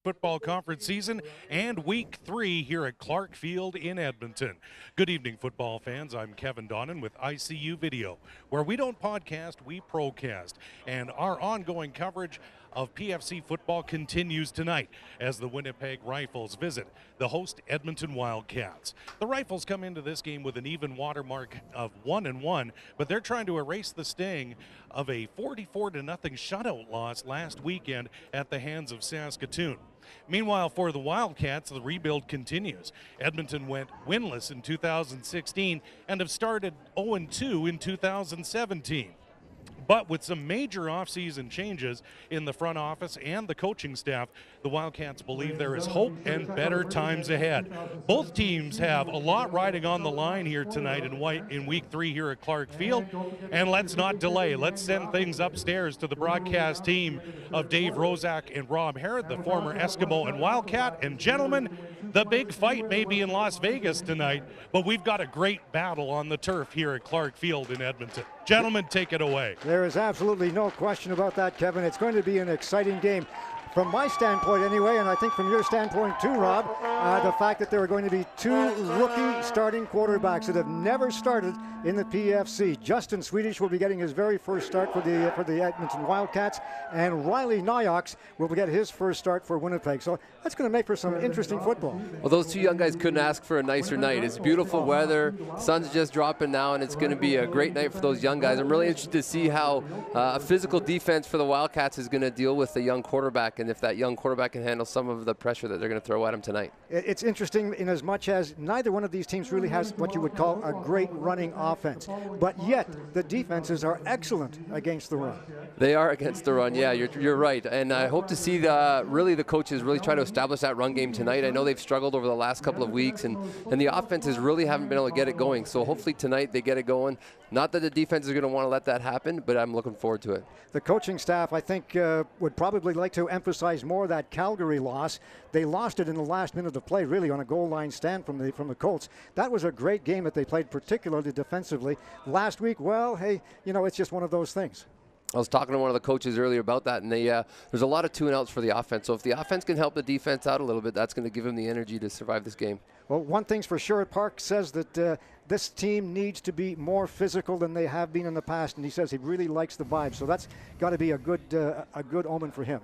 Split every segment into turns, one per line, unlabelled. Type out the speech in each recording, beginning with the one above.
Football Conference season and week 3 here at Clark Field in Edmonton. Good evening, football fans. I'm Kevin Donnan with ICU Video, where we don't podcast, we procast. And our ongoing coverage of PFC football continues tonight as the Winnipeg Rifles visit the host Edmonton Wildcats. The Rifles come into this game with an even watermark of 1-1, but they're trying to erase the sting of a 44-0 shutout loss last weekend at the hands of Saskatoon. Meanwhile, for the Wildcats, the rebuild continues. Edmonton went winless in 2016 and have started 0-2 in 2017. But with some major offseason changes in the front office and the coaching staff, the Wildcats believe there is hope and better times ahead. Both teams have a lot riding on the line here tonight in week 3 here at Clark Field. And let's not delay. Let's send things upstairs to the broadcast team of Dave Rozak and Rob Harrod, the former Eskimo and Wildcat. And gentlemen, the big fight may be in Las Vegas tonight, but we've got a great battle on the turf here at Clark Field in Edmonton. Gentlemen, take it away.
There is absolutely no question about that, Kevin. It's going to be an exciting game. From my standpoint anyway, and I think from your standpoint too, Rob, the fact that there are going to be 2 rookie starting quarterbacks that have never started in the PFC. Justin Swedish will be getting his very first start for the Edmonton Wildcats, and Riley Nyox will get his first start for Winnipeg. So that's going to make for some interesting football.
Well, those 2 young guys couldn't ask for a nicer night. It's beautiful weather, sun's just dropping now, and it's going to be a great night for those young guys. I'm really interested to see how a physical defense for the Wildcats is going to deal with the young quarterback, and if that young quarterback can handle some of the pressure that they're going to throw at him tonight.
It's interesting in as much as neither one of these teams really has what you would call a great running offense, but yet the defenses are excellent against the run.
They are against the run, yeah, you're right, and I hope to see the coaches really try to establish that run game tonight. I know they've struggled over the last couple of weeks, and the offenses really haven't been able to get it going, so hopefully tonight they get it going. Not that the defense is going to want to let that happen, but I'm looking forward to it.
The coaching staff, I think, would probably like to emphasize more that Calgary loss. They lost it in the last minute of play, really, on a goal line stand from the Colts. That was a great game that they played, particularly defensively. Last week, well, hey, it's just one of those things.
I was talking to one of the coaches earlier about that, and there's a lot of 2-and-outs for the offense. So if the offense can help the defense out a little bit, that's going to give them the energy to survive this game.
Well, one thing's for sure, Park says that this team needs to be more physical than they have been in the past, and he says he really likes the vibe. So that's got to be a good omen for him.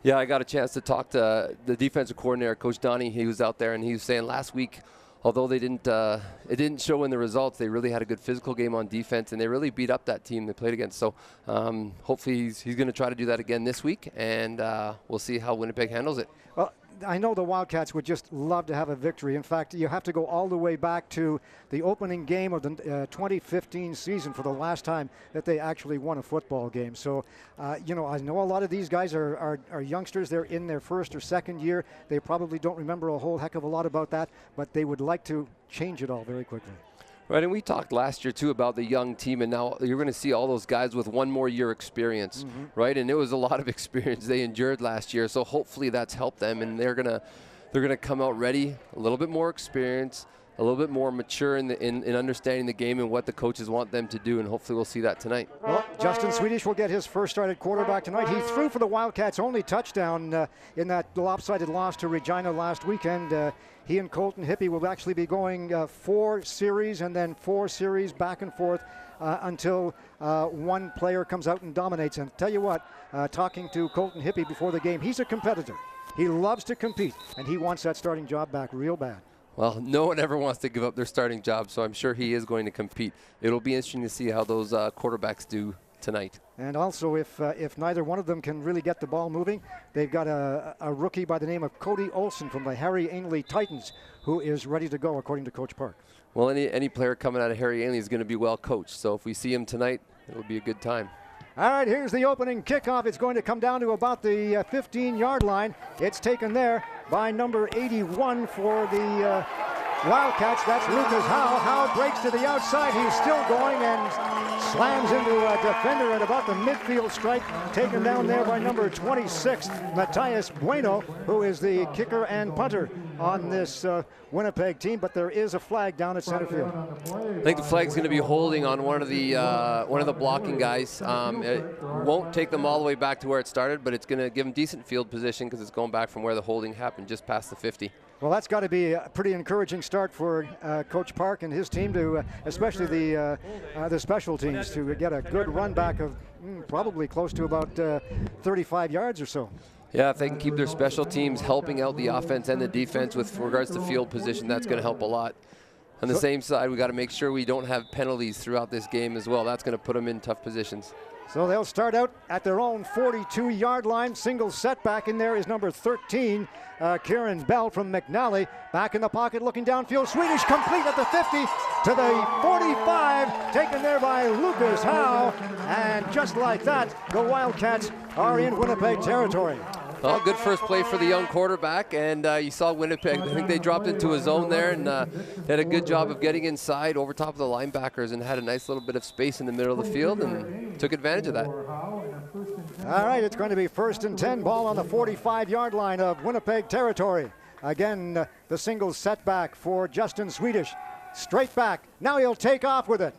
Yeah, I got a chance to talk to the defensive coordinator, Coach Donnie. He was out there, and he was saying last week, although it didn't show in the results, they really had a good physical game on defense, and they really beat up that team they played against. So hopefully he's going to try to do that again this week, and we'll see how Winnipeg handles it.
Well, I know the Wildcats would just love to have a victory. In fact, you have to go all the way back to the opening game of the 2015 season for the last time that they actually won a football game. So, I know a lot of these guys are youngsters. They're in their first or second year. They probably don't remember a whole heck of a lot about that, but they would like to change it all very quickly.
Right, and we talked last year, too, about the young team, and now you're going to see all those guys with one more year experience, right? And it was a lot of experience they endured last year, so hopefully that's helped them, and they're gonna come out ready, a little bit more experience, a little bit more mature in understanding the game and what the coaches want them to do, and hopefully we'll see that tonight.
Well, Justin Swedish will get his first start at quarterback tonight. He threw for the Wildcats' only touchdown in that lopsided loss to Regina last weekend. He and Colton Hippie will actually be going 4 series and then 4 series back and forth until one player comes out and dominates. And tell you what, talking to Colton Hippie before the game, he's a competitor. He loves to compete, and he wants that starting job back real bad.
Well, no one ever wants to give up their starting job, so I'm sure he is going to compete. It'll be interesting to see how those quarterbacks do tonight.
And also, if neither one of them can really get the ball moving, they've got a rookie by the name of Cody Olson from the Harry Ainley Titans, who is ready to go, according to Coach Park.
Well, any player coming out of Harry Ainley is going to be well coached, so if we see him tonight, it'll be a good time.
All right, here's the opening kickoff. It's going to come down to about the 15-yard line. It's taken there by number 81 for the Wildcats. That's Lucas Howe. Howe breaks to the outside. He's still going and slams into a defender at about the midfield stripe. Taken down there by number 26, Matthias Bueno, who is the kicker and punter on this Winnipeg team, but there is a flag down at center field.
I think the flag's going to be holding on one of the blocking guys. It won't take them all the way back to where it started, but it's going to give them decent field position because it's going back from where the holding happened, just past the 50.
Well, that's got to be a pretty encouraging start for Coach Park and his team to, especially the special teams, to get a good run back of probably close to about 35 yards or so.
Yeah, if they can keep their special teams helping out the offense and the defense with regards to field position, that's going to help a lot. On the same side, we got to make sure we don't have penalties throughout this game as well. That's going to put them in tough positions.
So they'll start out at their own 42-yard line. Single setback in there is number 13, Kieran Bell from McNally. Back in the pocket, looking downfield. Swedish complete at the 50 to the 45, taken there by Lucas Howe. And just like that, the Wildcats are in Winnipeg territory.
Well, good first play for the young quarterback, and you saw Winnipeg. I think they dropped into a zone there and had a good job of getting inside over top of the linebackers and had a nice little bit of space in the middle of the field and took advantage of that.
All right, it's going to be 1st and 10, ball on the 45-yard line of Winnipeg territory. Again, the single setback for Justin Swedish. Straight back. Now he'll take off with it.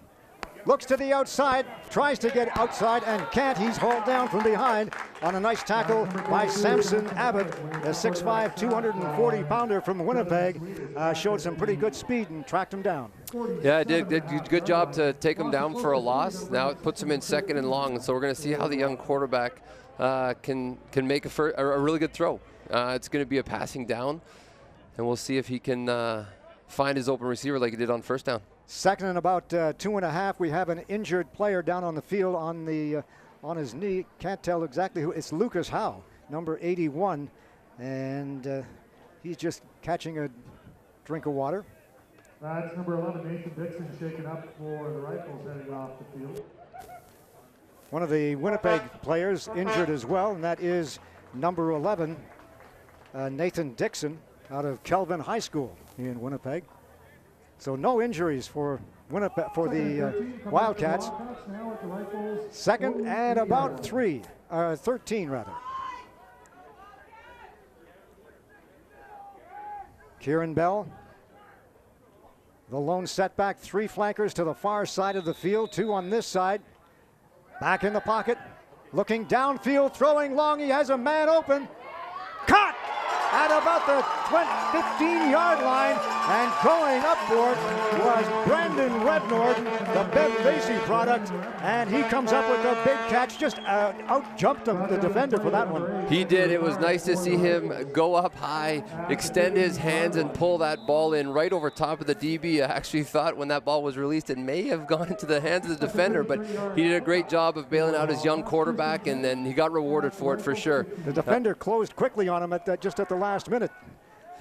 Looks to the outside, tries to get outside and can't. He's hauled down from behind on a nice tackle by Samson Abbott. The 6'5", 240-pounder from Winnipeg showed some pretty good speed and tracked him down.
Yeah, it did good job to take him down for a loss. Now it puts him in 2nd and long, so we're going to see how the young quarterback can make a really good throw. It's going to be a passing down, and we'll see if he can find his open receiver like he did on 1st down.
2nd and about 2.5. We have an injured player down on the field on his knee. Can't tell exactly who. It's Lucas Howe, number 81, and he's just catching a drink of water.
That's number 11, Nathan Dixon, shaken up for the Rifles heading off the field.
One of the Winnipeg players injured as well, and that is number 11, Nathan Dixon, out of Kelvin High School in Winnipeg. So no injuries for Winnipeg, for the Wildcats. 2nd and about 13 rather. Kieran Bell, the lone setback, 3 flankers to the far side of the field, 2 on this side. Back in the pocket, looking downfield, throwing long. He has a man open. Caught at about the 15-yard line, and going up for it was Brandon Rednord, the Bev Vasey product, and he comes up with a big catch, just out-jumped him, the defender, for that one.
He did. It was nice to see him go up high, extend his hands, and pull that ball in right over top of the DB. I actually thought when that ball was released, it may have gone into the hands of the defender, but he did a great job of bailing out his young quarterback, and then he got rewarded for it for sure.
The defender closed quickly on him just at the last minute.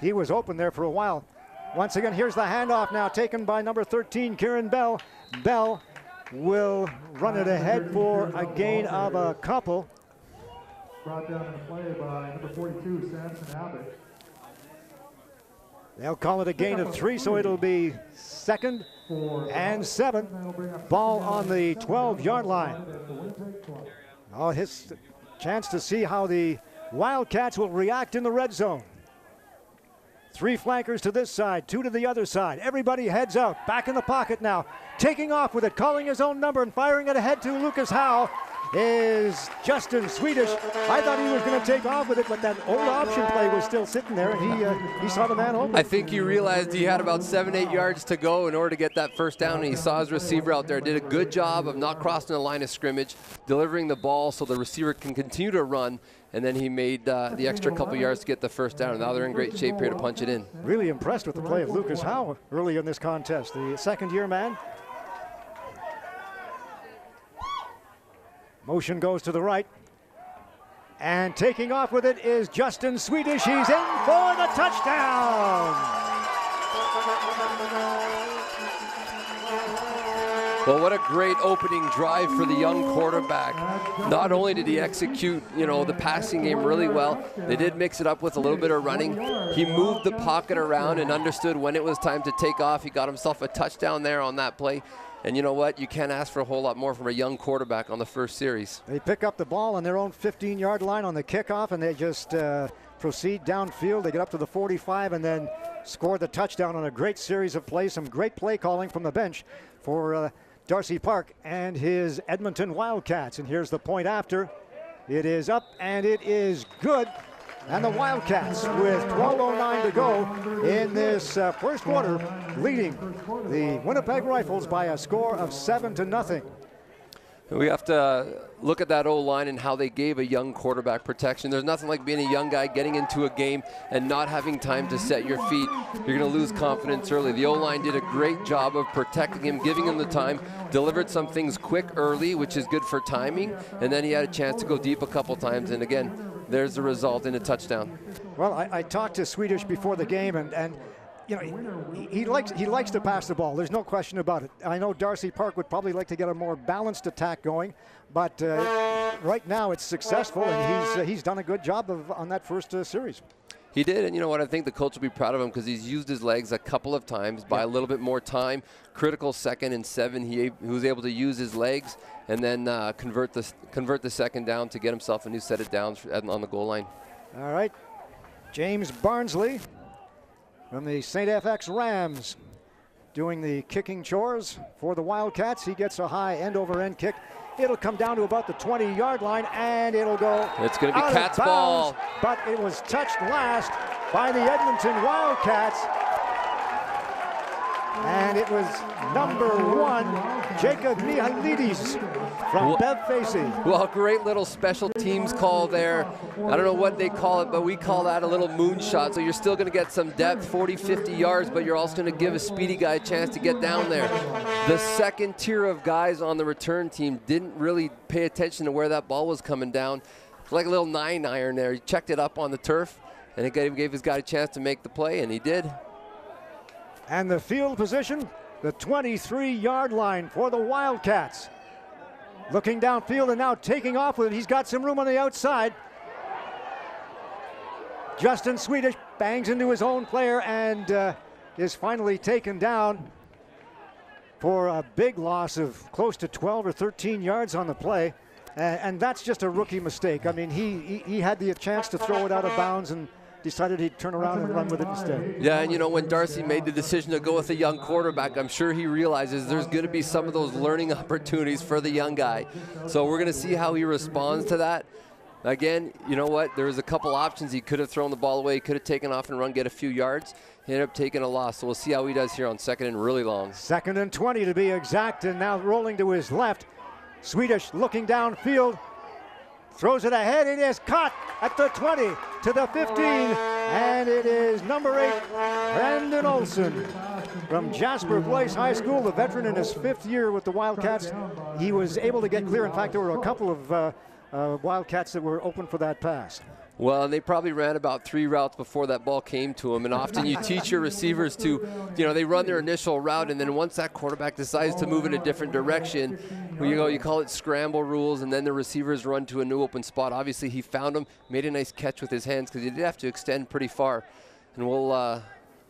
He was open there for a while. Once again, here's the handoff now taken by number 13, Kieran Bell. Bell will run it ahead for a gain of a couple.
Brought down in the play by number 42, Samson Abbott.
They'll call it a gain of 3, so it'll be 2nd and 7. Ball on the 12-yard line. Oh, his chance to see how the Wildcats will react in the red zone. 3 flankers to this side, 2 to the other side. Everybody heads out. Back in the pocket now. Taking off with it, calling his own number and firing it ahead to Lucas Howe is Justin Swedish. I thought he was going to take off with it, but that old option play was still sitting there, and he saw the man open.
I think he realized he had about 7-8 yards to go in order to get that 1st down, and he saw his receiver out there. Did a good job of not crossing the line of scrimmage, delivering the ball so the receiver can continue to run, and then he made the extra couple yards to get the 1st down. And now they're in great shape here to punch it in.
Really impressed with the play of Lucas Howe early in this contest, the 2nd-year man. Motion goes to the right. And taking off with it is Justin Swedish. He's in for the touchdown.
Well, what a great opening drive for the young quarterback. Not only did he execute, the passing game really well, they did mix it up with a little bit of running. He moved the pocket around and understood when it was time to take off. He got himself a touchdown there on that play. And you know what? You can't ask for a whole lot more from a young quarterback on the first series.
They pick up the ball on their own 15-yard line on the kickoff, and they just proceed downfield. They get up to the 45 and then score the touchdown on a great series of plays. Some great play calling from the bench for Darcy Park and his Edmonton Wildcats. And here's the point after. It is up and it is good. And the Wildcats, with 12:09 to go in this first quarter, leading the Winnipeg Rifles by a score of 7-0.
We have to look at that O-line and how they gave a young quarterback protection. There's nothing like being a young guy getting into a game and not having time to set your feet. You're going to lose confidence early. The O-line did a great job of protecting him, giving him the time, delivered some things quick early, which is good for timing, and then he had a chance to go deep a couple times, and again, there's the result in a touchdown.
Well, I talked to Swedish before the game, and you know, he likes to pass the ball. There's no question about it. I know Darcy Park would probably like to get a more balanced attack going, but right now it's successful, and he's done a good job on that first series.
He did, and you know what? I think the coach will be proud of him because he's used his legs a couple of times by a little bit more time. Critical 2nd and 7, he was able to use his legs and then convert the second down to get himself a new set of downs on the goal line.
All right, James Barnsley from the St. FX Rams doing the kicking chores for the Wildcats. He gets a high end-over-end kick. It'll come down to about the 20-yard line, and it'll go
It's going to be
out
Cat's
of bounds,
ball.
but it was touched last by the Edmonton Wildcats. And it was number 1, Jacob Mihailidis from Bev Facey.
Well, great little special teams call there. I don't know what they call it, but we call that a little moonshot. So you're still going to get some depth, 40, 50 yards, but you're also going to give a speedy guy a chance to get down there. The second tier of guys on the return team didn't really pay attention to where that ball was coming down. It's like a little 9-iron there. He checked it up on the turf, and it gave his guy a chance to make the play, and he did.
And the field position, the 23-yard line for the Wildcats. Looking downfield and now taking off with it. He's got some room on the outside. Justin Swedish bangs into his own player and is finally taken down for a big loss of close to 12 or 13 yards on the play. And that's just a rookie mistake. I mean, he had the chance to throw it out of bounds and decided he'd turn around and run with it instead.
Yeah, and you know, when Darcy made the decision to go with a young quarterback, I'm sure he realizes there's going to be some of those learning opportunities for the young guy. So we're going to see how he responds to that. Again, you know what? There was a couple options. He could have thrown the ball away. He could have taken off and run, get a few yards. He ended up taking a loss. So we'll see how he does here on 2nd and really long.
2nd and 20 to be exact, and now rolling to his left. Swedish looking downfield. Throws it ahead. It is caught at the 20 to the 15. And it is number 8, Brandon Olson from Jasper Place High School, the veteran in his 5th year with the Wildcats. He was able to get clear. In fact, there were a couple of Wildcats that were open for that pass.
Well, and they probably ran about 3 routes before that ball came to him. And often you teach your receivers to, you know, they run their initial route, and then once that quarterback decides to move in a different direction, you call it scramble rules, and then the receivers run to a new open spot. Obviously, he found him, made a nice catch with his hands because he did have to extend pretty far. And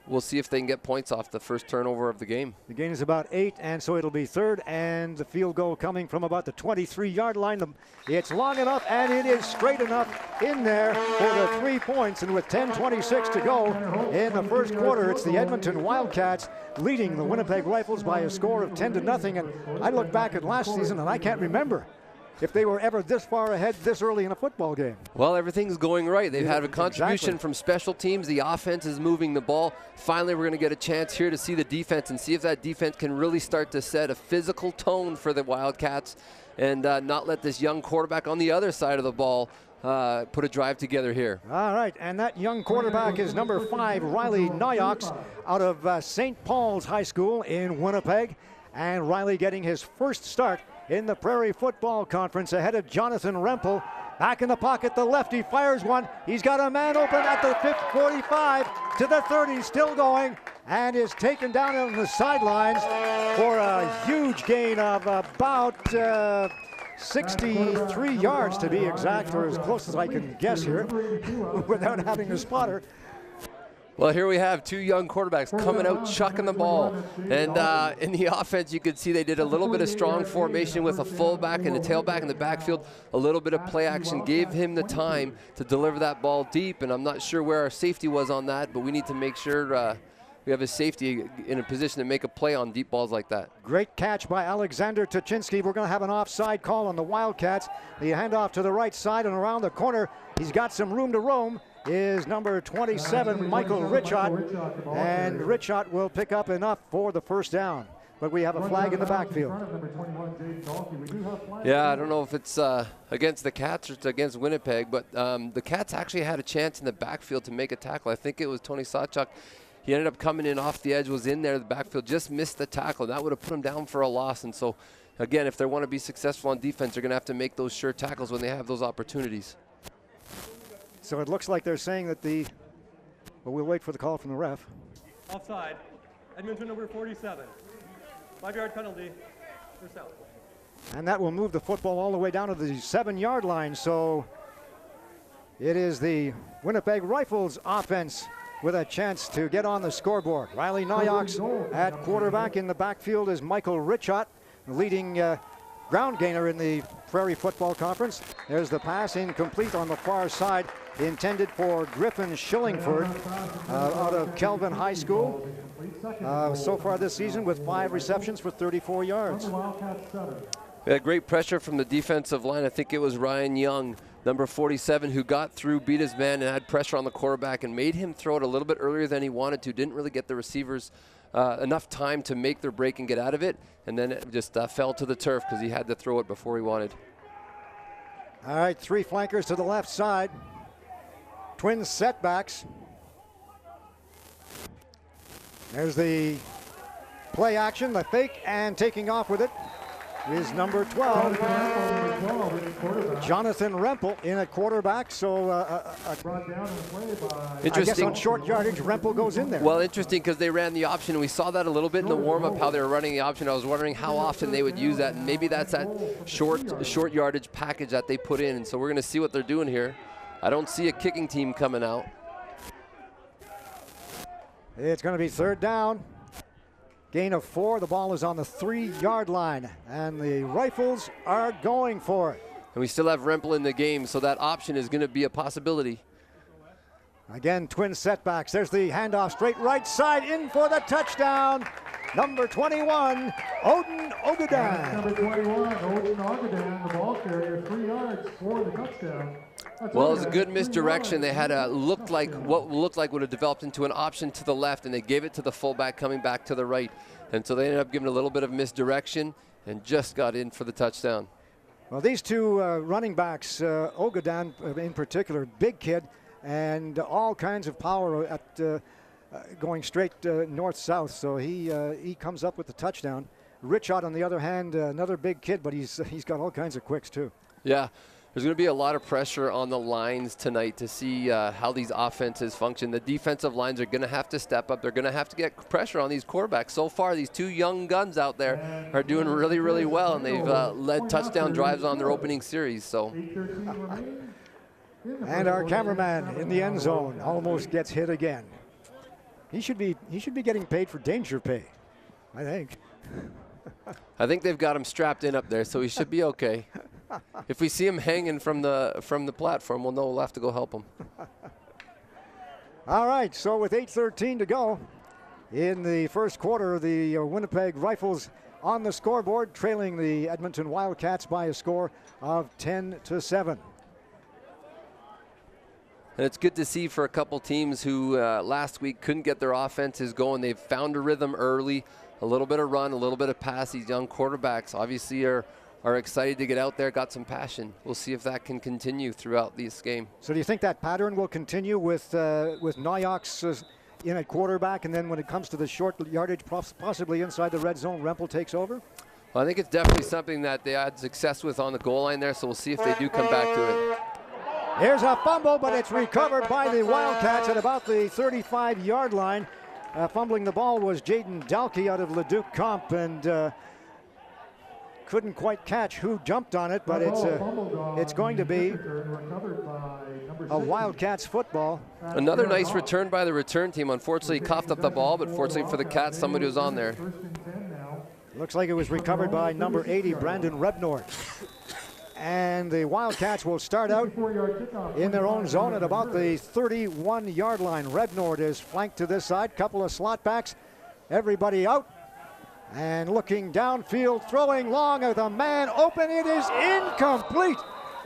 we'll see if they can get points off the first turnover of the game. The
gain is about 8, and so it'll be 3rd, and the field goal coming from about the 23-yard line. It's long enough, and it is straight enough in there for the 3 points. And with 10:26 to go in the first quarter, it's the Edmonton Wildcats leading the Winnipeg Rifles by a score of 10-0. And I look back at last season, and I can't remember if they were ever this far ahead this early in a football game.
Well, everything's going right. They've had a contribution from special teams. The offense is moving the ball. Finally, we're going to get a chance here to see the defense and see if that defense can really start to set a physical tone for the Wildcats and not let this young quarterback on the other side of the ball put a drive together here.
All right, and that young quarterback is number 5, Riley Noyox, out of St. Paul's High School in Winnipeg. And Riley getting his first start in the Prairie Football Conference ahead of Jonathan Rempel. Back in the pocket, the lefty fires one. He's got a man open at the 45 to the 30, still going, and is taken down on the sidelines for a huge gain of about 63 yards to be exact, or as close as I can guess here without having a spotter.
Well, here we have two young quarterbacks coming out, chucking the ball. And in the offense, you could see they did a little bit of strong formation with a fullback and a tailback in the backfield. A little bit of play action gave him the time to deliver that ball deep. And I'm not sure where our safety was on that, but we need to make sure we have a safety in a position to make a play on deep balls like that.
Great catch by Alexander Tuchinski. We're going to have an offside call on the Wildcats. The handoff to the right side and around the corner. He's got some room to roam. Is number 27, Michael Richot. And Richot will pick up enough for the first down. But we have a flag in the backfield.
Yeah, I don't know if it's against the Cats or it's against Winnipeg, but the Cats actually had a chance in the backfield to make a tackle. I think it was Tony Sawchuk. He ended up coming in off the edge, was in there, the backfield, just missed the tackle. That would have put him down for a loss. And so, again, if they want to be successful on defense, they're going to have to make those sure tackles when they have those opportunities.
So it looks like they're saying that well, we'll wait for the call from the ref.
Offside. Edmonton number 47. 5-yard penalty for South.
And that will move the football all the way down to the 7-yard line. So it is the Winnipeg Rifles offense with a chance to get on the scoreboard. Riley Nyox at quarterback. In the backfield is Michael Richot, leading ground gainer in the Prairie Football Conference. There's the pass incomplete on the far side, intended for Griffin Schillingford out of Kelvin High School. So far this season with 5 receptions for 34 yards.
We had great pressure from the defensive line. I think it was Ryan Young, number 47, who got through, beat his man, and had pressure on the quarterback and made him throw it a little bit earlier than he wanted to. Didn't really get the receivers enough time to make their break and get out of it, and then it just fell to the turf because he had to throw it before he wanted.
All right, 3 flankers to the left side. Twin setbacks. There's the play action, the fake, and taking off with it is number 12, Jonathan Rempel in at quarterback. So I guess on short yardage, Rempel goes in there.
Well, interesting because they ran the option. We saw that a little bit in the warm-up, how they were running the option. I was wondering how often they would use that, and maybe that's that short yardage package that they put in. And so we're going to see what they're doing here. I don't see a kicking team coming out.
It's going to be 3rd down. Gain of 4. The ball is on the 3-yard line, and the Rifles are going for it.
And we still have Rempel in the game, so that option is going to be a possibility.
Again, twin setbacks. There's the handoff straight right side, in for the touchdown. Number 21, Odin Ogadan.
Number 21, Odin Ogadan, the ball carrier, 3 yards for the touchdown.
Well, it was a good misdirection. They had what looked like would have developed into an option to the left, and they gave it to the fullback coming back to the right. And so they ended up giving a little bit of misdirection and just got in for the touchdown.
Well, these two running backs, Ogadan in particular, big kid, and all kinds of power at going straight north-south. So he comes up with the touchdown. Richot, on the other hand, another big kid, but he's got all kinds of quicks too.
Yeah. There's going to be a lot of pressure on the lines tonight to see how these offenses function. The defensive lines are going to have to step up. They're going to have to get pressure on these quarterbacks. So far, these two young guns out there are doing really, really well, and they've led touchdown drives on their opening series. So,
and our cameraman in the end zone almost gets hit again. He should be getting paid for danger pay, I think.
I think they've got him strapped in up there, so he should be okay. If we see him hanging from the platform, we'll know we'll have to go help him.
All right, so with 8:13 to go in the first quarter, the Winnipeg Rifles on the scoreboard, trailing the Edmonton Wildcats by a score of 10-7.
And it's good to see for a couple teams who last week couldn't get their offenses going. They've found a rhythm early, a little bit of run, a little bit of pass. These young quarterbacks obviously are excited to get out there, got some passion. We'll see if that can continue throughout this game.
So do you think that pattern will continue with Nyox in at quarterback, and then when it comes to the short yardage, possibly inside the red zone, Rempel takes over?
Well, I think it's definitely something that they had success with on the goal line there, so we'll see if they do come back to it.
Here's a fumble, but it's recovered by the Wildcats at about the 35-yard line. Fumbling the ball was Jaden Dalkey out of Leduc Comp, and couldn't quite catch who jumped on it, but it's going to be a Wildcats football.
Another nice return by the return team. Unfortunately, he coughed up the ball, but fortunately for the Cats, somebody was on there.
Looks like it was recovered by number 80, Brandon Rebnor. And the Wildcats will start out in their own zone at about the 31-yard line. Rebnord is flanked to this side, couple of slot backs, everybody out. And looking downfield, throwing long with a man open. It is incomplete.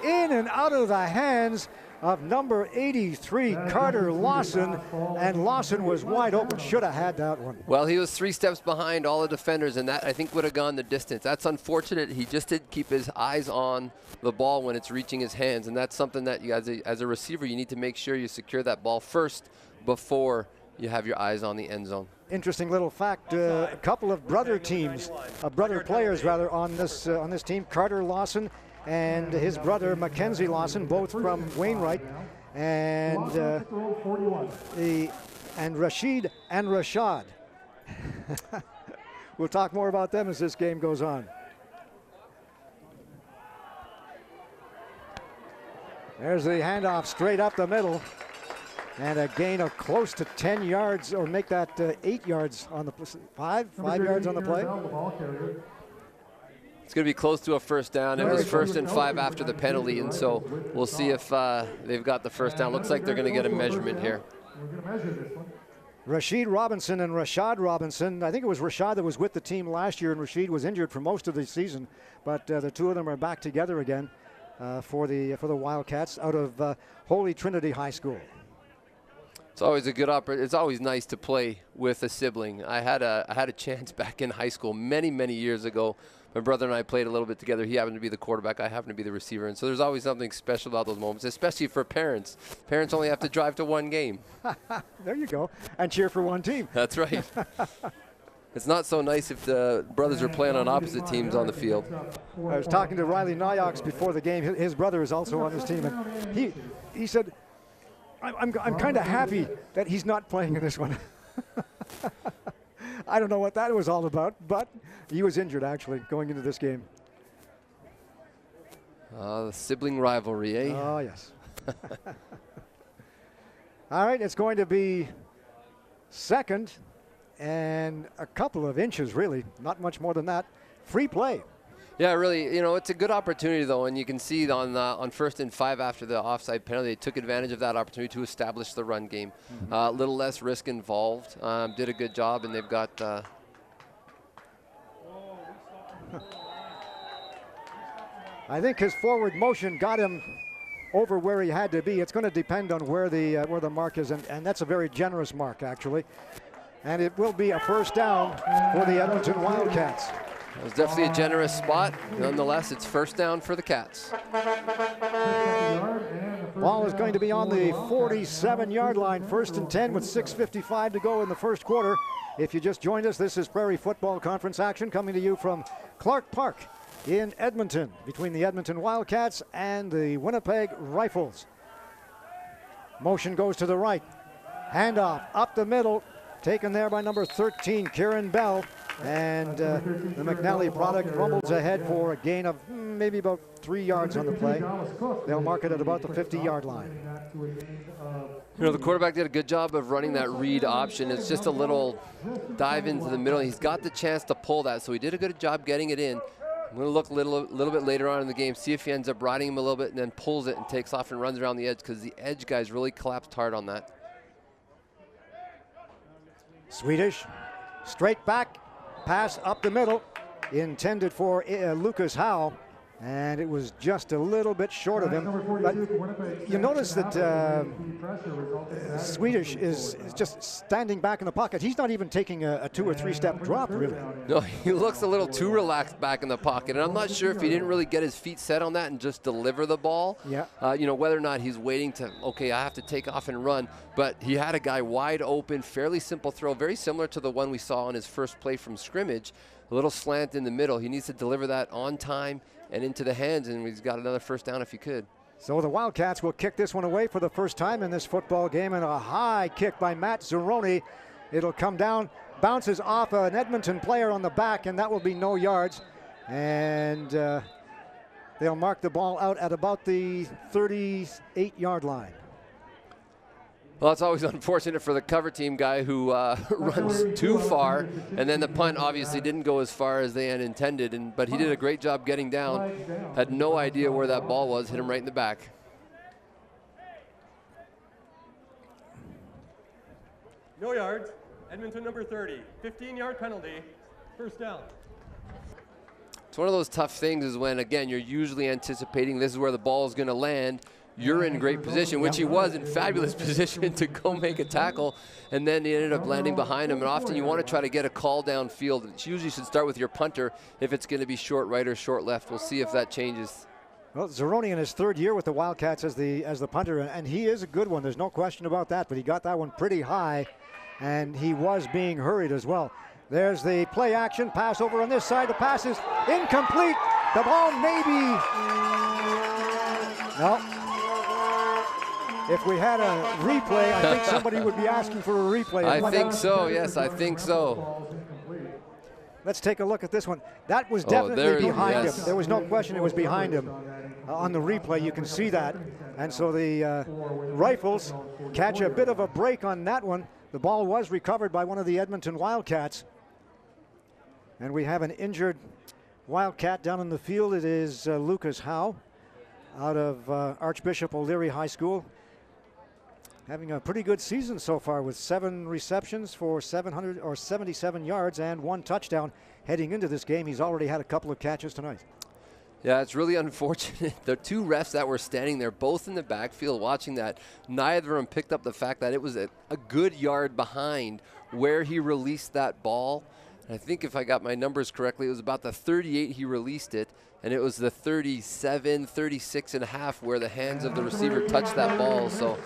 In and out of the hands of number 83, Carter Lawson. And Lawson was wide open, should have had that one.
Well, he was 3 steps behind all the defenders, and that, I think, would have gone the distance. That's unfortunate. He just didn't keep his eyes on the ball when it's reaching his hands, and that's something that you, as a receiver, you need to make sure you secure that ball first before you have your eyes on the end zone.
Interesting little fact, a couple of brother players rather, on this team. Carter Lawson and his brother Mackenzie Lawson, both from Wainwright, and Rashid and Rashad. We'll talk more about them as this game goes on. There's the handoff straight up the middle, and a gain of close to 10 yards, or make that 8 yards on the five yards on the play.
It's going to be close to a first down. It was 1st and 5 after the penalty, and so we'll see if they've got the first down. Looks like they're going to get a measurement here.
Rashid Robinson and Rashad Robinson. I think it was Rashad that was with the team last year, and Rashid was injured for most of the season, but the two of them are back together again for the Wildcats out of Holy Trinity High School.
It's always a good it's always nice to play with a sibling. I had a chance back in high school many years ago. My brother and I played a little bit together. He happened to be the quarterback. I happened to be the receiver. And so there's always something special about those moments, especially for parents. Parents only have to drive to one game.
There you go. And cheer for one team.
That's right. It's not so nice if the brothers are playing on opposite teams on the field.
I was talking to Riley Nyox before the game. His brother is also on this team. And he said, I'm kind of happy that he's not playing in this one. I don't know what that was all about, but he was injured, actually, going into this game.
The sibling rivalry, eh?
Oh, yes. All right, it's going to be second and a couple of inches, really. Not much more than that. Free play.
Yeah, really, it's a good opportunity, though, and you can see on 1st and 5 after the offside penalty, they took advantage of that opportunity to establish the run game. A little less risk involved. Did a good job, and they've got...
I think his forward motion got him over where he had to be. It's going to depend on where the mark is, and that's a very generous mark, actually. And it will be a first down for the Edmonton Wildcats.
It was definitely a generous spot. Nonetheless, it's first down for the Cats.
Ball is going to be on the 47-yard line, 1st and 10 with 6:55 to go in the first quarter. If you just joined us, this is Prairie Football Conference action coming to you from Clark Park in Edmonton, between the Edmonton Wildcats and the Winnipeg Rifles. Motion goes to the right. Handoff up the middle, taken there by number 13, Kieran Bell. And the McNally product rumbles ahead for a gain of maybe about 3 yards on the play. They'll mark it at about the 50-yard line.
The quarterback did a good job of running that read option. It's just a little dive into the middle. He's got the chance to pull that, so he did a good job getting it in. I'm going to look a little bit later on in the game, see if he ends up riding him a little bit and then pulls it and takes off and runs around the edge, because the edge guys really collapsed hard on that.
Swedish, straight back. Pass up the middle, intended for Lucas Howe, and it was just a little bit short of him. But you notice that Swedish is just standing back in the pocket. He's not even taking a 2 or 3 step drop, really.
No, he looks a little too relaxed back in the pocket, and I'm not sure if he didn't really get his feet set on that and just deliver the ball.
Yeah.
Whether or not he's waiting to, okay, I have to take off and run, but he had a guy wide open, fairly simple throw, very similar to the one we saw on his first play from scrimmage. A little slant in the middle. He needs to deliver that on time and into the hands, and he's got another first down if he could.
So the Wildcats will kick this one away for the first time in this football game, and a high kick by Matt Zeroni. It'll come down, bounces off an Edmonton player on the back, and that will be no yards. And they'll mark the ball out at about the 38-yard line.
Well, it's always unfortunate for the cover team guy who runs too far, and then the punt obviously didn't go as far as they had intended, but he did a great job getting down. Had no idea where that ball was, hit him right in the back.
No yards. Edmonton number 30. 15-yard penalty. First down.
It's one of those tough things is when, again, you're usually anticipating this is where the ball is going to land. You're in great position, which he was in fabulous position to go make a tackle, and then he ended up landing behind him. And often you want to try to get a call downfield. It usually should start with your punter if it's going to be short right or short left. We'll see if that changes.
Well, Zeroni in his third year with the Wildcats as the punter, and he is a good one. There's no question about that, but he got that one pretty high, and he was being hurried as well. There's the play action pass over on this side. The pass is incomplete. The ball maybe. No. If we had a replay, I think somebody would be asking for a replay.
I think so, yes, I think so.
Let's take a look at this one. That was definitely behind him. There was no question it was behind him. On the replay, you can see that. And so the Rifles catch a bit of a break on that one. The ball was recovered by one of the Edmonton Wildcats. And we have an injured Wildcat down in the field. It is Lucas Howe out of Archbishop O'Leary High School. Having a pretty good season so far with 7 receptions for 77 yards and 1 touchdown. Heading into this game, he's already had a couple of catches tonight.
Yeah, it's really unfortunate. The 2 refs that were standing there, both in the backfield watching that, neither of them picked up the fact that it was a good yard behind where he released that ball. And I think if I got my numbers correctly, it was about the 38 he released it, and it was the 37, 36 and a half where the hands of the receiver touched that ball. So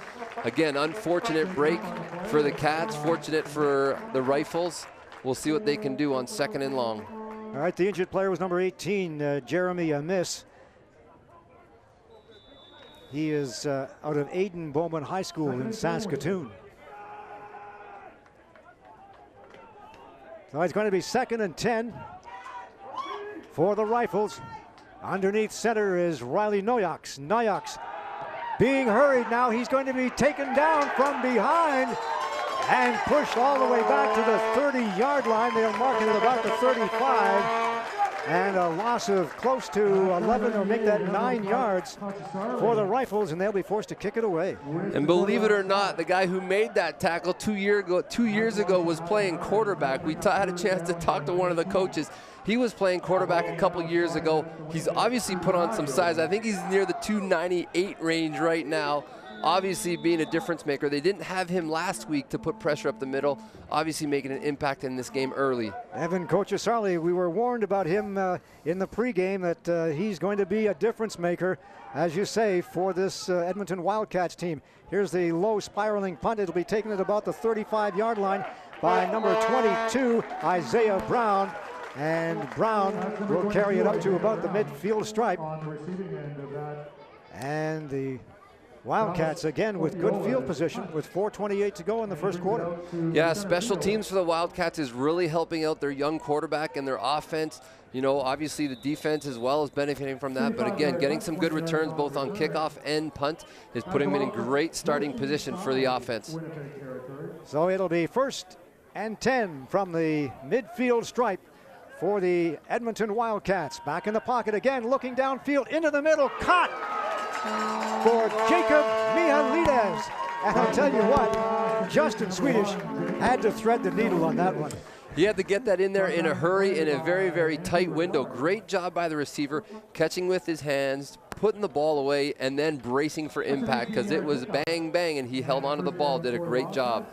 again, unfortunate break for the Cats, fortunate for the Rifles. We'll see what they can do on 2nd and long.
All right, the injured player was number 18, Jeremy Amiss. He is out of Aidan Bowman High School in Saskatoon. So it's going to be 2nd and 10 for the Rifles. Underneath center is Riley Noyax. Noyax being hurried now. He's going to be taken down from behind and pushed all the way back to the 30-yard line. They'll mark it at about the 35. And a loss of close to 11, or make that 9 yards for the Rifles, and they'll be forced to kick it away.
And believe it or not, the guy who made that tackle 2 years ago was playing quarterback. We had a chance to talk to one of the coaches. He was playing quarterback a couple years ago. He's obviously put on some size. I think he's near the 298 range right now. Obviously being a difference maker. They didn't have him last week to put pressure up the middle, obviously making an impact in this game early.
Evan Kochasarli, we were warned about him in the pregame that he's going to be a difference maker, as you say, for this Edmonton Wildcats team. Here's the low spiraling punt. It'll be taken at about the 35-yard line by number 22, Isaiah Brown. And Brown will carry it up to about the midfield stripe. And the Wildcats again with good field position with 4:28 to go in the first quarter.
Yeah, special teams for the Wildcats is really helping out their young quarterback and their offense. You know, obviously the defense as well is benefiting from that. But again, getting some good returns both on kickoff and punt is putting them in great starting position for the offense.
So it'll be 1st and 10 from the midfield stripe for the Edmonton Wildcats. Back in the pocket again, looking downfield into the middle, caught for Jacob Mihalides. And I'll tell you what, Justin Swedish had to thread the needle on that one.
He had to get that in there in a hurry in a very, very tight window. Great job by the receiver, catching with his hands, putting the ball away, and then bracing for impact because it was bang, bang, and he held onto the ball, did a great job.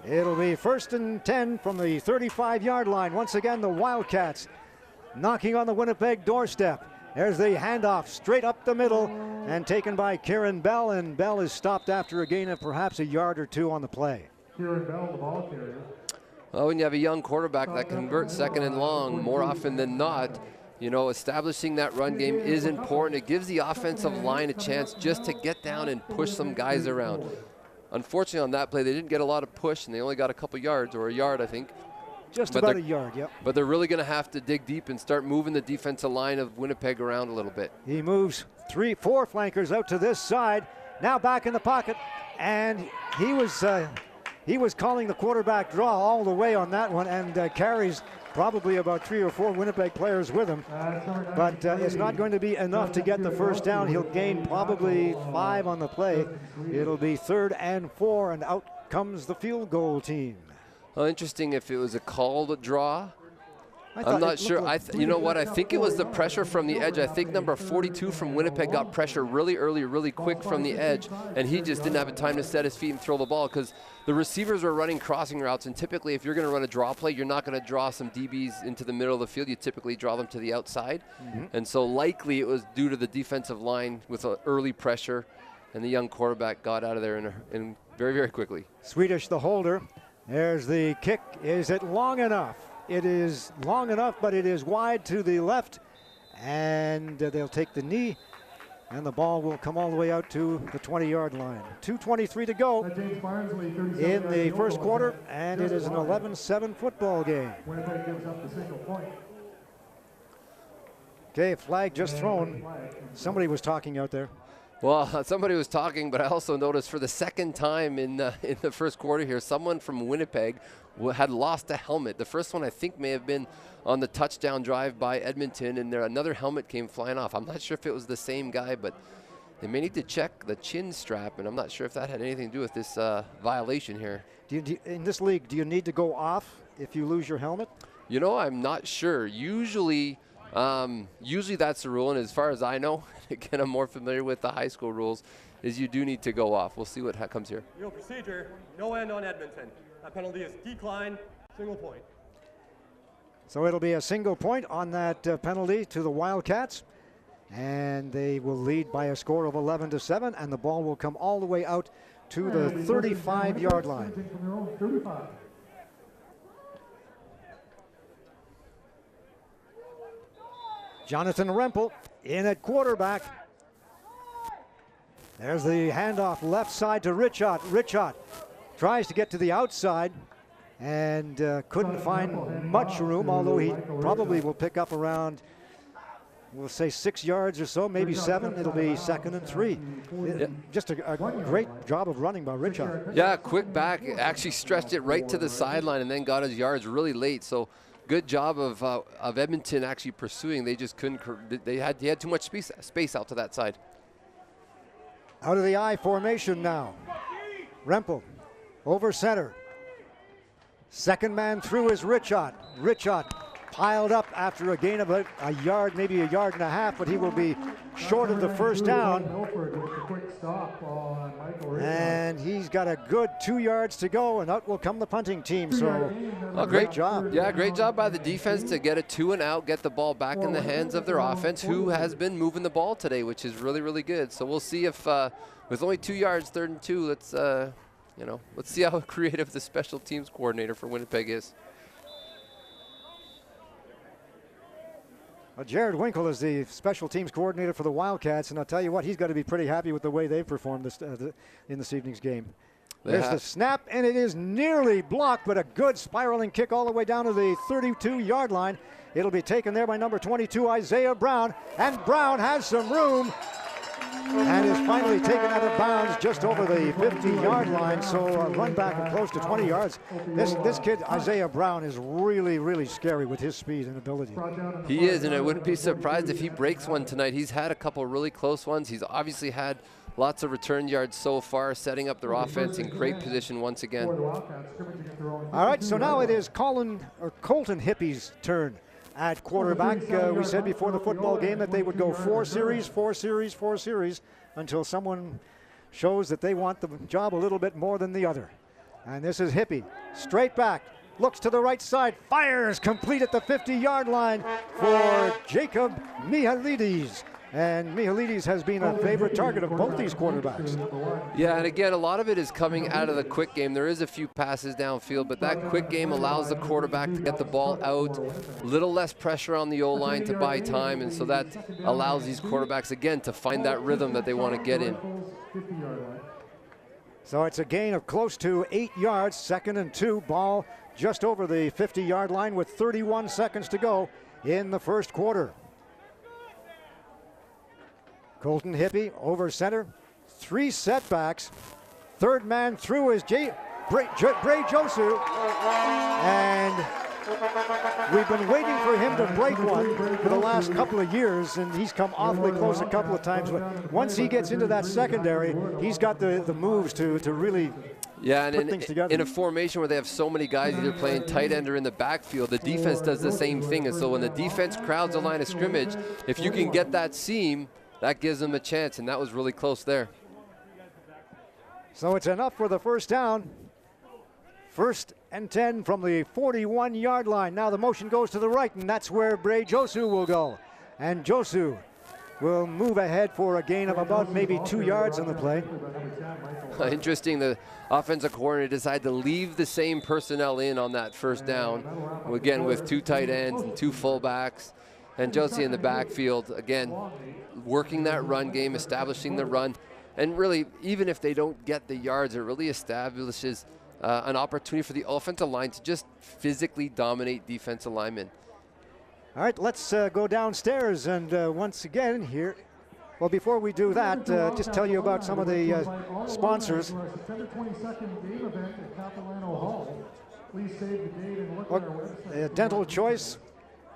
It'll be 1st and 10 from the 35-yard line. Once again, the Wildcats knocking on the Winnipeg doorstep. There's the handoff straight up the middle and taken by Kieran Bell, and Bell is stopped after a gain of perhaps a yard or 2 on the play.
Kieran Bell, the ball carrier.
Well, when you have a young quarterback that converts 2nd and long more often than not, you know, establishing that run game is important. It gives the offensive line a chance just to get down and push some guys around. Unfortunately on that play, they didn't get a lot of push and they only got a couple yards, or a yard, I think.
Just
But
about
they're-
a yard, yep.
But they're really going to have to dig deep and start moving the defensive line of Winnipeg around a little bit.
He moves 4 flankers out to this side. Now back in the pocket, and he was calling the quarterback draw all the way on that one, and carries probably about 3 or 4 Winnipeg players with him. But it's not going to be enough to get the first down. He'll gain probably 5 on the play. It'll be 3rd and 4, and out comes the field goal team.
Well, interesting if it was a called draw.
I thought
I'm not
it
sure.
looked like-
You know what? I think it was the pressure from the edge. I think number 42 from Winnipeg got pressure really early, really quick from the edge, and he just didn't have time to set his feet and throw the ball because the receivers were running crossing routes, and typically if you're going to run a draw play, you're not going to draw some DBs into the middle of the field. You typically draw them to the outside, and so likely it was due to the defensive line with early pressure, and the young quarterback got out of there in very, very quickly.
Swedish, the holder. There's the kick. Is it long enough? It is long enough, but it is wide to the left, and they'll take the knee, and the ball will come all the way out to the 20-yard line. 2:23 to go in the first quarter, and it is an 11-7 football game.
Winnipeg gives up the single point.
Okay, flag just thrown. Somebody was talking out there.
Well, somebody was talking, but I also noticed for the second time in the first quarter here, someone from Winnipeg had lost a helmet. The first one I think may have been on the touchdown drive by Edmonton, and another helmet came flying off. I'm not sure if it was the same guy, but they may need to check the chin strap, and I'm not sure if that had anything to do with this violation here.
In this league, do you need to go off if you lose your helmet?
You know, I'm not sure. Usually that's the rule, and as far as I know, again, I'm more familiar with the high school rules, is you do need to go off. We'll see what comes here.
Real procedure, no end on Edmonton. That penalty is decline, single point.
So it'll be a single point on that penalty to the Wildcats, and they will lead by a score of 11-7, and the ball will come all the way out to the 35-yard line.
From their own 35.
Jonathan Rempel in at quarterback. There's the handoff left side to Richot. Richot tries to get to the outside and couldn't find much room, although he probably will pick up around, we'll say 6 yards or so, maybe 7. It'll be 2nd and 3. Just a great job of running by Richot.
Yeah, quick back, actually stretched it right to the sideline and then got his yards really late. So good job of Edmonton actually pursuing. They just couldn't. They had too much space out to that side.
Out of the I formation now. Rempel over center. Second man through is Richot. Richot piled up after a gain of a yard, maybe a yard and a half, but he will be short of the first down. And he's got a good 2 yards to go, and out will come the punting team. So great job.
Yeah, great job by the defense to get a 2 and out, get the ball back in the hands of their offense, who has been moving the ball today, which is really, really good. So we'll see if with only 2 yards, 3rd and 2, let's see how creative the special teams coordinator for Winnipeg is.
Well, Jared Winkle is the special teams coordinator for the Wildcats, and I'll tell you what, he's got to be pretty happy with the way they've performed in this evening's game. There's the snap, and it is nearly blocked, but a good spiraling kick all the way down to the 32-yard line. It'll be taken there by number 22, Isaiah Brown, and Brown has some room and is finally taken out of bounds just over the 50-yard line, so a run back of close to 20 yards. This kid, Isaiah Brown, is really, really scary with his speed and ability.
He is, and I wouldn't be surprised if he breaks one tonight. He's had a couple really close ones. He's obviously had lots of return yards so far, setting up their offense in great position once again.
All right, so now it is Colton Hippie's turn at quarterback. We said before the football game that they would go 4 series until someone shows that they want the job a little bit more than the other. And this is Hippie, straight back, looks to the right side, fires complete at the 50-yard line for Jacob Mihalidis. And Mihalidis has been a favorite target of both these quarterbacks.
Yeah, and again, a lot of it is coming out of the quick game. There is a few passes downfield, but that quick game allows the quarterback to get the ball out, a little less pressure on the O-line to buy time, and so that allows these quarterbacks, again, to find that rhythm that they want to get in.
So it's a gain of close to 8 yards, 2nd and 2, ball just over the 50-yard line with 31 seconds to go in the first quarter. Colton Hippie over center. 3 setbacks. Third man through is Bray Josu. And we've been waiting for him to break one for the last couple of years, and he's come awfully close a couple of times. But once he gets into that secondary, he's got the moves to really put things together.
In a formation where they have so many guys either playing tight end or in the backfield, the defense does the same thing. And so when the defense crowds the line of scrimmage, if you can get that seam, that gives them a chance, and that was really close there.
So it's enough for the first down. 1st and 10 from the 41-yard line. Now the motion goes to the right, and that's where Bray Josu will go. And Josu will move ahead for a gain of about maybe 2 yards on the play.
Interesting, the offensive coordinator decided to leave the same personnel in on that first down. Again, with 2 tight ends and 2 fullbacks. And Josie in the backfield, again, working that run game, establishing the run. And really, even if they don't get the yards, it really establishes an opportunity for the offensive line to just physically dominate defensive linemen.
All right, let's go downstairs and once again here. Well, before we do that, just tell you about some of the sponsors.
September 22nd game event at Capilano Hall. Please save the date and look at our website.
Dental Choice,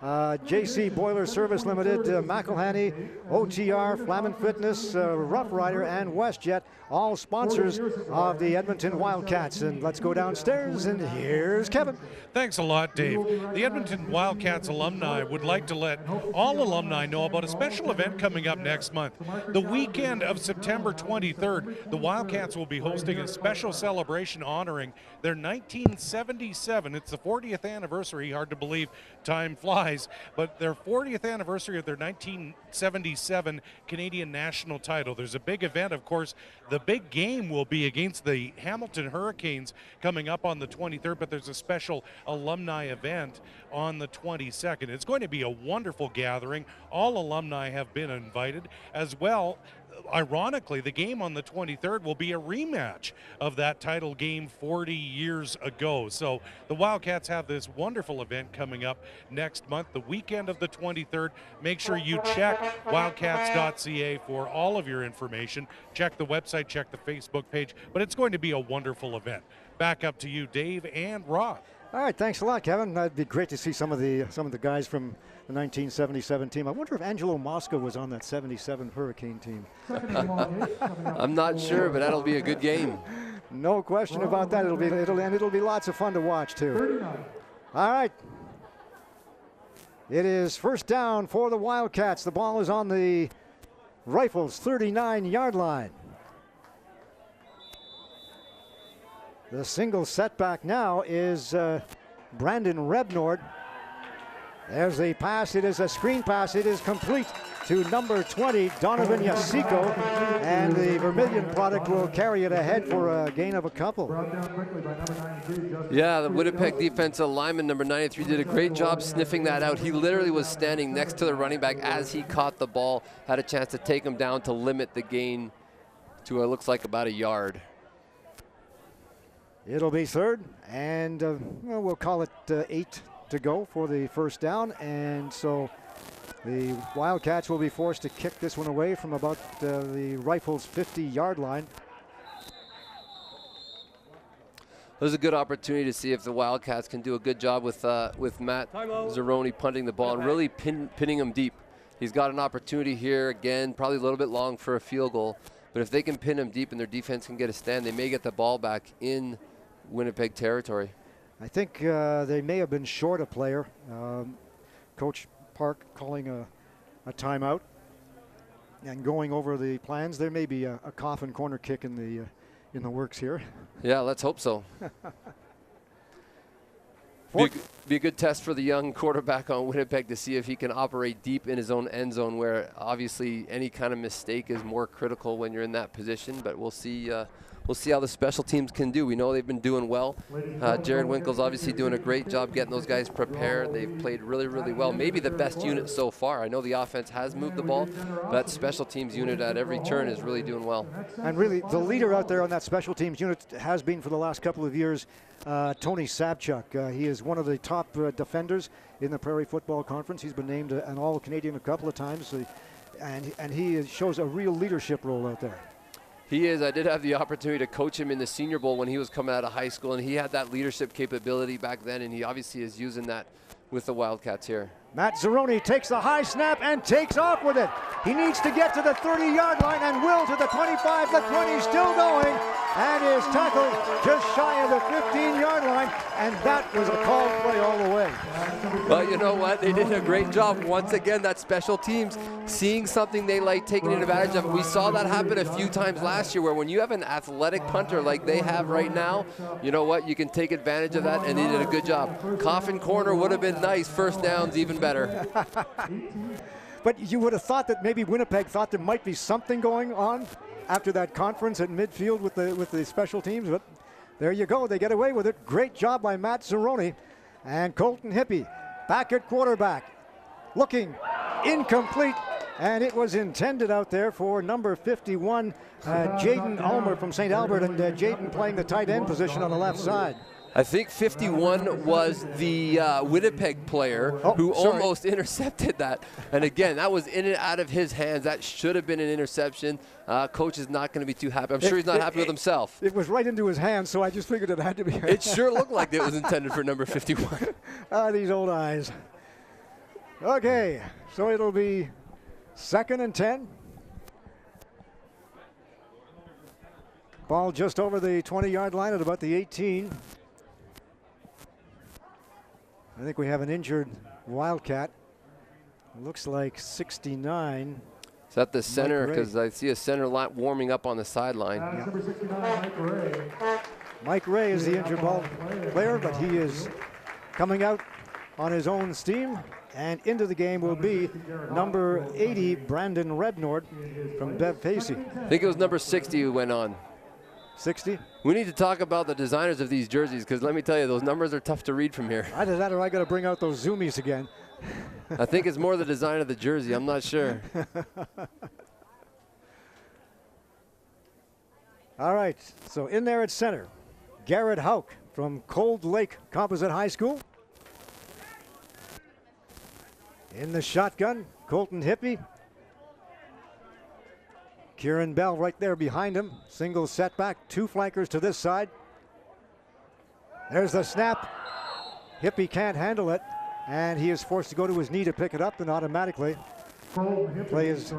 JC Boiler Service Limited, McElhaney, OTR, Flamin Fitness, Rough Rider, and WestJet, all sponsors of the Edmonton Wildcats. And let's go downstairs, and here's Kevin.
Thanks a lot, Dave. The Edmonton Wildcats alumni would like to let all alumni know about a special event coming up next month. The weekend of September 23rd, the Wildcats will be hosting a special celebration honoring their 1977. It's the 40th anniversary, hard to believe, time flies, but their 40th anniversary of their 1977 Canadian national title. There's a big event, of course. The big game will be against the Hamilton Hurricanes coming up on the 23rd, but there's a special alumni event on the 22nd. It's going to be a wonderful gathering. All alumni have been invited as well. Ironically, the game on the 23rd will be a rematch of that title game 40 years ago. So the Wildcats have this wonderful event coming up next month, the weekend of the 23rd. Make sure you check wildcats.ca for all of your information. Check the website, check the Facebook page, but it's going to be a wonderful event. Back up to you, Dave and Rob.
All right, thanks a lot, Kevin. It'd be great to see some of the guys from the 1977 team. I wonder if Angelo Mosca was on that 77 Hurricane team.
I'm not sure, but that'll be a good game.
No question about that. It'll be lots of fun to watch too. All right. It is first down for the Wildcats. The ball is on the Rifles' 39-yard line. The single setback now is Brandon Rebnord. There's the pass. It is a screen pass. It is complete to number 20, Donovan Yasiko. And the Vermilion product will carry it ahead for a gain of a couple.
Yeah, the Winnipeg defensive lineman, number 93, did a great job sniffing that out. He literally was standing next to the running back as he caught the ball, had a chance to take him down to limit the gain to what looks like about a yard.
It'll be third, and we'll call it 8 to go for the first down. And so the Wildcats will be forced to kick this one away from about the Rifles' 50-yard line.
There's a good opportunity to see if the Wildcats can do a good job with Matt Zeroni punting the ball and really pinning him deep. He's got an opportunity here again, probably a little bit long for a field goal. But if they can pin him deep and their defense can get a stand, they may get the ball back in Winnipeg territory.
I think they may have been short a player. Coach Park calling a timeout and going over the plans. There may be a coffin corner kick in the works here.
Yeah, let's hope so. Be a good test for the young quarterback on Winnipeg to see if he can operate deep in his own end zone, where obviously any kind of mistake is more critical when you're in that position. But we'll see we'll see how the special teams can do. We know they've been doing well. Jared Winkle's obviously doing a great job getting those guys prepared. They've played really, really well. Maybe the best unit so far. I know the offense has moved the ball, but that special teams unit at every turn is really doing well.
And really, the leader out there on that special teams unit has been for the last couple of years Tony Sabchuk. He is one of the top defenders in the Prairie Football Conference. He's been named an All-Canadian a couple of times, and he shows a real leadership role out there.
He is. I did have the opportunity to coach him in the Senior Bowl when he was coming out of high school, and he had that leadership capability back then, and he obviously is using that with the Wildcats here.
Matt Zeroni takes the high snap and takes off with it. He needs to get to the 30-yard line and will to the 25, the 20, still going, and is tackled just shy of the 15-yard line, and that was a called play all the way.
Well, you know what? They did a great job. Once again, that special teams, seeing something they like, taking advantage of it. We saw that happen a few times last year where when you have an athletic punter like they have right now, you know what? You can take advantage of that, and they did a good job. Coffin corner would have been nice. First down's even better.
But you would have thought that maybe Winnipeg thought there might be something going on after that conference at midfield with the special teams, but there you go. They get away with it. Great job by Matt Zeroni. And Colton Hippie back at quarterback, looking incomplete, and it was intended out there for number 51, Jaden Ulmer from St. Albert, and Jaden playing the tight end position on the left side.
I think 51 was the Winnipeg player who almost intercepted that. And again, that was in and out of his hands. That should have been an interception. Coach is not going to be too happy. I'm sure he's not happy with himself.
It was right into his hands, so I just figured it had to be.
It sure looked like it was intended for number 51.
These old eyes. Okay, so it'll be 2nd and 10. Ball just over the 20-yard line at about the 18. I think we have an injured Wildcat. Looks like 69.
Is that the center? Because I see a center line warming up on the sideline.
Number 69, Mike Ray.
Mike Ray is the injured ball player, but he is coming out on his own steam. And into the game will be number 80, Brandon Rednord from Bev Pacey.
I think it was number 60 who went on.
60?
We need to talk about the designers of these jerseys, because let me tell you, those numbers are tough to read from here.
Either that or I got to bring out those zoomies again.
I think it's more the design of the jersey. I'm not sure.
All right, so in there at center, Garrett Hauk from Cold Lake Composite High School. In the shotgun, Colton Hippie. Kieran Bell right there behind him. Single setback, 2 flankers to this side. There's the snap. Hippie can't handle it, and he is forced to go to his knee to pick it up, and automatically play is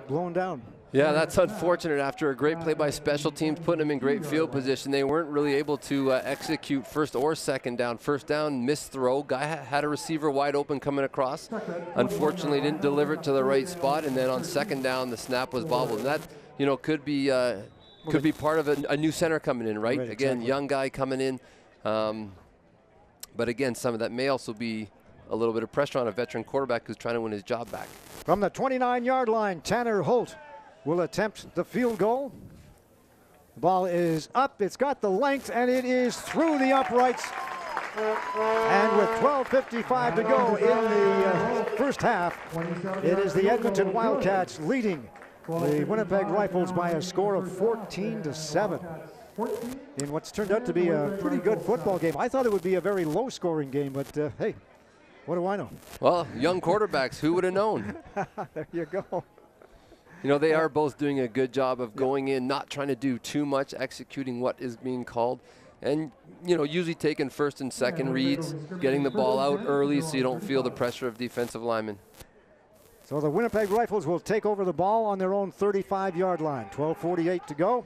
blown down.
Yeah, that's unfortunate. After a great play by special teams, putting them in great field position, they weren't really able to execute first or second down. First down, missed throw. Guy had a receiver wide open coming across. Unfortunately, didn't deliver it to the right spot, and then on second down, the snap was bobbled. And that, you know, could be part of a new center coming in, right? Again, exactly. Young guy coming in. But again, some of that may also be a little bit of pressure on a veteran quarterback who's trying to win his job back.
From the 29-yard line, Tanner Holt will attempt the field goal. The ball is up, it's got the length, and it is through the uprights. And with 12:55 to go in the first half, it is the Edmonton Wildcats leading the Winnipeg Rifles by a score of 14-7 in what's turned out to be a pretty good football game. I thought it would be a very low-scoring game, but hey, what do I know?
Well, young quarterbacks, who would have known?
There you go.
You know, they are both doing a good job of going in, not trying to do too much, executing what is being called. And, you know, usually taking first and second reads, getting the ball out early so you don't feel the pressure of defensive linemen.
So the Winnipeg Rifles will take over the ball on their own 35-yard line. 12:48 to go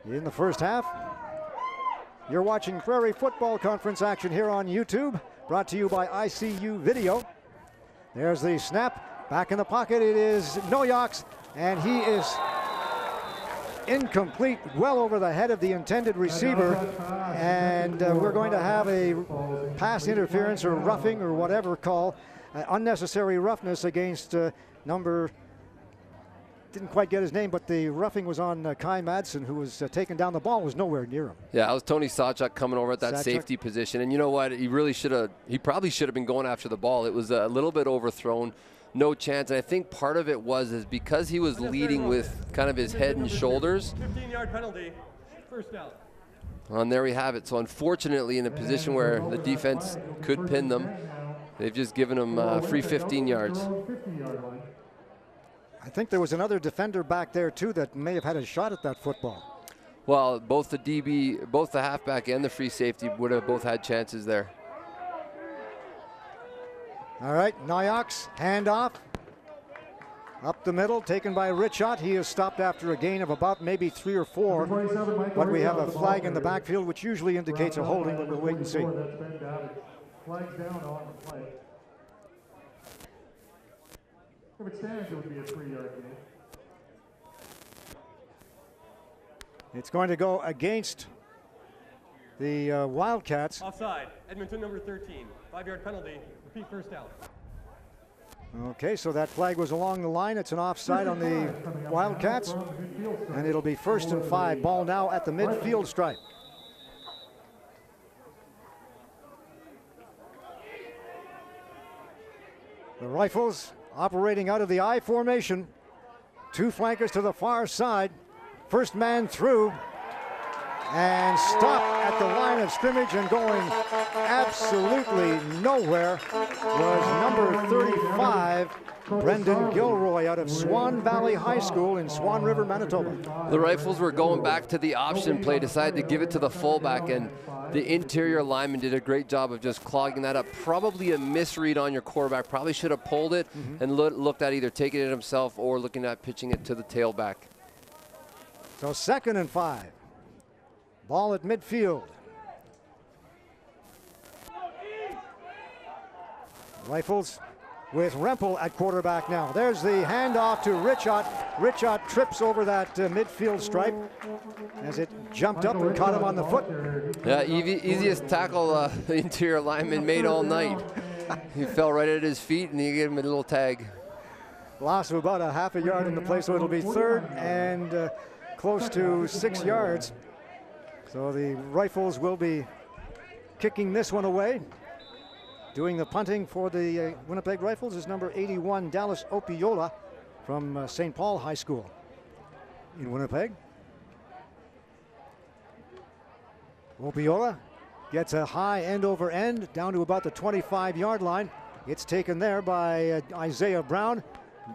in the first half. You're watching Prairie Football Conference action here on YouTube, brought to you by ICU Video. There's the snap. Back in the pocket, it is Noyax, and he is incomplete, well over the head of the intended receiver. And we're going to have a pass interference or roughing or whatever call, unnecessary roughness against number didn't quite get his name, but the roughing was on Kai Madsen, who was taking down the ball, was nowhere near him.
Yeah, it was Tony Sawchuk coming over at that safety position. And you know what? He probably should have been going after the ball. It was a little bit overthrown. No chance. And I think part of it was because he was leading with kind of his head and shoulders.
15-yard penalty, first down.
And there we have it. So unfortunately, in a position where the defense could pin them, they've just given them free 15 yards.
I think there was another defender back there too that may have had a shot at that football.
Well, both the DB, both the halfback and the free safety would have both had chances there.
All right, Nyox, handoff. Up the middle, taken by Richot. He is stopped after a gain of about maybe 3 or 4. But we have a flag in the backfield, which usually indicates a holding, but we'll wait and see.
Flags down on the play. If it stands, it would be a 3-yard gain.
It's going to go against the Wildcats.
Offside, Edmonton number 13, 5-yard penalty, repeat first down.
Okay, so that flag was along the line. It's an offside on the Wildcats, and it'll be 1st and 5. Ball now at the midfield stripe. The Rifles operating out of the I formation. 2 flankers to the far side. First man through. And stopped at the line of scrimmage and going absolutely nowhere was number 35, Brendan Gilroy, out of Swan Valley High School in Swan River, Manitoba.
The Rifles were going back to the option play, decided to give it to the fullback, and the interior lineman did a great job of just clogging that up. Probably a misread on your quarterback. Probably should have pulled it and looked at either taking it himself or looking at pitching it to the tailback.
So 2nd and 5. Ball at midfield. Rifles with Rempel at quarterback now. There's the handoff to Richot. Richot trips over that midfield stripe as it jumped up and caught him on the foot.
Yeah, easiest tackle the interior lineman made all night. He fell right at his feet and he gave him a little tag.
Loss of about a half a yard in the play, so it'll be 3rd and close to 6 yards. So the Rifles will be kicking this one away. Doing the punting for the Winnipeg Rifles is number 81, Dallas Opiola from St. Paul High School in Winnipeg. Opiola gets a high end over end down to about the 25-yard line. It's taken there by Isaiah Brown.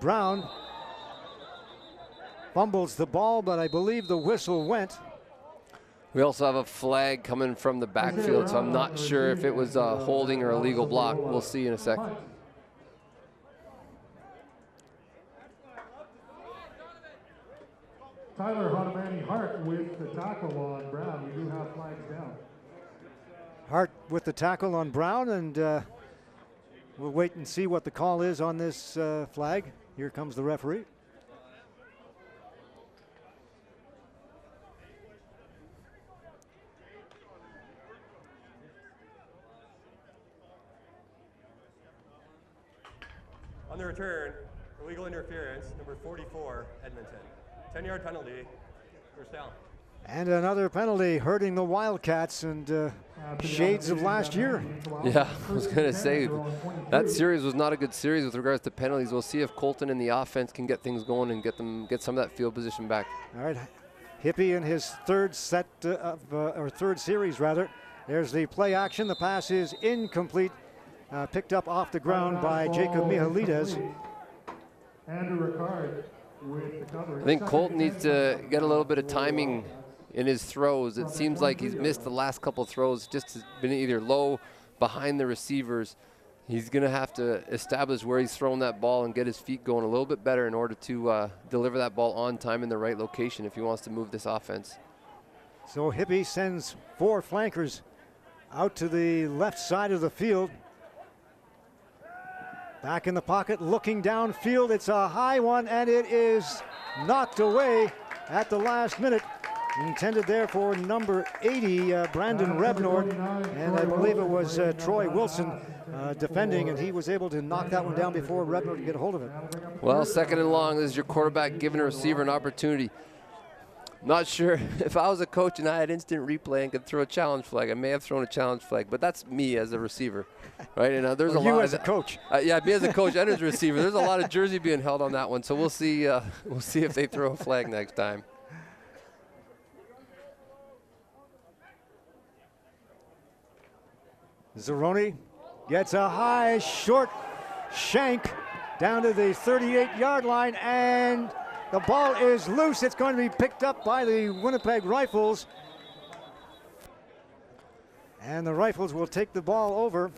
Brown fumbles the ball, but I believe the whistle went.
We also have a flag coming from the backfield, so I'm not sure if it was a holding or a legal block. We'll see in a second.
Tyler Hodamani Hart with the tackle on Brown. We do have flags down.
Hart with the tackle on Brown, and we'll wait and see what the call is on this flag. Here comes the referee.
On the return, illegal interference, number 44, Edmonton. 10-yard penalty, first down.
And another penalty hurting the Wildcats and shades of last year.
Yeah, I was going to say, that series was not a good series with regards to penalties. We'll see if Colton and the offense can get things going and get some of that field position back.
All right, Hippie in his 3rd set or 3rd series rather. There's the play action. The pass is incomplete. Picked up off the ground by Jacob Mihalides.
Andrew Ricard with the coverage.
I think Colton needs to get a little bit of timing in his throws. It seems like he's missed the last couple throws, just has been either low, behind the receivers. He's going to have to establish where he's throwing that ball and get his feet going a little bit better in order to deliver that ball on time in the right location if he wants to move this offense.
So Hippie sends 4 flankers out to the left side of the field. Back in the pocket, looking downfield. It's a high one, and it is knocked away at the last minute Intended there for number 80, Brandon Rebnord, and I believe it was Troy Wilson defending, and he was able to knock that one down before Rebnord could get a hold of it.
Well, second and long, this is your quarterback giving a receiver an opportunity. Not sure if I was a coach and I had instant replay and could throw a challenge flag, I may have thrown a challenge flag, but that's me as a receiver, right? And there's a lot.
You as a coach.
Yeah, me as a coach and as a receiver. There's a lot of jersey being held on that one, so we'll see. We'll see if they throw a flag next time.
Zeroni gets a high, short shank down to the 38-yard line, and the ball is loose. It's going to be picked up by the Winnipeg Rifles. And the Rifles will take the ball over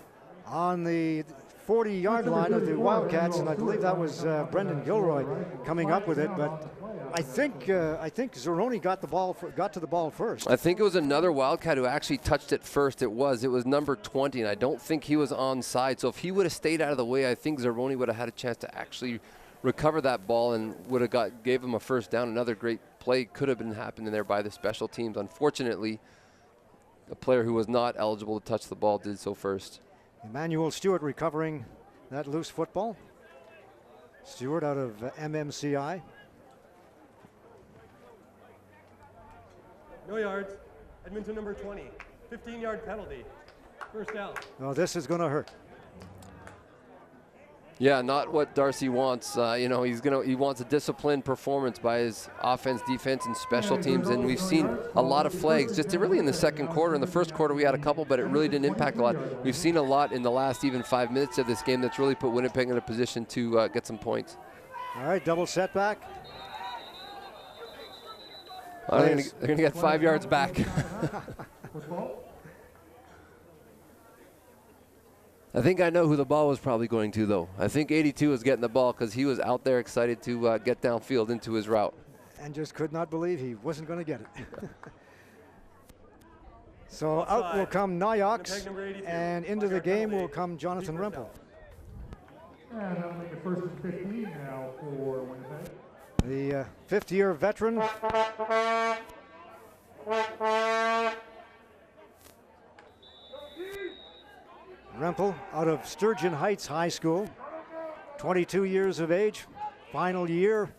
on the 40-yard line of the Wildcats, and I believe that was Brendan Gilroy coming up with it. But I think Zeroni got to the ball first.
I think it was another Wildcat who actually touched it first. It was number 20, and I don't think he was onside. So if he would have stayed out of the way, I think Zeroni would have had a chance to actually recover that ball and would have gave him a first down. Another great play could have been happening there by the special teams. Unfortunately, a player who was not eligible to touch the ball did so first.
Emmanuel Stewart recovering that loose football. Stewart out of MMCI.
No yards. Edmonton number 20. 15-yard penalty. First down.
Oh, this is going to hurt.
Yeah, not what Darcy wants. He wants a disciplined performance by his offense, defense, and special teams. And we've seen a lot of flags just really in the second quarter. In the first quarter, we had a couple, but it really didn't impact a lot. We've seen a lot in the last even 5 minutes of this game that's really put Winnipeg in a position to get some points.
All right, double setback.
They're going to get 5 yards back. I think I know who the ball was probably going to, though. I think 82 was getting the ball because he was out there excited to get downfield into his route.
And just could not believe he wasn't going to get it. So out will come Nyox, and into the game will come Jonathan Rempel.
And that'll make it first and 15 now for Winnipeg.
The fifth-year veteran. Rempel out of Sturgeon Heights High School, 22 years of age, final year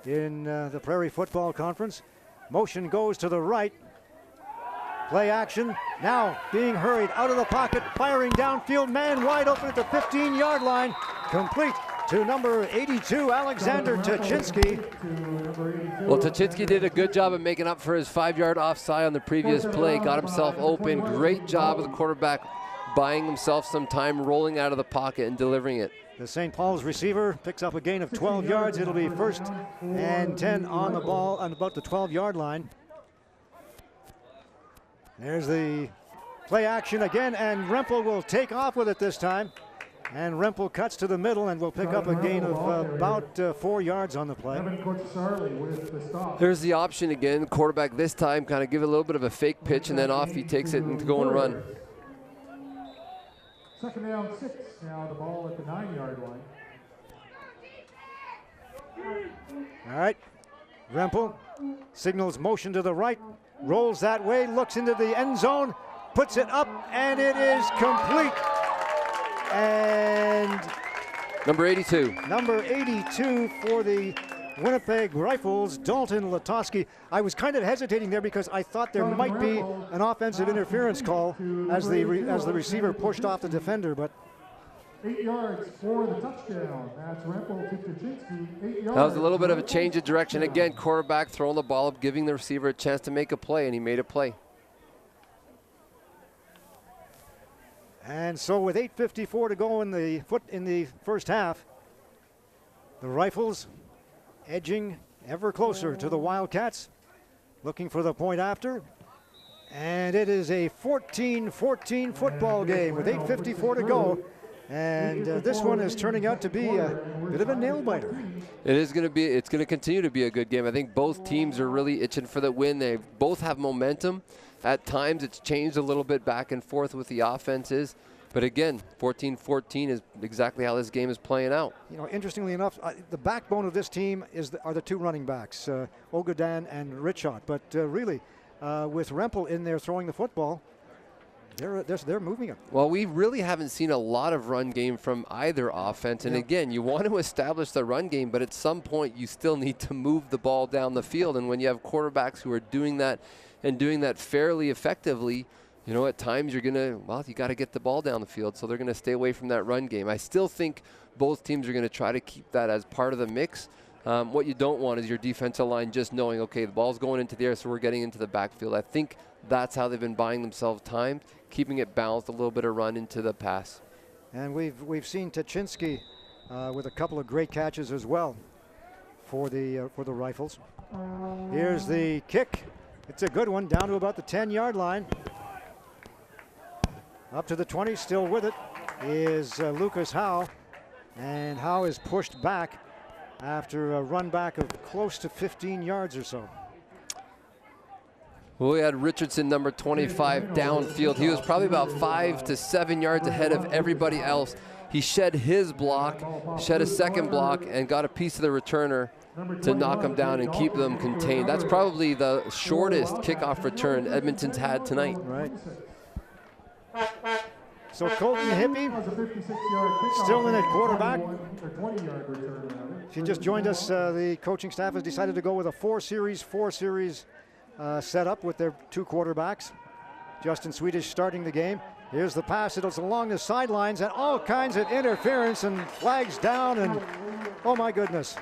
in the Prairie Football Conference. Motion goes to the right. Play action, now being hurried out of the pocket, firing downfield, man wide open at the 15-yard line, complete to number 82, Alexander Tuchinski.
Well, Tuchinski did a good job of making up for his 5-yard offside on the previous play, got himself open. Great job of the quarterback buying himself some time, rolling out of the pocket and delivering it.
The St. Paul's receiver picks up a gain of 12 yards. It'll be 1st and 10 on the ball on about the 12-yard line. There's the play action again, and Rempel will take off with it this time. And Rempel cuts to the middle and will pick up a gain of about 4 yards on the play.
Here's the option again. Quarterback this time kind of give a little bit of a fake pitch, and then off he takes it and to go and run.
Second down, 6. Now the ball at the 9-yard line.
All right. Rempel signals motion to the right, rolls that way, looks into the end zone, puts it up, and it is complete. And
number 82.
Number 82 for the Winnipeg Rifles, Dalton Latosky. I was kind of hesitating there because I thought there might be an offensive interference call as the receiver pushed off the defender, but
8 yards for the touchdown. That's Rempel to Tuchinski. 8 yards.
That was a little bit of a change of direction. Again, quarterback throwing the ball up, giving the receiver a chance to make a play, and he made a play.
And so with 8:54 to go in the first half, the Rifles edging ever closer to the Wildcats, looking for the point after. And it is a 14-14 football game with 8:54 to go. And this one is turning out to be a bit of a nail-biter.
It's going to continue to be a good game. I think both teams are really itching for the win. They both have momentum. At times it's changed a little bit back and forth with the offenses. But again, 14-14 is exactly how this game is playing out.
You know, interestingly enough, the backbone of this team are the two running backs, Ogadan and Richot. But really, with Rempel in there throwing the football, they're moving it.
Well, we really haven't seen a lot of run game from either offense. And again, you want to establish the run game, but at some point you still need to move the ball down the field. And when you have quarterbacks who are doing that and doing that fairly effectively, you know, at times you're going to, well, you got to get the ball down the field. So they're going to stay away from that run game. I still think both teams are going to try to keep that as part of the mix. What you don't want is your defensive line just knowing, okay, the ball's going into the air, so we're getting into the backfield. I think that's how they've been buying themselves time, keeping it balanced, a little bit of run into the pass.
And we've seen Tachinski with a couple of great catches as well for the Rifles. Here's the kick. It's a good one, down to about the 10-yard line. Up to the 20, still with it, is Lucas Howe. And Howe is pushed back after a run back of close to 15 yards or so.
Well, we had Richardson, number 25, downfield. He was probably about 5 to 7 yards ahead of everybody else. He shed his block, shed a second block, and got a piece of the returner to knock him down and keep them contained. That's probably the shortest kickoff return Edmonton's had tonight.
Right. So Colton Hippie still in at quarterback. She just joined us. The coaching staff has decided to go with a four series setup with their two quarterbacks. Justin Swedish starting the game. Here's the pass. It's along the sidelines and all kinds of interference and flags down, and oh my goodness.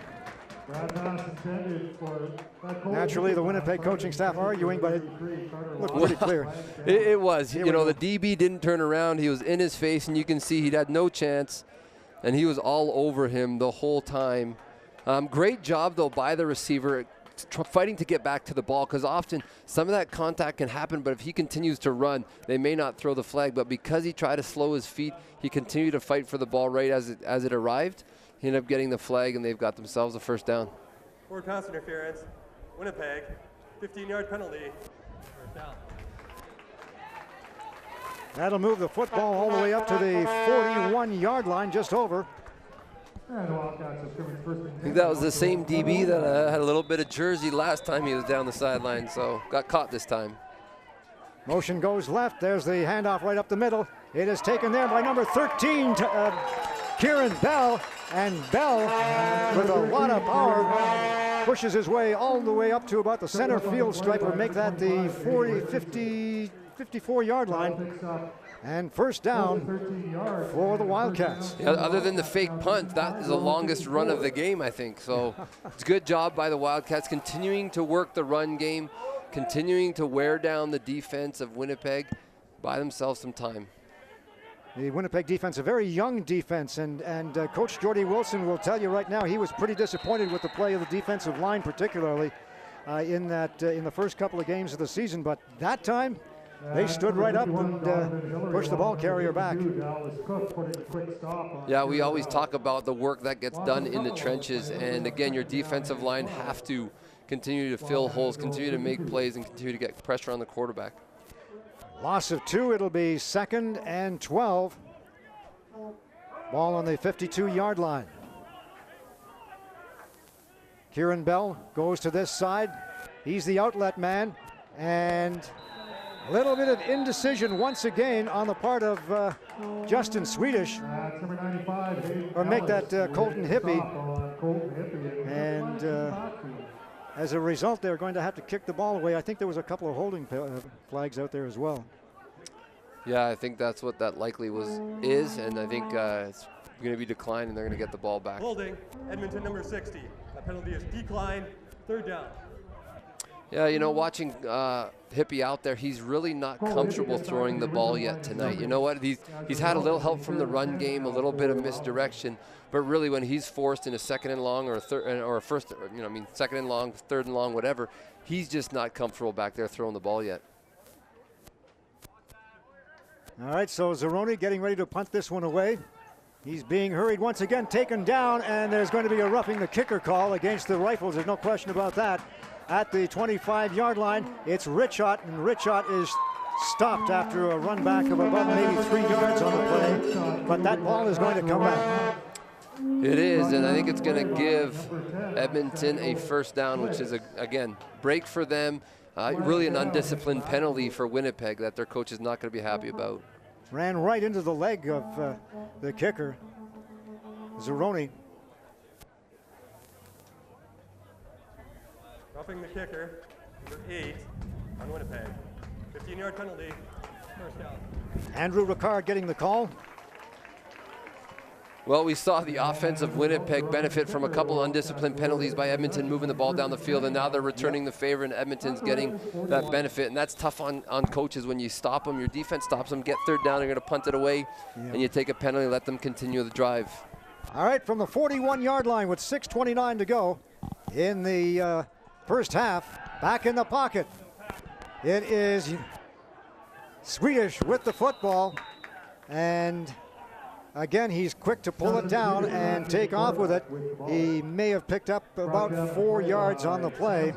Naturally, the Winnipeg coaching staff arguing, but it looked pretty clear.
It was. You know, the DB didn't turn around. He was in his face, and you can see he'd had no chance, and he was all over him the whole time. Great job, though, by the receiver fighting to get back to the ball, because often some of that contact can happen, but if he continues to run, they may not throw the flag. But because he tried to slow his feet, he continued to fight for the ball right as it arrived. He ended up getting the flag, and they've got themselves a first down.
Forward pass interference, Winnipeg, 15-yard penalty, first down.
That'll move the football all the way up to the 41-yard line, just over.
I think that was the same DB that had a little bit of jersey last time he was down the sideline, so got caught this time.
Motion goes left. There's the handoff right up the middle. It is taken there by number 13, Kieran Bell. And Bell, with a lot of power, pushes his way all the way up to about the center field stripe, or make that the 54-yard line. And first down for the Wildcats.
Yeah, other than the fake punt, that is the longest run of the game, I think. So it's a good job by the Wildcats, continuing to work the run game, continuing to wear down the defense of Winnipeg, buy themselves some time.
The Winnipeg defense, a very young defense, and Coach Jordy Wilson will tell you right now he was pretty disappointed with the play of the defensive line, particularly in the first couple of games of the season. But that time, they stood right up and pushed the ball carrier back.
Yeah, we always talk about the work that gets done in the trenches, and again, your defensive line have to continue to fill holes, continue to make plays, and continue to get pressure on the quarterback.
Loss of 2, it'll be 2nd and 12. Ball on the 52-yard line. Kieran Bell goes to this side. He's the outlet man, and a little bit of indecision once again on the part of Justin Swedish. Or make that Colton Hippie. And as a result, they're going to have to kick the ball away. I think there was a couple of holding flags out there as well.
Yeah, I think that's what that likely is, and I think it's going to be declined, and they're going to get the ball back.
Holding, Edmonton number 60. That penalty is declined, third down.
Yeah, you know, watching Hippie out there, he's really not comfortable throwing the ball yet tonight. You know what? He's had a little help from the run game, a little bit of misdirection, but really when he's forced in a second and long or a first, you know, I mean, second and long, third and long, whatever, he's just not comfortable back there throwing the ball yet.
All right, so Zeroni getting ready to punt this one away. He's being hurried once again, taken down, and there's going to be a roughing the kicker call against the Rifles. There's no question about that. At the 25-yard line, it's Richot, and Richot is stopped after a run back of about maybe 3 yards on the play, but that ball is going to come back.
It is, and I think it's going to give Edmonton a first down, which is, again, break for them. Really an undisciplined penalty for Winnipeg that their coach is not going to be happy about.
Ran right into the leg of the kicker, Zeroni.
Roughing the kicker, number 8 on Winnipeg. 15-yard penalty, first down.
Andrew Ricard getting the call.
Well, we saw the offensive Winnipeg benefit from a couple undisciplined penalties by Edmonton moving the ball down the field, and now they're returning the favor, and Edmonton's getting that benefit. And that's tough on coaches when you stop them. Your defense stops them, get third down, they're going to punt it away, and you take a penalty, let them continue the drive.
All right, from the 41-yard line with 6:29 to go in the first half, back in the pocket. It is Swedish with the football, and again, he's quick to pull it down and take off with it. He may have picked up about 4 yards on the play.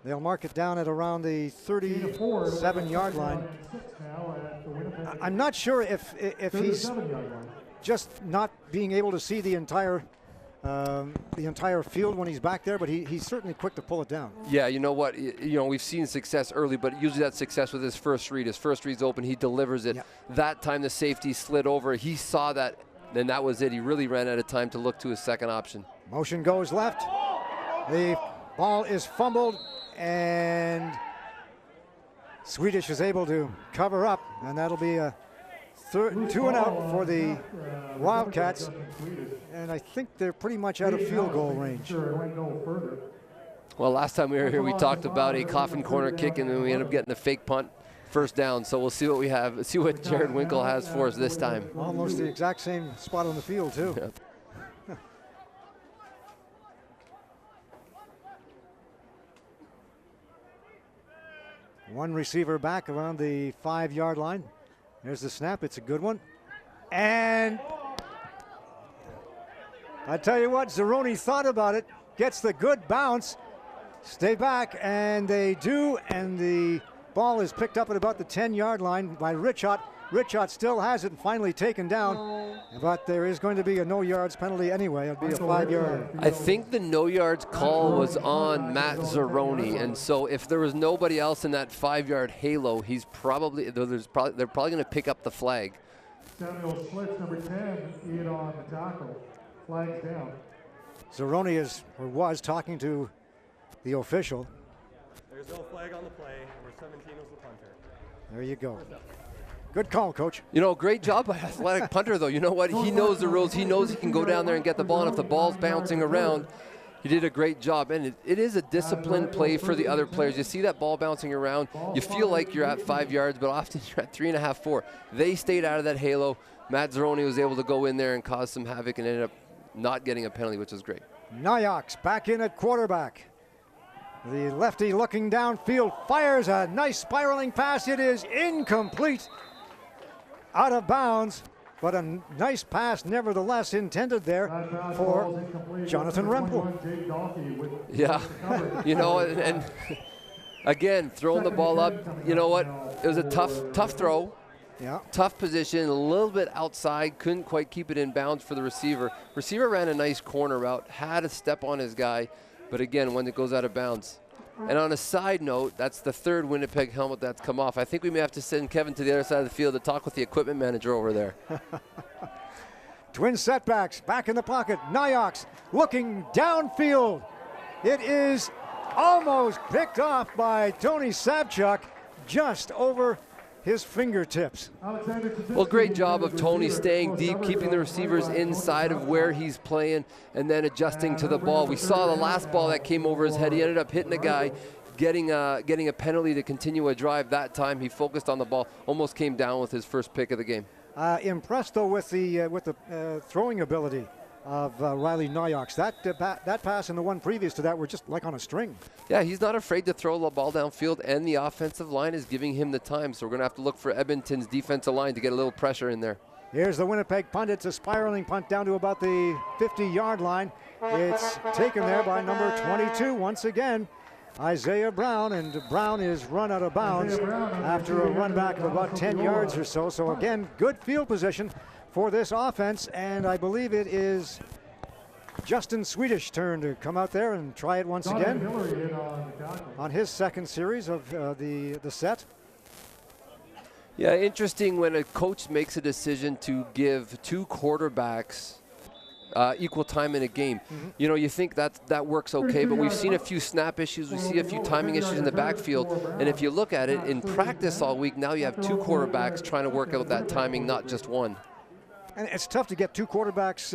They'll mark it down at around the 37-yard line. I'm not sure if he's just not being able to see the entire field when he's back there, but he's certainly quick to pull it down.
Yeah, you know what? We've seen success early, but usually that success with his first read. His first read's open, he delivers it.
Yep.
That time the safety slid over. He saw that, and that was it. He really ran out of time to look to his second option.
Motion goes left. The ball is fumbled, and Swedish is able to cover up, and that'll be a 2 and out for the Wildcats, and I think they're pretty much out of field goal range.
Well, last time we were here, we talked about a coffin corner kick, and then we ended up getting a fake punt first down. So we'll see what we have, see what Jared Winkle has for us this time.
Almost the exact same spot on the field, too.
Yeah.
One receiver back around the 5-yard line. There's the snap. It's a good one. And I tell you what, Zeroni thought about it. Gets the good bounce. Stay back, and they do. And the ball is picked up at about the 10-yard line by Richot. Richot still has it and finally taken down. But there is going to be a no yards penalty anyway. It'll be a 5-yard.
I think the no yards call was on Matt Zeroni, and so if there was nobody else in that 5-yard halo, they're probably going to pick up the flag.
Samuel Schlitz, number 10, in on the tackle. Flags down.
Zeroni was talking to the official.
There's no flag on the play. Number 17 was the punter.
There you go. Good call, Coach.
Great job by athletic punter, though. You know what? He knows the rules. He knows he can go down there and get the ball, and if the ball's bouncing around, he did a great job. And it is a disciplined play for the other players. You see that ball bouncing around, you feel like you're at 5 yards, but often you're at 3.5, 4. They stayed out of that halo. Matt Zeroni was able to go in there and cause some havoc and ended up not getting a penalty, which was great.
Nyox back in at quarterback. The lefty looking downfield, fires a nice spiraling pass. It is incomplete. Out of bounds, but a nice pass nevertheless intended there for Jonathan Rempel.
Yeah, and again, throwing the ball up, you know what? It was a tough throw.
Yeah.
Tough position, a little bit outside, couldn't quite keep it in bounds for the receiver. Receiver ran a nice corner route, had a step on his guy, but again, when it goes out of bounds. And on a side note, that's the third Winnipeg helmet that's come off. I think we may have to send Kevin to the other side of the field to talk with the equipment manager over there.
Twin setbacks, back in the pocket. Nyox looking downfield. It is almost picked off by Tony Savchuk, just over his fingertips.
Well, great job of Tony staying deep, keeping the receivers inside of where he's playing, and then adjusting to the ball. We saw the last ball that came over his head. He ended up hitting a guy, getting a penalty to continue a drive. That time he focused on the ball, almost came down with his first pick of the game.
Impressed though with the throwing ability of Riley Nyox. That pass and the one previous to that were just like on a string.
Yeah, he's not afraid to throw the ball downfield, and the offensive line is giving him the time. So we're going to have to look for Edmonton's defensive line to get a little pressure in there.
Here's the Winnipeg punt. It's a spiraling punt down to about the 50-yard line. It's taken there by number 22 once again. Isaiah Brown, and Brown is run out of bounds after a run back of about 10 yards or so. So again, good field position for this offense, and I believe it is Justin Swedish turn to come out there and try it once again on his second series of the set.
Yeah, interesting when a coach makes a decision to give two quarterbacks equal time in a game. You know, you think that works okay, but we've seen a few snap issues, we see a few timing issues in the backfield, and if you look at it in practice all week, now you have two quarterbacks trying to work out that timing, not just one.
And it's tough to get two quarterbacks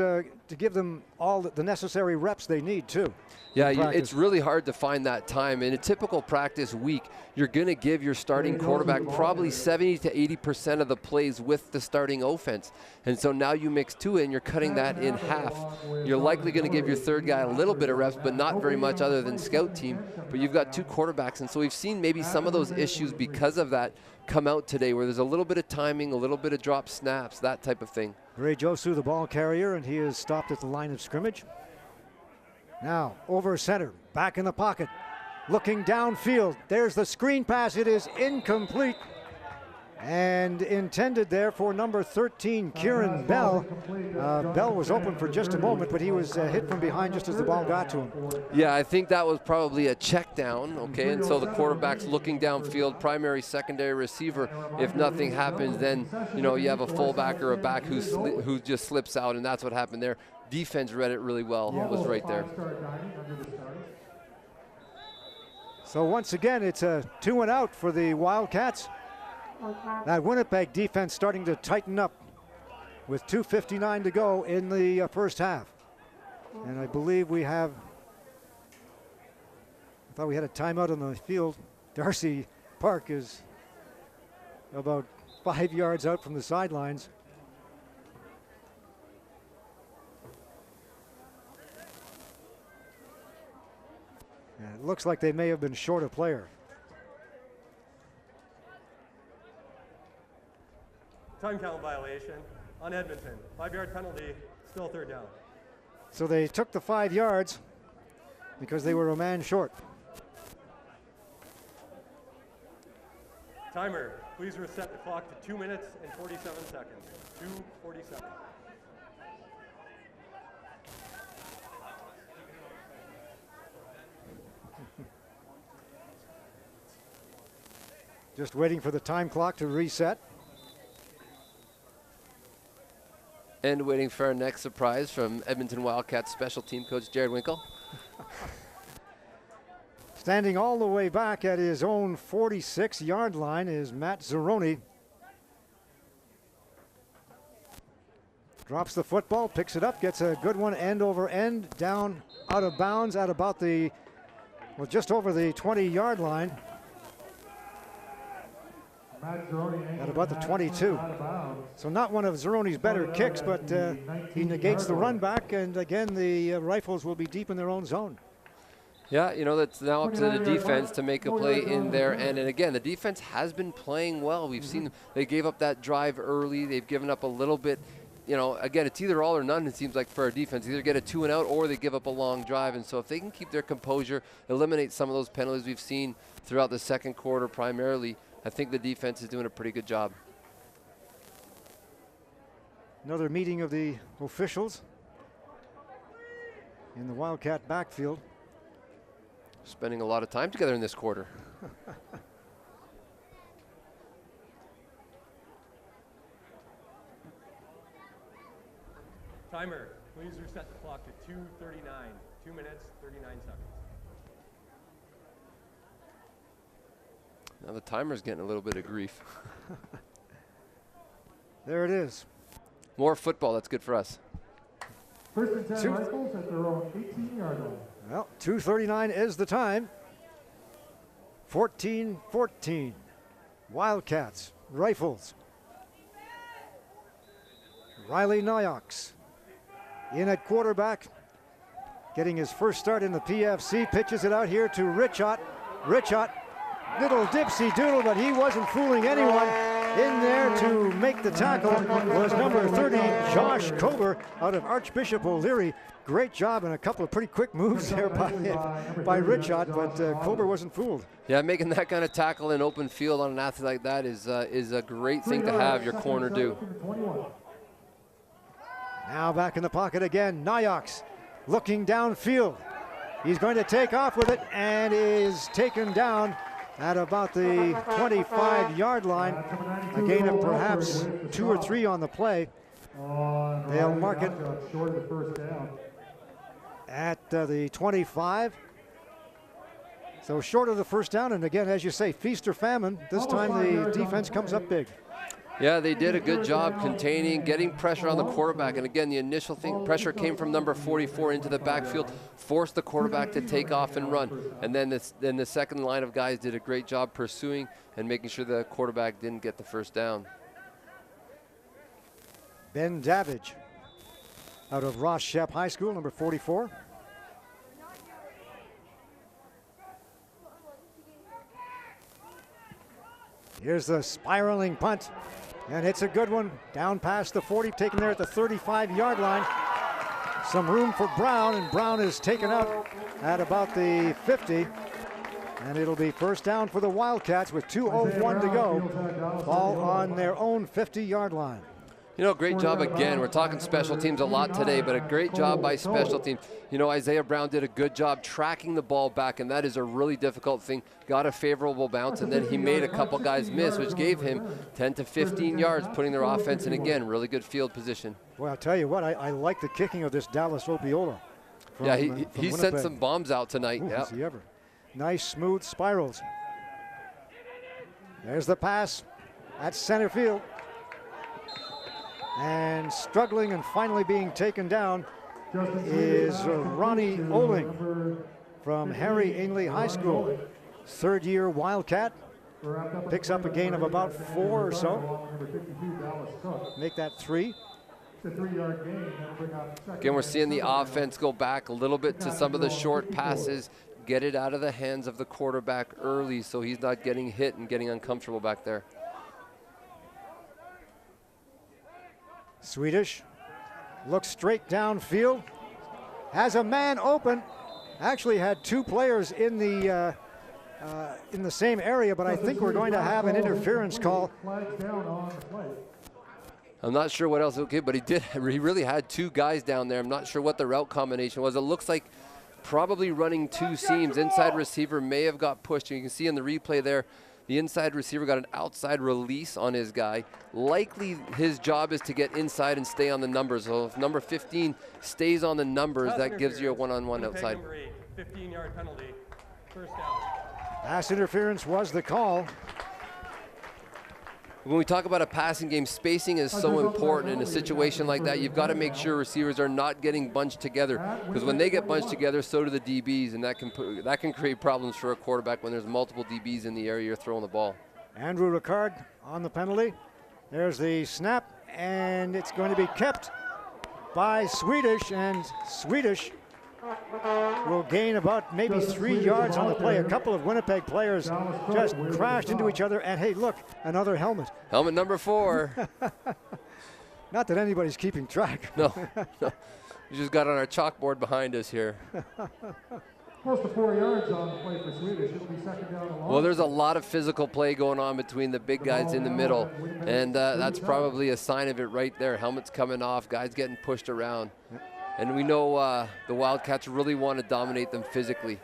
to give them all the necessary reps they need, too.
Yeah, it's really hard to find that time. In a typical practice week, you're going to give your starting quarterback probably 70 to 80% of the plays with the starting offense. And so now you mix two and you're cutting that in half. You're likely going to give your third guy a little bit of reps, but not very much other than scout team. But you've got two quarterbacks, and so we've seen maybe some of those issues because of that come out today, where there's a little bit of timing, a little bit of drop snaps, that type of thing.
Ray Josu, the ball carrier, and he is stopped at the line of scrimmage. Now over center, back in the pocket, looking downfield. There's the screen pass. It is incomplete and intended there for number 13, Kieran Bell. Bell was open for just a moment, but he was hit from behind just as the ball got to him.
Yeah, I think that was probably a check down, okay, and so the quarterback's looking downfield, primary, secondary receiver. If nothing happens, then, you know, you have a fullback or a back who just slips out, and that's what happened there. Defense read it really well. It was right there.
So once again, it's a 2-and-out for the Wildcats. That Winnipeg defense starting to tighten up with 2:59 to go in the first half. And I believe we have, I thought we had a timeout on the field. Darcy Park is about 5 yards out from the sidelines. And it looks like they may have been short a player.
Time count violation on Edmonton. 5-yard penalty, still third down.
So they took the 5 yards because they were a man short.
Timer, please reset the clock to 2 minutes and 47 seconds. 2:47.
Just waiting for the time clock to reset.
And waiting for our next surprise from Edmonton Wildcats special team coach Jared Winkle.
Standing all the way back at his own 46-yard line is Matt Zeroni. Drops the football, picks it up, gets a good one end over end, down out of bounds at about the, well, just over the 20-yard line. At about the 22. So not one of Zeroni's better kicks, but he negates the run back, and again the Rifles will be deep in their own zone.
Yeah, you know, that's now up to the defense to make a play in there. And again, the defense has been playing well. We've seen they gave up that drive early. They've given up a little bit. You know, again, it's either all or none, it seems like, for our defense. Either get a 2-and-out or they give up a long drive. And so if they can keep their composure, eliminate some of those penalties we've seen throughout the second quarter primarily, I think the defense is doing a pretty good job.
Another meeting of the officials in the Wildcat backfield.
Spending a lot of time together in this quarter.
Timer, please reset the clock to 2:39. 2 minutes, 39 seconds.
Now the timer's getting a little bit of grief.
There it is.
More football, that's good for us.
First and 10 Rifles at their own 18-yard line.
Well, 2:39 is the time. 14-14. Wildcats, Rifles. Riley Nyox in at quarterback, getting his first start in the PFC, pitches it out here to Richot. Richot, little dipsy doodle, but he wasn't fooling anyone. In there to make the tackle was number 30, Josh Kober out of Archbishop O'Leary. Great job and a couple of pretty quick moves there by Richard, but Kober wasn't fooled.
Yeah, making that kind of tackle in open field on an athlete like that is a great thing to have your corner do.
Now back in the pocket again, Nyox looking downfield. He's going to take off with it and is taken down at about the 25-yard line. A gain of perhaps 2 or 3 on the play. They'll mark it at the 25. So short of the first down, and again, as you say, feast or famine. This time the defense comes up big.
Yeah, they did a good job containing, getting pressure on the quarterback. And again, the initial pressure came from number 44 into the backfield, forced the quarterback to take off and run. And then the second line of guys did a great job pursuing and making sure the quarterback didn't get the first down.
Ben Davidge out of Ross Shep High School, number 44. Here's the spiraling punt, and it's a good one. Down past the 40, taken there at the 35-yard line. Some room for Brown, and Brown is taken out at about the 50. And it'll be first down for the Wildcats with 2:01 to go. Ball on their own 50-yard line.
You know, great job again. We're talking special teams a lot today, but a great job by special teams. You know, Isaiah Brown did a good job tracking the ball back, and that is a really difficult thing. Got a favorable bounce, and then he made a couple guys miss, which gave him 10 to 15 yards, putting their offense in, again, really good field position.
Well, I'll tell you what, I like the kicking of this Dallas Opiola.
Yeah, he sent some bombs out tonight.
Ooh,
yeah.
has he ever. Nice, smooth spirals. There's the pass at center field. And struggling and finally being taken down is Ronnie Oling from Harry Ainley High School. Third-year Wildcat. Picks up a gain of about 4 or so. Make that 3.
Again, we're seeing the offense go back a little bit to some of the short passes, get it out of the hands of the quarterback early so he's not getting hit and getting uncomfortable back there.
Swedish looks straight downfield, has a man open, actually had 2 players in the same area, but I think we're going to have an interference call.
I'm not sure what else, okay, but he really had 2 guys down there. I'm not sure what the route combination was. It looks like probably running 2 seams. Inside receiver may have got pushed. You can see in the replay there, the inside receiver got an outside release on his guy. Likely his job is to get inside and stay on the numbers. So if number 15 stays on the numbers, that gives you a one-on-one outside.
15-yard penalty, first down.
Pass interference was the call.
When we talk about a passing game, spacing is so important in a situation like that. You've got to make sure receivers are not getting bunched together, because when they get bunched together, so do the DBs, and that can create problems for a quarterback when there's multiple DBs in the area you're throwing the ball.
Andrew Ricard on the penalty. There's the snap, and it's going to be kept by Swedish, and Swedish will gain about maybe 3 yards on the play. A couple of Winnipeg players just crashed into each other, and hey, look, another helmet.
Helmet number 4.
Not that anybody's keeping track.
No. We just got on our chalkboard behind us here.
Close to 4 yards on the play for Swedish. It'll be second down and long.
Well, there's a lot of physical play going on between the big guys in the middle, and that's probably a sign of it right there. Helmets coming off, guys getting pushed around. And we know the Wildcats really want to dominate them physically.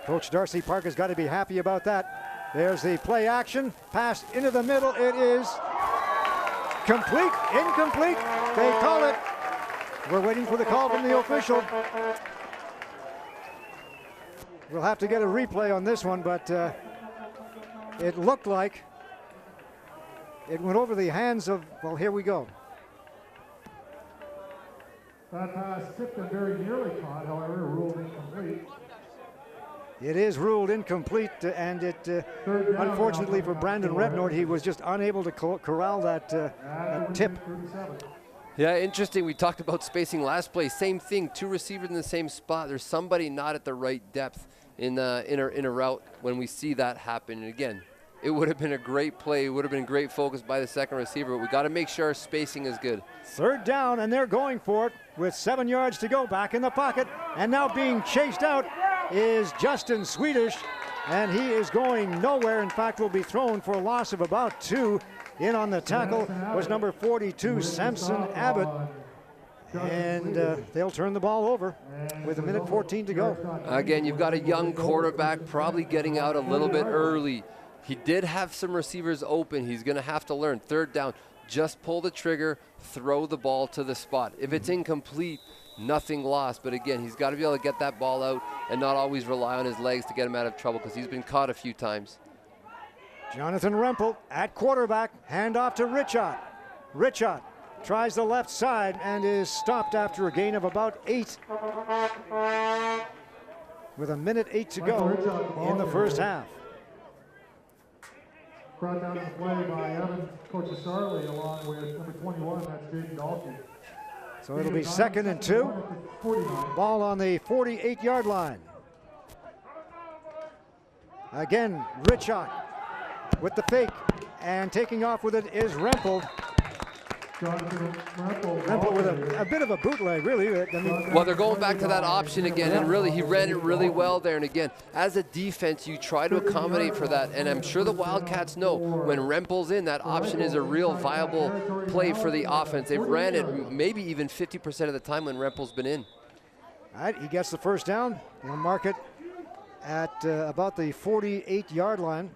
Coach Darcy Parker's got to be happy about that. There's the play action, pass into the middle. It is complete, incomplete. They call it. We're waiting for the call from the official. We'll have to get a replay on this one, but it looked like it went over the hands of, well, here we go.
That pass tipped and very nearly caught, however, ruled incomplete.
It is ruled incomplete, and it, unfortunately for Brandon Rednord, he was just unable to corral that tip.
Yeah, interesting. We talked about spacing last play. Same thing, 2 receivers in the same spot. There's somebody not at the right depth in a route when we see that happen. And again, it would have been a great play. It would have been great focus by the second receiver, but we got to make sure our spacing is good.
Third down, and they're going for it with 7 yards to go. Back in the pocket, and now being chased out is Justin Swedish, and he is going nowhere. In fact, will be thrown for a loss of about 2. In on the tackle was number 42, Samson Abbott. And they'll turn the ball over with 1:14 to go.
Again, you've got a young quarterback probably getting out a little bit early. He did have some receivers open. He's going to have to learn. Third down, just pull the trigger, throw the ball to the spot. If it's incomplete, nothing lost. But again, he's got to be able to get that ball out and not always rely on his legs to get him out of trouble, because he's been caught a few times.
Jonathan Rempel at quarterback, handoff to Richot. Richot tries the left side and is stopped after a gain of about 8. With 1:08 to go in the first half.
Brought down the play by Evan Coachesarli along with number 21, that's Jaden Dalkey.
So it'll be 2nd and 2. Ball on the 48-yard line. Again, Richot with the fake, and taking off with it is Rempel. Rempel with a bit of a bootleg, really. I mean,
well, they're going back to that option again, and really, he ran it really well there. And again, as a defense, you try to accommodate for that. And I'm sure the Wildcats know when Rempel's in, that option is a real viable play for the offense. They've ran it maybe even 50% of the time when Rempel's been in.
All right, he gets the first down. He'll mark it at about the 48-yard line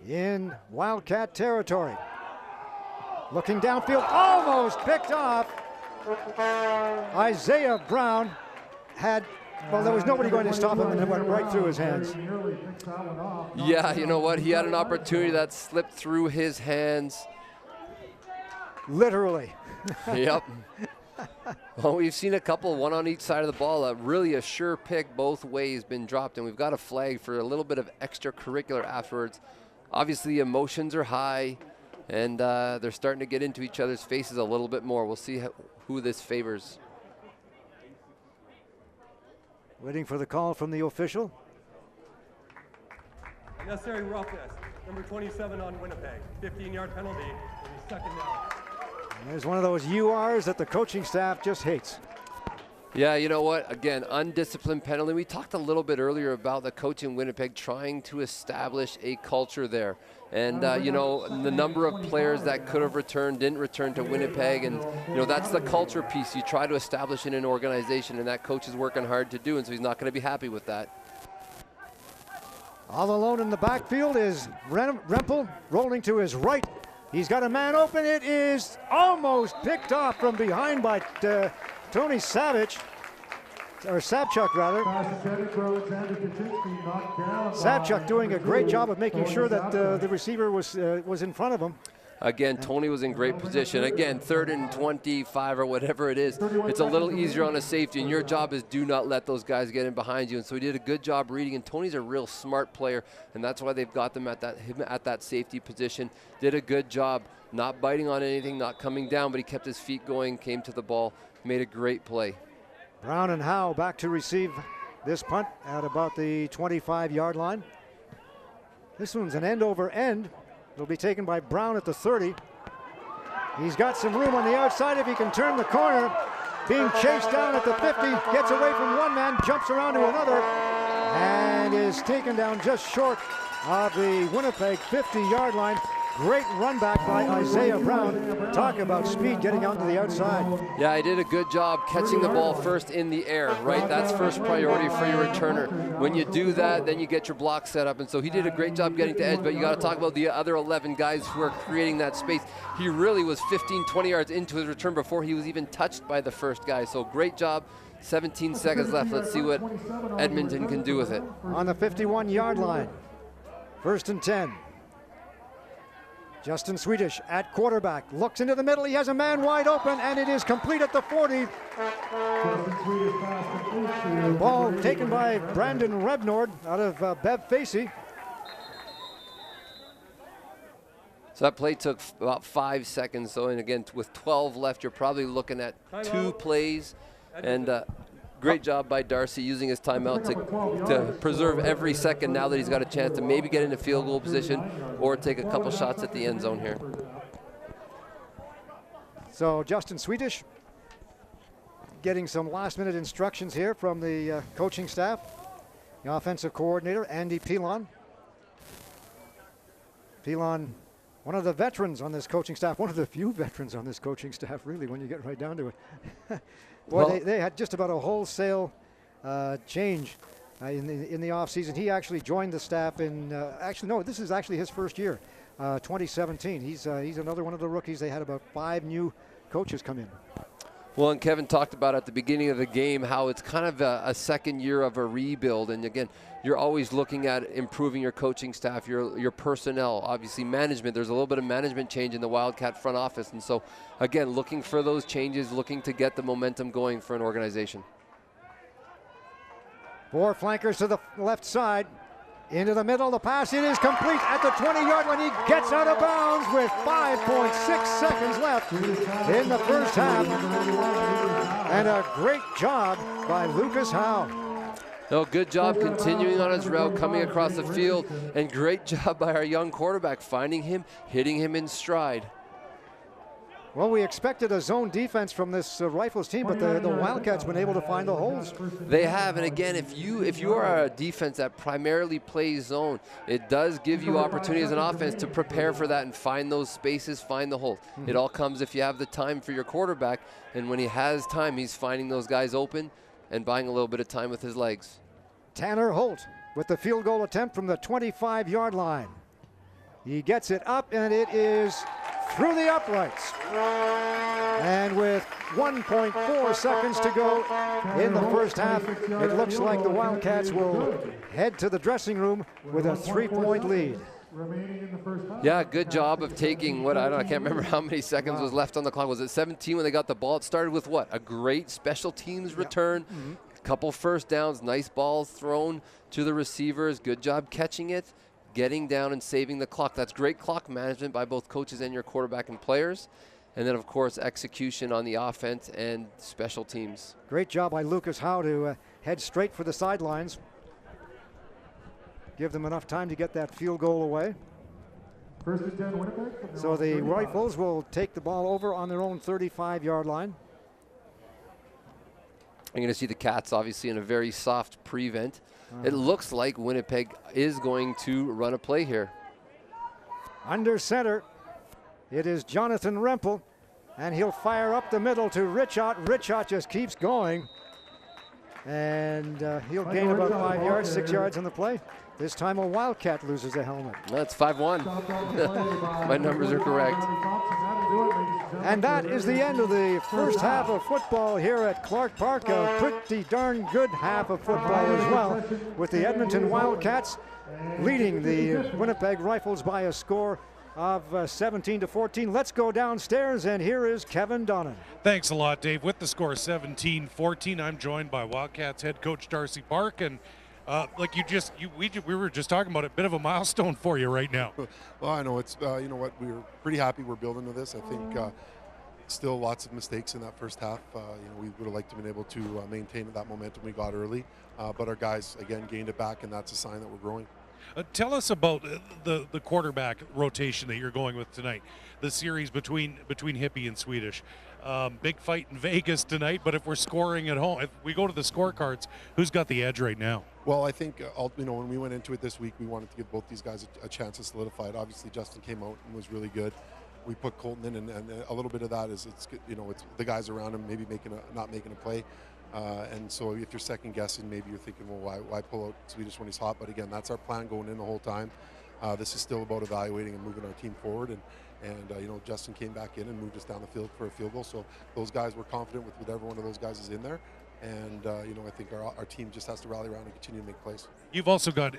in Wildcat territory. Looking downfield, almost picked off. Isaiah Brown had, well, there was nobody going to stop him, and it went right through his hands.
Yeah, you know what? He had an opportunity that slipped through his hands.
Literally.
Yep. Well, we've seen a couple, one on each side of the ball. Really a sure pick both ways been dropped, and we've got a flag for a little bit of extracurricular afterwards. Obviously, emotions are high, and they're starting to get into each other's faces a little bit more. We'll see who this favors.
Waiting for the call from the official.
Unnecessary roughness, number 27 on Winnipeg. 15-yard penalty, and 2nd down.
And there's one of those URs that the coaching staff just hates.
Yeah, you know what? Again, undisciplined penalty. We talked a little bit earlier about the coach in Winnipeg trying to establish a culture there. And, you know, the number of players that could have returned didn't return to Winnipeg. And, you know, that's the culture piece you try to establish in an organization, and that coach is working hard to do, and so he's not going to be happy with that.
All alone in the backfield is Rempel, rolling to his right. He's got a man open. It is almost picked off from behind by Tony Savage, or Savchuk rather. Savchuk doing a great job of making sure that the receiver was in front of him.
Again, Tony was in great position. Again, 3rd and 25 or whatever it is. It's a little easier on a safety, and your job is do not let those guys get in behind you. And so he did a good job reading, and Tony's a real smart player, and that's why they've got them at that safety position. Did a good job not biting on anything, not coming down, but he kept his feet going, came to the ball, made a great play.
Brown and Howe back to receive this punt at about the 25-yard line. This one's an end over end. It'll be taken by Brown at the 30. He's got some room on the outside if he can turn the corner. Being chased down at the 50, gets away from one man, jumps around to another, and is taken down just short of the Winnipeg 50-yard line. Great run back by Isaiah Brown. Talk about speed getting onto the outside.
Yeah, he did a good job catching the ball first in the air, right? That's first priority for your returner. When you do that, then you get your block set up. And so he did a great job getting to edge, but you got to talk about the other 11 guys who are creating that space. He really was 15, 20 yards into his return before he was even touched by the first guy. So great job. 17 seconds left. Let's see what Edmonton can do with it.
On the 51-yard line, 1st and 10. Justin Swedish at quarterback, looks into the middle, he has a man wide open, and it is complete at the 40. Ball taken by Brandon Rebnord out of Bev Facey.
So that play took about 5 seconds. So, and again, with 12 left, you're probably looking at 2 plays. And Great job by Darcy using his timeout to preserve every second now that he's got a chance to maybe get into field goal position or take a couple shots at the end zone here.
So Justin Swedish getting some last-minute instructions here from the coaching staff. The offensive coordinator, Andy Pilon. Pilon, one of the veterans on this coaching staff, one of the few veterans on this coaching staff, really, when you get right down to it. Boy, well, they had just about a wholesale change in the offseason. He actually joined the staff in, this is actually his first year, 2017. He's another one of the rookies. They had about 5 new coaches come in.
Well, and Kevin talked about at the beginning of the game how it's kind of a second year of a rebuild. And again, you're always looking at improving your coaching staff, your personnel, obviously management. There's a little bit of management change in the Wildcat front office. And so, again, looking for those changes, looking to get the momentum going for an organization.
4 flankers to the left side. Into the middle, the pass, it is complete at the 20-yard line. He gets out of bounds with 5.6 seconds left in the first half. And a great job by Lucas Howe.
No, good job continuing on his route, coming across the field, and great job by our young quarterback, finding him, hitting him in stride.
Well, we expected a zone defense from this Rifles team, but the Wildcats been able to find the holes.
They have, and again, if you are a defense that primarily plays zone, it does give you opportunity as an offense to prepare for that and find those spaces, find the holes. It all comes if you have the time for your quarterback, and when he has time, he's finding those guys open and buying a little bit of time with his legs.
Tanner Holt with the field goal attempt from the 25-yard line. He gets it up, and it is through the uprights. And with 1.4 seconds to go in the first half, it looks like the Wildcats will head to the dressing room with a 3-point lead.
Yeah, good job of taking I can't remember how many seconds was left on the clock. Was it 17 when they got the ball? It started with what? A great special teams return, couple first downs, nice balls thrown to the receivers. Good job catching it, getting down and saving the clock. That's great clock management by both coaches and your quarterback and players. And then, of course, execution on the offense and special teams.
Great job by Lucas Howe to head straight for the sidelines. Give them enough time to get that field goal away.
First and 10, Winnipeg.
So the Rifles will take the ball over on their own 35-yard line.
I'm going to see the Cats obviously in a very soft prevent. It looks like Winnipeg is going to run a play here.
Under center, it is Jonathan Rempel, and he'll fire up the middle to Richot. Richot just keeps going, and he'll gain about 5 yards, 6 yards on the play. This time a Wildcat loses a helmet.
That's 5-1. My numbers are correct.
And that is the end of the first half of football here at Clark Park. A pretty darn good half of football as well, with the Edmonton Wildcats leading the Winnipeg Rifles by a score of 17-14. Let's go downstairs, and here is Kevin Donnan.
Thanks a lot, Dave. With the score 17-14, I'm joined by Wildcats head coach Darcy Park, and like we were just talking about, a bit of a milestone for you right now.
Well, I know it's you know what, we're pretty happy we're building to this. I think still lots of mistakes in that first half. You know, we would have liked to have been able to maintain that momentum we got early, but our guys again gained it back, and that's a sign that we're growing.
Tell us about the quarterback rotation that you're going with tonight. The series between Hippie and Swedish. Big fight in Vegas tonight, but if we're scoring at home, if we go to the scorecards, who's got the edge right now?
Well, I think you know, when we went into it this week, we wanted to give both these guys a chance to solidify it. Obviously, Justin came out and was really good. We put Colton in, and a little bit of that is it's the guys around him maybe not making a play. And so if you're second guessing, maybe you're thinking, well, why pull out Swedish when he's hot? But again, that's our plan going in the whole time. This is still about evaluating and moving our team forward. And you know, Justin came back in and moved us down the field for a field goal. So those guys were confident with every one of those guys is in there. And you know, I think our team just has to rally around and continue to make plays.
You've also got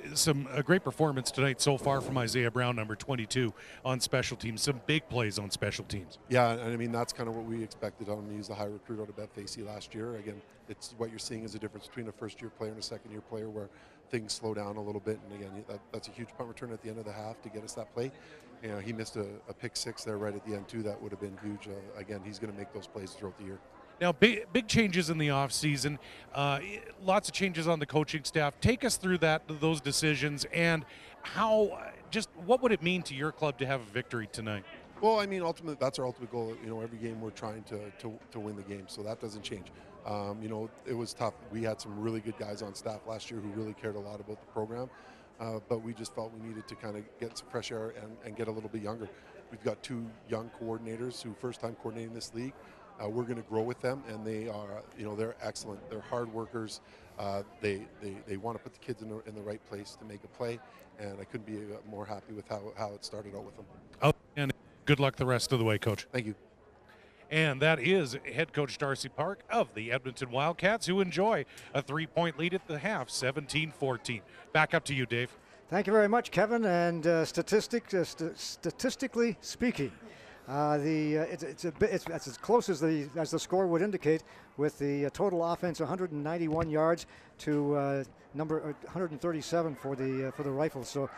a great performance tonight so far from Isaiah Brown, number 22, on special teams. Some big plays on special teams.
Yeah, and I mean, that's kind of what we expected on him. He's a high recruit out of BetFacey last year. Again, it's what you're seeing is a difference between a first-year player and a second-year player, where things slow down a little bit. And again, that's a huge punt return at the end of the half to get us that play. You know, he missed a pick six there right at the end too. That would have been huge. Again, he's going to make those plays throughout the year.
Now, big changes in the offseason, lots of changes on the coaching staff. Take us through those decisions, and how, just what would it mean to your club to have a victory tonight?
Well, I mean, ultimately, that's our ultimate goal. You know, every game we're trying to win the game, so that doesn't change. You know, it was tough. We had some really good guys on staff last year who really cared a lot about the program, but we just felt we needed to kind of get some fresh air and get a little bit younger. We've got 2 young coordinators who first time coordinating this league. We're going to grow with them, and they are, you know, they're excellent. They're hard workers. They want to put the kids in the right place to make a play, and I couldn't be more happy with how it started out with them.
Oh, and good luck the rest of the way, Coach.
Thank you.
And that is head coach Darcy Park of the Edmonton Wildcats, who enjoy a 3-point lead at the half, 17-14. Back up to you, Dave.
Thank you very much, Kevin. And statistically speaking, it's as close as the score would indicate, with the total offense 191 yards to number 137 for the Rifles. So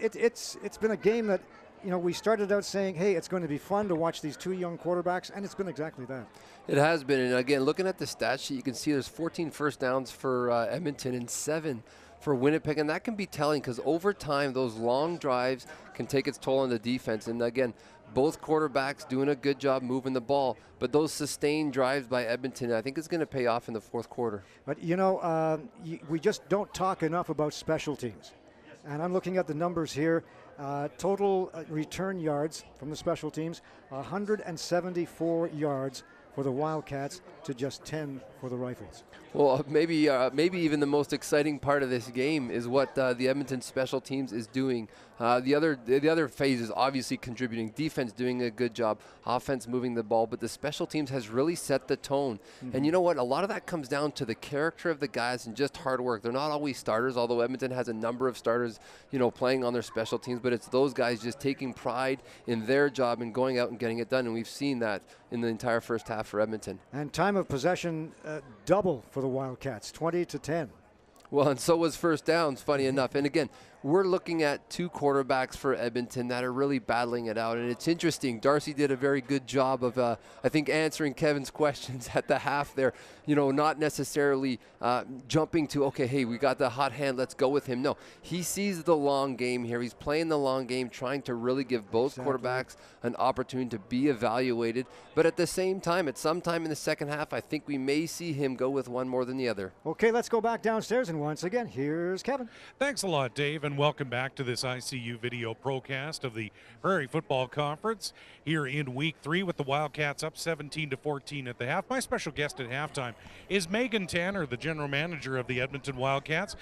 it's been a game that, you know, we started out saying, hey, it's going to be fun to watch these 2 young quarterbacks, and it's been exactly that.
It has been, and again, looking at the stat sheet, you can see there's 14 first downs for Edmonton and 7 for Winnipeg, and that can be telling because over time, those long drives can take its toll on the defense. And again, both quarterbacks doing a good job moving the ball, but those sustained drives by Edmonton, I think, is going to pay off in the fourth quarter.
But, you know, we just don't talk enough about special teams. And I'm looking at the numbers here. Total return yards from the special teams, 174 yards for the Wildcats to just 10 for the Rifles.
Well, maybe even the most exciting part of this game is what the Edmonton special teams is doing. The other phase is obviously contributing. Defense doing a good job, offense moving the ball, but the special teams has really set the tone. Mm-hmm. And you know what? A lot of that comes down to the character of the guys and just hard work. They're not always starters, although Edmonton has a number of starters, you know, playing on their special teams, but it's those guys just taking pride in their job and going out and getting it done. And we've seen that in the entire first half for Edmonton.
And time of possession double for the Wildcats, 20-10.
Well, and so was first downs, funny enough. And again, we're looking at 2 quarterbacks for Edmonton that are really battling it out. And it's interesting. Darcy did a very good job of, I think, answering Kevin's questions at the half there. You know, not necessarily jumping to, okay, hey, we got the hot hand, let's go with him. No, he sees the long game here. He's playing the long game, trying to really give both quarterbacks an opportunity to be evaluated. But at the same time, at some time in the second half, I think we may see him go with one more than the other.
Okay, let's go back downstairs. And once again, here's Kevin.
Thanks a lot, Dave, and welcome back to this ICU video procast of the Prairie Football Conference here in Week 3 with the Wildcats up 17-14 at the half. My special guest at halftime is Megan Tanner, the general manager of the Edmonton Wildcats.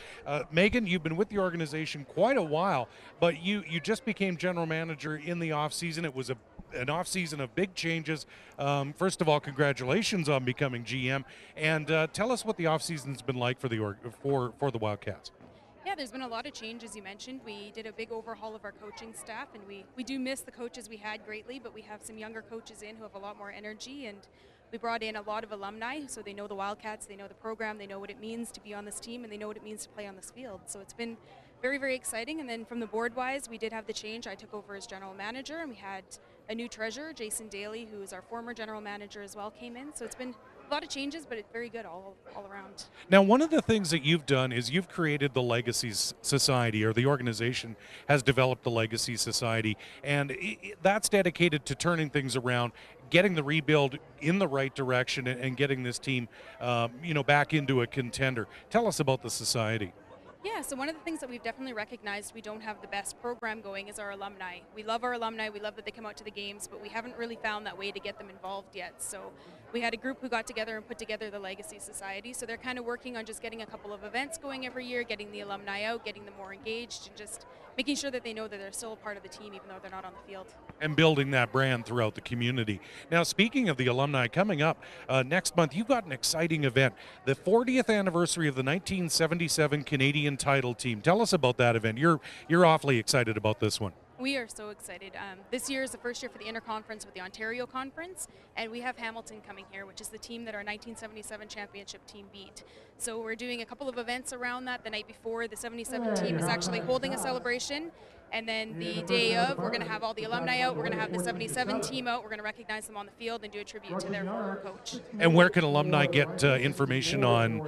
Megan, you've been with the organization quite a while, but you just became general manager in the offseason. It was an offseason of big changes. First of all, congratulations on becoming GM, and tell us what the offseason's been like for the Wildcats.
Yeah, there's been a lot of change, as you mentioned. We did a big overhaul of our coaching staff, and we do miss the coaches we had greatly, but we have some younger coaches in who have a lot more energy, and we brought in a lot of alumni, so they know the Wildcats, they know the program, they know what it means to be on this team, and they know what it means to play on this field. So it's been very, very exciting. And then from the board-wise, we did have the change. I took over as general manager, and we had a new treasurer, Jason Daly, who is our former general manager as well, came in. So it's been a lot of changes, but it's very good all around.
Now, one of the things that you've done is you've created the Legacy Society, or the organization has developed the Legacy Society, and that's dedicated to turning things around, getting the rebuild in the right direction, and getting this team, back into a contender. Tell us about the society.
Yeah, so one of the things that we've definitely recognized we don't have the best program going is our alumni. We love our alumni, we love that they come out to the games, but we haven't really found that way to get them involved yet. So we had a group who got together and put together the Legacy Society. So they're kind of working on just getting a couple of events going every year, getting the alumni out, getting them more engaged, and just making sure that they know that they're still a part of the team even though they're not on the field. And
building that brand throughout the community. Now, speaking of the alumni, coming up next month, you've got an exciting event, the 40th anniversary of the 1977 Canadian title team. Tell us about that event. You're awfully excited about this one.
We are so excited. This year is the first year for the interconference with the Ontario Conference, and we have Hamilton coming here, which is the team that our 1977 championship team beat. So we're doing a couple of events around that. The night before, the 77 team is actually holding a celebration, And then the day of, we're going to have all the alumni out. We're going to have the 77 team out. We're going to recognize them on the field and do a tribute to their former coach.
And where can alumni get information on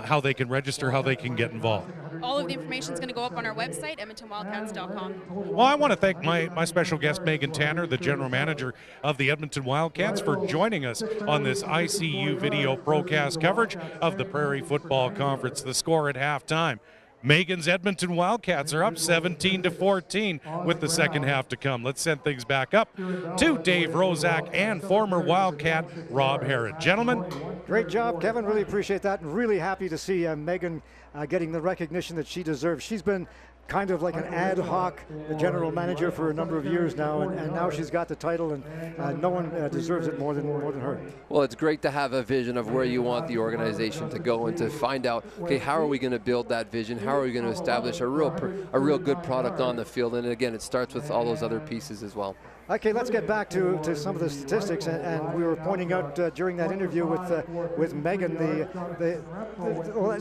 how they can register, how they can get involved?
All of the information is going to go up on our website, EdmontonWildcats.com.
Well, I want to thank my special guest, Megan Tanner, the general manager of the Edmonton Wildcats, for joining us on this ICU video procast coverage of the Prairie Football Conference. The score at halftime: Megan's Edmonton Wildcats are up 17-14 with the second half to come. Let's send things back up to Dave Rozak and former Wildcat Rob Harrod. Gentlemen.
Great job, Kevin. Really appreciate that. And really happy to see Megan getting the recognition that she deserves. She's been kind of like an ad hoc general manager for a number of years now, and now she's got the title, and no one deserves it more than her.
Well, it's great to have a vision of where you want the organization to go and to find out, okay, how are we going to build that vision? How are we going to establish a real good product on the field? And again, it starts with all those other pieces as well.
Okay, let's get back to some of the statistics, and we were pointing out during that interview with Megan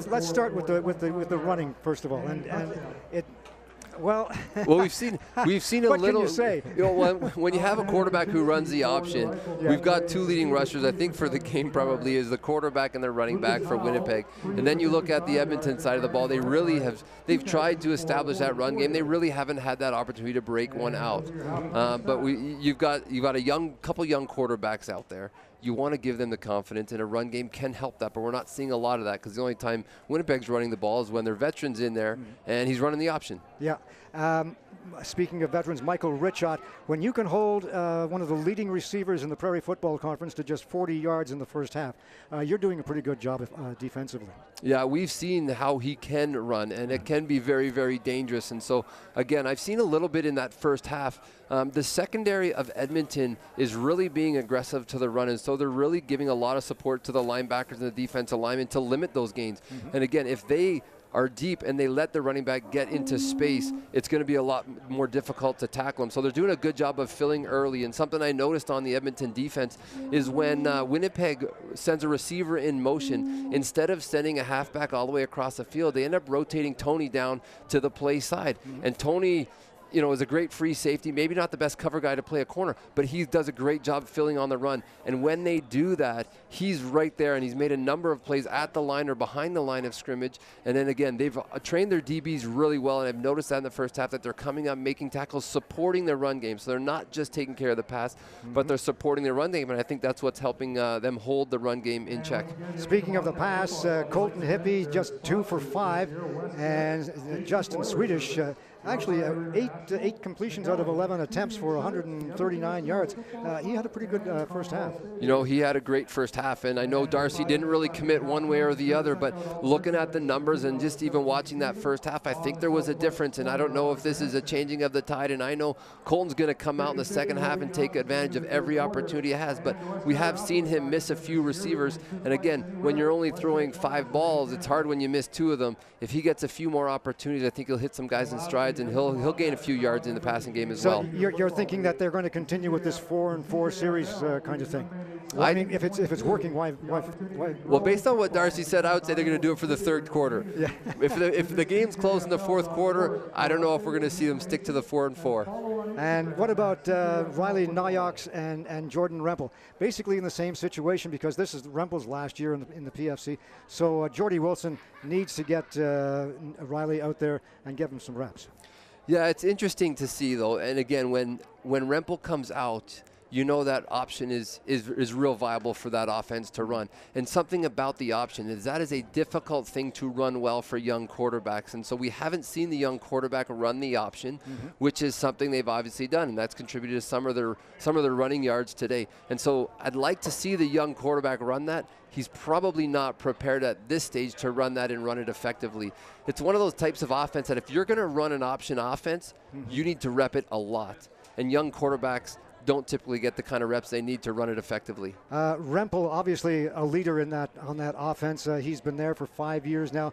let's start with the running first of all, and it. Well,
we've seen a
what
little.
Can you say?
You know, when you have a quarterback who runs the option, we've got two leading rushers. I think for the game probably is the quarterback and the running back for Winnipeg. And then you look at the Edmonton side of the ball. They've tried to establish that run game. They really haven't had that opportunity to break one out. But you've got a couple young quarterbacks out there. You want to give them the confidence, and a run game can help that, but we're not seeing a lot of that because the only time Winnipeg's running the ball is when their veterans in there and he's running the option.
Yeah. Speaking of veterans, Michael Richot, when you can hold one of the leading receivers in the Prairie Football Conference to just 40 yards in the first half, you're doing a pretty good job defensively.
Yeah, we've seen how he can run, and it can be very, very dangerous. And so, again, I've seen a little bit in that first half. The secondary of Edmonton is really being aggressive to the run, and so they're really giving a lot of support to the linebackers and the defensive linemen to limit those gains. And again, if they are deep and they let the running back get into space, it's going to be a lot more difficult to tackle them. So they're doing a good job of filling early. And something I noticed on the Edmonton defense is when Winnipeg sends a receiver in motion, instead of sending a halfback all the way across the field, they end up rotating Tony down to the play side. And Tony, you know, is a great free safety, maybe not the best cover guy to play a corner, but he does a great job filling on the run. And when they do that, he's right there, and he's made a number of plays at the line or behind the line of scrimmage. And then again, they've trained their DBs really well, and I've noticed that in the first half that they're coming up, making tackles, supporting their run game. So they're not just taking care of the pass, but they're supporting their run game, and I think that's what's helping them hold the run game in check.
Speaking of the pass, Colton Hippie just 2 for 5, and Justin Swedish actually 8 completions out of 11 attempts for 139 yards. He had a pretty good first half.
You know, he had a great first half, and I know Darcy didn't really commit one way or the other, but looking at the numbers and just even watching that first half, I think there was a difference, and I don't know if this is a changing of the tide, and I know Colton's going to come out in the second half and take advantage of every opportunity he has, but we have seen him miss a few receivers, and again, when you're only throwing 5 balls, it's hard when you miss 2 of them. If he gets a few more opportunities, I think he'll hit some guys in strides, and he'll gain a few yards in the passing game as well.
So you're thinking that they're going to continue with this 4-and-4 series kind of thing? Well, I mean, if it's working, why?
Well, based on what Darcy said, I would say they're going to do it for the third quarter. Yeah. If the game's close in the fourth quarter, I don't know if we're going to see them stick to the 4-and-4.
And what about Riley Nyox and Jordan Rempel? Basically in the same situation, because this is Rempel's last year in the PFC. So Jordy Wilson needs to get Riley out there and give him some reps.
Yeah, it's interesting to see, though. And again, when Rempel comes out, you know that option is real viable for that offense to run. And something about the option is that is a difficult thing to run well for young quarterbacks. And so we haven't seen the young quarterback run the option, which is something they've obviously done. And that's contributed to some of their running yards today. And so I'd like to see the young quarterback run that. He's probably not prepared at this stage to run that and run it effectively. It's one of those types of offense that if you're going to run an option offense, you need to rep it a lot. And young quarterbacks don't typically get the kind of reps they need to run it effectively.
Rempel, obviously a leader on that offense. He's been there for 5 years now.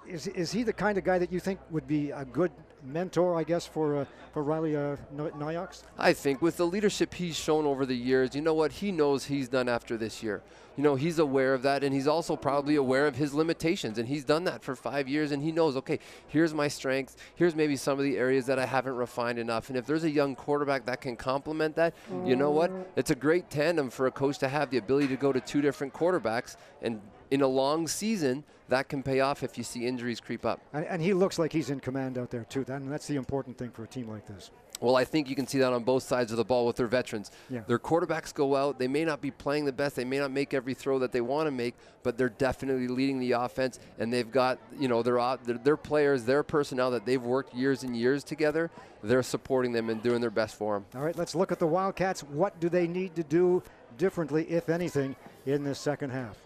Is he the kind of guy that you think would be a good mentor, I guess, for Riley Nyox?
I think with the leadership he's shown over the years, you know what? He knows he's done after this year. you know, he's aware of that, and he's also probably aware of his limitations, and he's done that for 5 years, and he knows, okay, here's my strengths, here's maybe some of the areas that I haven't refined enough, and if there's a young quarterback that can complement that, you know what? It's a great tandem for a coach to have the ability to go to 2 different quarterbacks, and in a long season, that can pay off if you see injuries creep up.
And he looks like he's in command out there, too. That's the important thing for a team like this.
Well, I think you can see that on both sides of the ball with their veterans.
Yeah.
Their quarterbacks go out. They may not be playing the best. They may not make every throw that they want to make, but they're definitely leading the offense. And they've got, you know, their players, their personnel that they've worked years and years together. They're supporting them and doing their best for them.
All right, let's look at the Wildcats. What do they need to do differently, if anything, in this second half?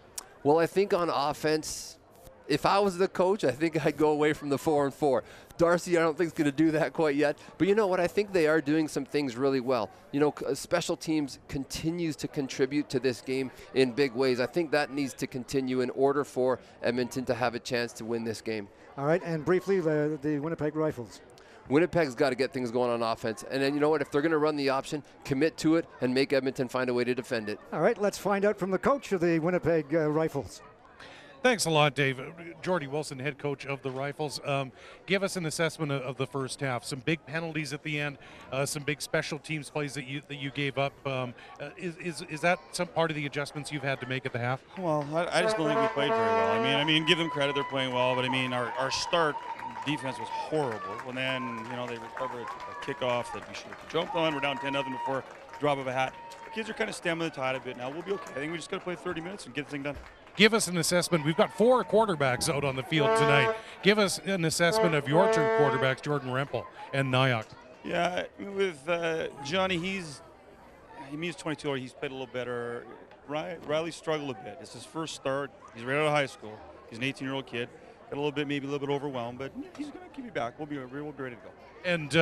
Well, I think on offense, if I was the coach, I think I'd go away from the 4-4. Darcy, I don't think is going to do that quite yet. But you know what? I think they are doing some things really well. You know, special teams continues to contribute to this game in big ways. I think that needs to continue in order for Edmonton to have a chance to win this game.
All right, and briefly, the Winnipeg Rifles.
Winnipeg's got to get things going on offense. And then, you know what? If they're going to run the option, commit to it and make Edmonton find a way to defend it.
All right, let's find out from the coach of the Winnipeg Rifles.
Thanks a lot, Dave. Jordy Wilson, head coach of the Rifles. Give us an assessment of the first half. Some big penalties at the end, some big special teams plays that you gave up. Is that some part of the adjustments you've had to make at the half?
Well, I just don't think we played very well. I mean, give them credit, they're playing well, but I mean, our start defense was horrible. And then, you know, they recovered a kickoff that we should have jumped on. We're down 10-0 before drop of a hat. The kids are kind of stemming the tide a bit now. We'll be okay. I think we just got to play 30 minutes and get the thing done.
Give us an assessment. We've got 4 quarterbacks out on the field tonight. Give us an assessment of your two quarterbacks, Jordan Rempel and Nyack.
Yeah, with Johnny, he's 22. He's played a little better. Riley struggled a bit. It's his first start. He's right out of high school. He's an 18-year-old kid. Got maybe a little bit overwhelmed, but he's going to keep you back. We'll be ready to go.
And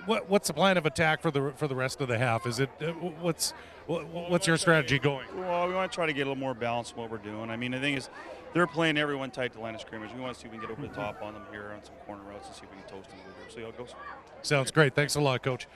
what's the plan of attack for the rest of the half? Is it what's your strategy going?
Well, we want to try to get a little more balance in what we're doing. I mean, the thing is, they're playing everyone tight to line of scrimmage. We want to see if we can get over the top on them here on some corner routes and see if we can toast them over here. So how it goes.
Sounds great. Thanks a lot, Coach.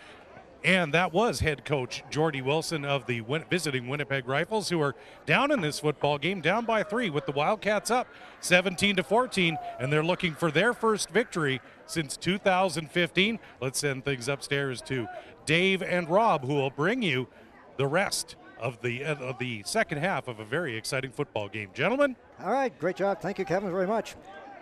And that was head coach Jordy Wilson of the visiting Winnipeg Rifles, who are down in this football game, down by 3 with the Wildcats up 17-14, and they're looking for their first victory since 2015. Let's send things upstairs to Dave and Rob, who will bring you the rest of the second half of a very exciting football game. Gentlemen?
All right, great job. Thank you, Kevin, very much.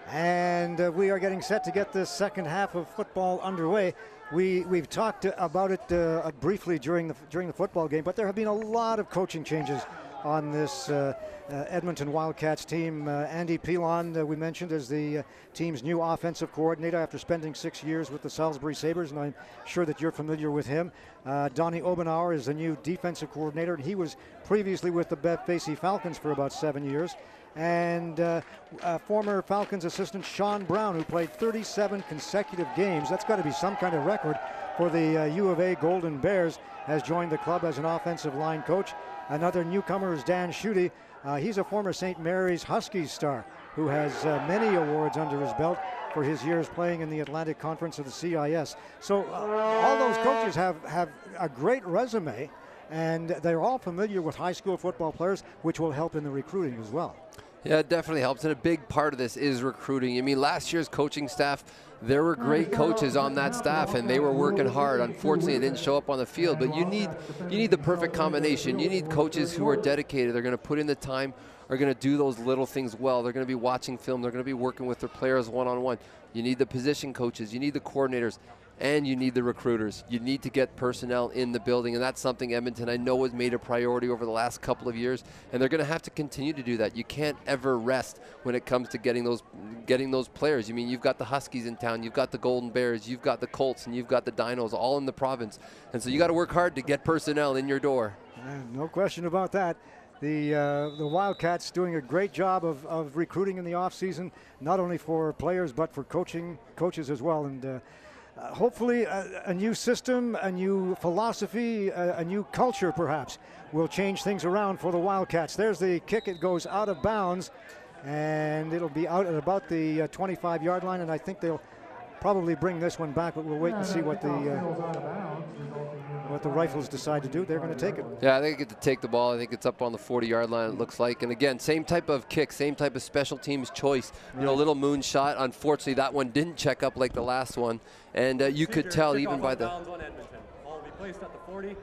And we are getting set to get this second half of football underway. We've talked about it briefly during the football game, but there have been a lot of coaching changes on this Edmonton Wildcats team. Andy Pilon, we mentioned, as the team's new offensive coordinator after spending 6 years with the Salisbury Sabres, and I'm sure that you're familiar with him. Donnie Obenauer is the new defensive coordinator, and he was previously with the Bethphasie Falcons for about 7 years. And former Falcons assistant Sean Brown, who played 37 consecutive games. That's got to be some kind of record for the U of A Golden Bears, has joined the club as an offensive line coach. Another newcomer is Dan Schutte. He's a former St. Mary's Huskies star who has many awards under his belt for his years playing in the Atlantic Conference of the CIS. So all those coaches have a great resume, and they're all familiar with high school football players, which will help in the recruiting as well.
Yeah, it definitely helps, and a big part of this is recruiting. I mean, last year's coaching staff, there were great coaches on that staff, and they were working hard. Unfortunately, it didn't show up on the field, but you need the perfect combination. You need coaches who are dedicated. They're going to put in the time, are going to do those little things well. They're going to be watching film. They're going to be working with their players one-on-one. You need the position coaches. You need the coordinators. And you need the recruiters. You need to get personnel in the building, and that's something Edmonton, I know, has made a priority over the last couple of years, and they're going to have to continue to do that. You can't ever rest when it comes to getting those players. I mean, you've got the Huskies in town, you've got the Golden Bears, you've got the Colts, and you've got the Dinos, all in the province, and so you got to work hard to get personnel in your door.
No question about that. The Wildcats doing a great job of recruiting in the offseason, not only for players but for coaches as well, and hopefully a new system, a new philosophy, a new culture perhaps will change things around for the Wildcats. There's the kick. It goes out of bounds, and it'll be out at about the 25-yard line, and I think they'll probably bring this one back, but we'll wait and see what what the Rifles decide to do, they're going to take it.
Yeah, they get to take the ball. I think it's up on the 40-yard line, it looks like. And again, same type of kick, same type of special teams choice. You know, a little moon shot. Unfortunately, that one didn't check up like the last one. And you could tell even by the...
Ball will be placed at the 40.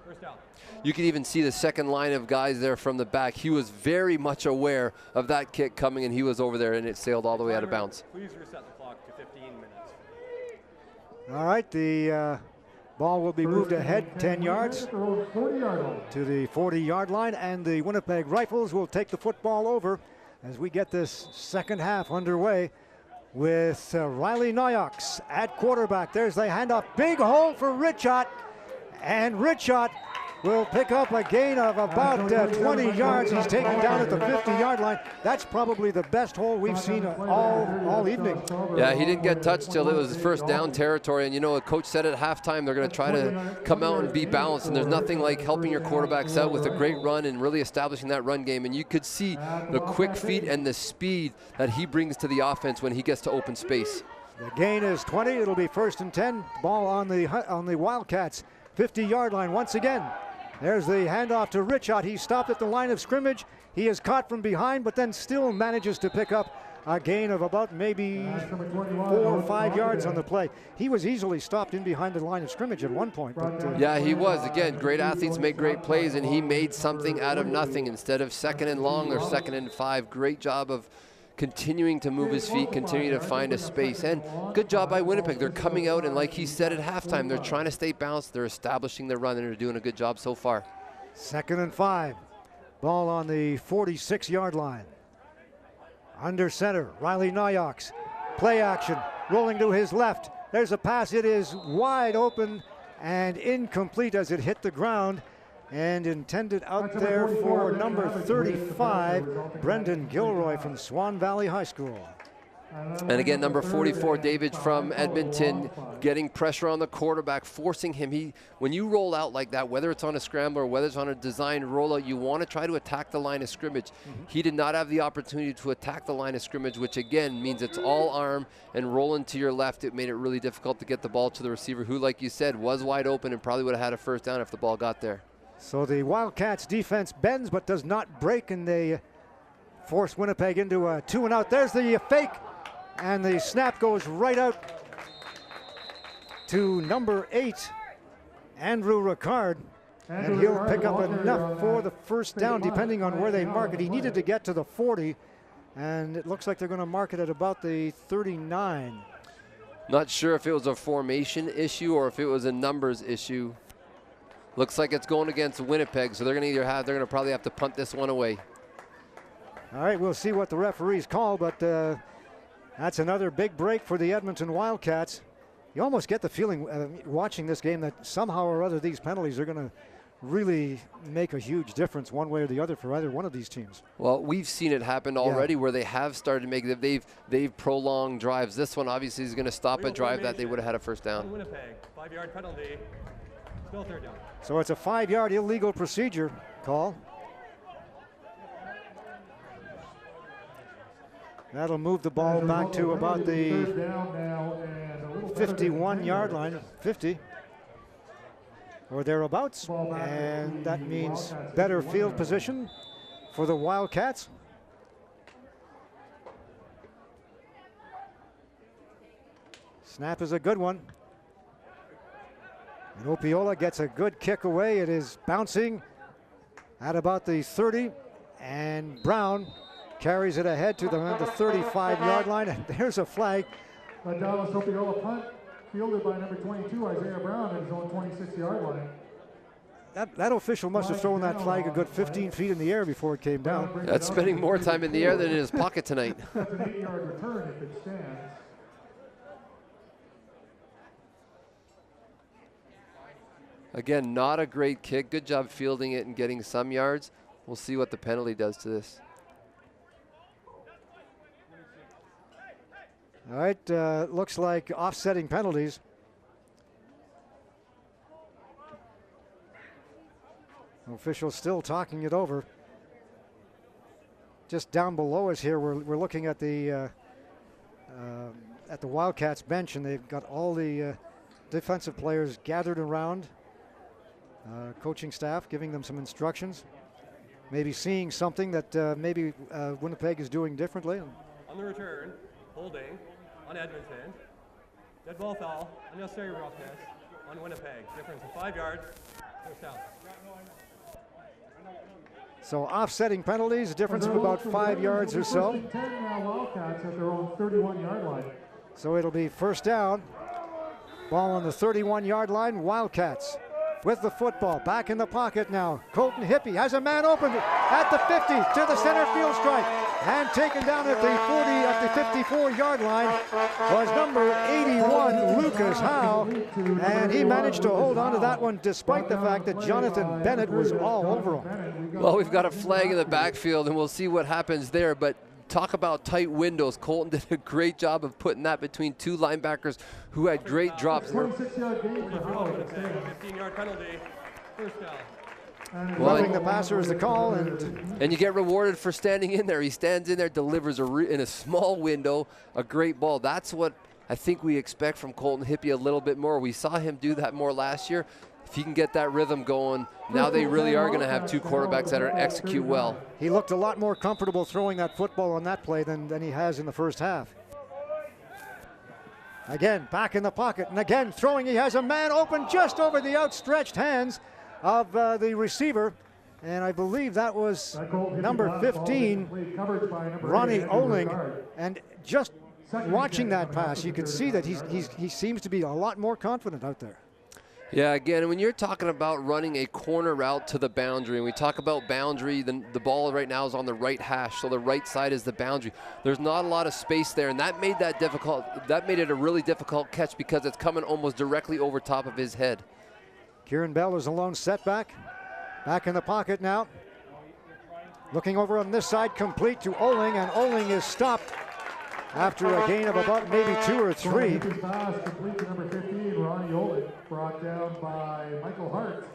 First down.
You could even see the second line of guys there from the back. He was very much aware of that kick coming, and he was over there, and it sailed all the way out of bounds.
Please reset the clock to 15 minutes.
All right, the ball will be moved ahead 10 yards to the 40-yard line, and the Winnipeg Rifles will take the football over as we get this second half underway with Riley Noyox at quarterback. There's the handoff. Big hole for Richot, and Richot will pick up a gain of about 20 yards. He's taken down at the 50-yard line. That's probably the best hole we've seen all evening.
Yeah, he didn't get touched till it was first down territory. And you know, a coach said at halftime they're going to try to come out and be balanced. And there's nothing like helping your quarterbacks out with a great run and really establishing that run game. And you could see the quick feet and the speed that he brings to the offense when he gets to open space.
The gain is 20. It'll be 1st and 10. Ball on the Wildcats 50-yard line once again. There's the handoff to Richot. He stopped at the line of scrimmage. He is caught from behind, but then still manages to pick up a gain of about maybe 4 or 5 yards on the play. He was easily stopped in behind the line of scrimmage at one point. But,
yeah, he was. Again, great athletes make great plays, and he made something out of nothing instead of 2nd and long or 2nd and 5. Great job of continuing to move his feet, continuing to find a space. And good job by Winnipeg. They're coming out, and like he said at halftime, they're trying to stay balanced. They're establishing their run, and they're doing a good job so far.
2nd and 5. Ball on the 46-yard line. Under center, Riley Noyox. Play action, rolling to his left. There's a pass. It is wide open and incomplete as it hit the ground, and intended out there for number 35, Brendan Gilroy from Swan Valley High School.
And again, number 44, David from Edmonton, getting pressure on the quarterback, forcing him. When you roll out like that, whether it's on a scramble or whether it's on a designed rollout, you want to try to attack the line of scrimmage. He did not have the opportunity to attack the line of scrimmage, which again means it's all arm and rolling to your left. It made it really difficult to get the ball to the receiver, who, like you said, was wide open and probably would have had a first down if the ball got there.
So the Wildcats defense bends but does not break, and they force Winnipeg into a 2-and-out. There's the fake, and the snap goes right out to number 8, Andrew Ricard, and he'll pick up enough for the first down depending on where they mark it. He needed to get to the 40, and it looks like they're going to mark it at about the 39.
Not sure if it was a formation issue or if it was a numbers issue. Looks like it's going against Winnipeg, so they're going to probably have to punt this one away.
All right, we'll see what the referees call, but that's another big break for the Edmonton Wildcats. You almost get the feeling watching this game that somehow or other these penalties are going to really make a huge difference one way or the other for either one of these teams.
Well, we've seen it happen already where they have started to make it. They've prolonged drives. This one obviously is going to stop a drive that they would have had a first down.
Winnipeg, 5-yard penalty. Still 3rd down.
So it's a 5-yard illegal procedure call. That'll move the ball back to about the 51-yard line, 50 or thereabouts, and that means better field position for the Wildcats. Snap is a good one. And Opiola gets a good kick away. It is bouncing at about the 30, and Brown carries it ahead to the 35-yard line, and there's a flag.
Dallas Opiola punt, fielded by number 22, Isaiah Brown, at his own 26-yard line.
That official must have thrown that flag a good 15 feet in the air before it came down.
That's spending more time in the air than in his pocket tonight.
That's an 8-yard return if it stands.
Again, not a great kick. Good job fielding it and getting some yards. We'll see what the penalty does to this.
All right, looks like offsetting penalties. Officials still talking it over. Just down below us here, we're looking at the Wildcats bench, and they've got all the defensive players gathered around coaching staff giving them some instructions, maybe seeing something that maybe Winnipeg is doing differently.
On the return, holding on Edmonton. Dead ball foul, unnecessary roughness on Winnipeg. Difference of 5 yards, first down.
So offsetting penalties, a difference of about 5 yards or so.
10 now Wildcats at their own 31-yard line.
So it'll be first down. Ball on the 31-yard line. Wildcats with the football. Back in the pocket now. Colton Hippie has a man open at the 50 to the center field strike. And taken down at the 54-yard line was number 81, Lucas Howe. And he managed to hold on to that one despite the fact that Jonathan Bennett was all over him.
Well, we've got a flag in the backfield, and we'll see what happens there. But talk about tight windows. Colton did a great job of putting that between two linebackers who had great drops.
26-yard gain for Howe.
15-yard penalty, first down.
Roughing the passer is the call, and
you get rewarded for standing in there. He stands in there, delivers in a small window a great ball. That's what I think we expect from Colton Hippie a little bit more. We saw him do that more last year. If he can get that rhythm going, now they really are going to have two quarterbacks that execute well.
He looked a lot more comfortable throwing that football on that play than he has in the first half. Again, back in the pocket, and again throwing. He has a man open just over the outstretched hands of the receiver, and I believe that was number 15, Ronnie Oling. And just watching that pass, you can see that he seems to be a lot more confident out there.
Yeah, again, when you're talking about running a corner route to the boundary, and we talk about boundary, the ball right now is on the right hash, so the right side is the boundary. There's not a lot of space there, and that made that difficult. That made it a really difficult catch because it's coming almost directly over top of his head.
Kieran Bell is a lone setback. Back in the pocket now. Looking over on this side, complete to Oling, and Oling is stopped after a gain of about maybe 2 or 3.
Complete to number 15, Ronnie Oling, brought down by Michael Hart.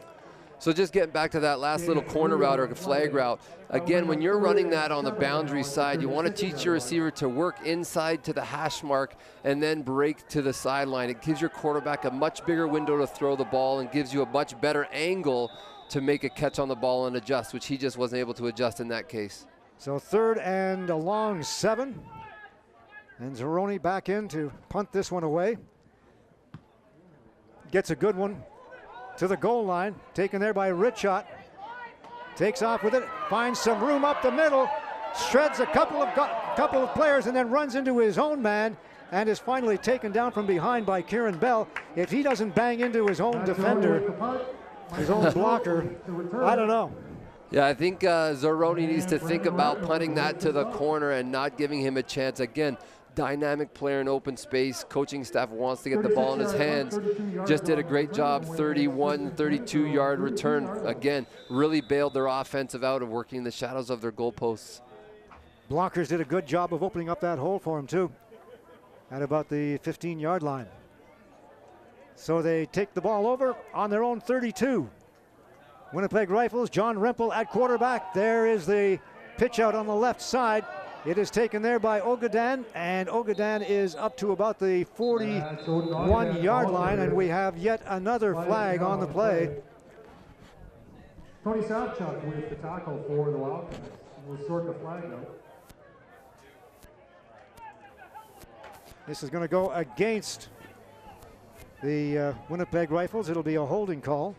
So just getting back to that last little corner route or flag route, again, when you're running that on the boundary side, you want to teach your receiver to work inside to the hash mark and then break to the sideline. It gives your quarterback a much bigger window to throw the ball and gives you a much better angle to make a catch on the ball and adjust, which he just wasn't able to adjust in that case.
So 3rd and a long 7. And Zeroni back in to punt this one away. Gets a good one to the goal line, taken there by Richot. Takes off with it, finds some room up the middle, shreds a couple of players, and then runs into his own man, and is finally taken down from behind by Kieran Bell. If he doesn't bang into his own defender, his own blocker, I don't know.
Yeah, I think Zeroni needs to think about punting that to the corner and not giving him a chance. Again, dynamic player in open space. Coaching staff wants to get the ball in his hands. Just did a great job. 31, 32-yard return. Again, really bailed their offensive out of working in the shadows of their goalposts.
Blockers did a good job of opening up that hole for him too, at about the 15-yard line. So they take the ball over on their own 32. Winnipeg Rifles, John Rempel at quarterback. There is the pitch out on the left side. It is taken there by Ogadan, and Ogadan is up to about the 41-yard line, and we have yet another flag on the play.
Tony Savchuk with the tackle for the Wildcats. We'll sort the flag out.
This is going to go against the Winnipeg Rifles. It'll be a holding call.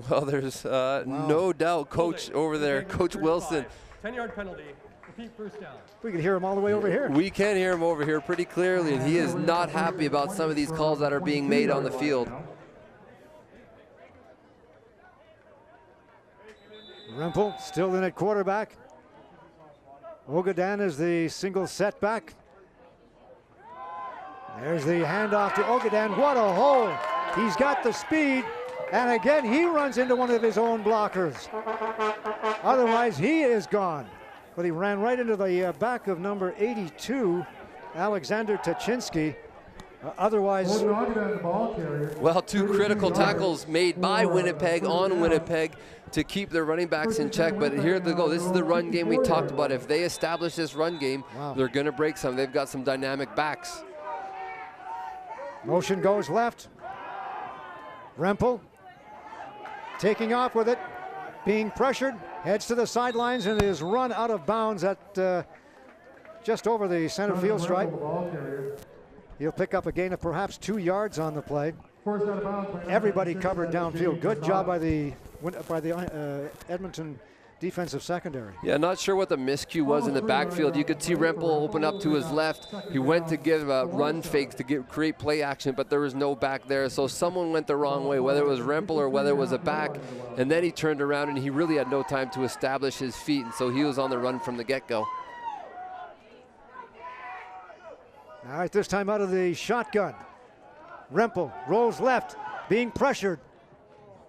Well, there's no doubt, Coach over there, Coach Wilson.
10-yard penalty, repeat first down.
We can hear him all the way over here.
We can hear him over here pretty clearly, and he is not happy about some of these calls that are being made on the field.
Rempel still in at quarterback. Ogadan is the single setback. There's the handoff to Ogadan. What a hole. He's got the speed. And again, he runs into one of his own blockers. Otherwise, he is gone. But he ran right into the back of number 82, Alexander Tachinsky. Otherwise...
Well, 2 critical tackles made by Winnipeg on Winnipeg to keep their running backs in check. But here they go. This is the run game we talked about. If they establish this run game, they're going to break some. They've got some dynamic backs.
Motion goes left. Rempel taking off with it, being pressured, heads to the sidelines and is run out of bounds at just over the center field stripe. He'll pick up a gain of perhaps 2 yards on the play. Everybody covered downfield. Good job by the Edmonton defensive secondary.
Yeah, not sure what the miscue was in the backfield. You could see Rempel open up to his left. He went to give run fakes to create play action, but there was no back there. So someone went the wrong way, whether it was Rempel or whether it was a back. And then he turned around and he really had no time to establish his feet. And so he was on the run from the get-go.
All right, this time out of the shotgun. Rempel rolls left, being pressured.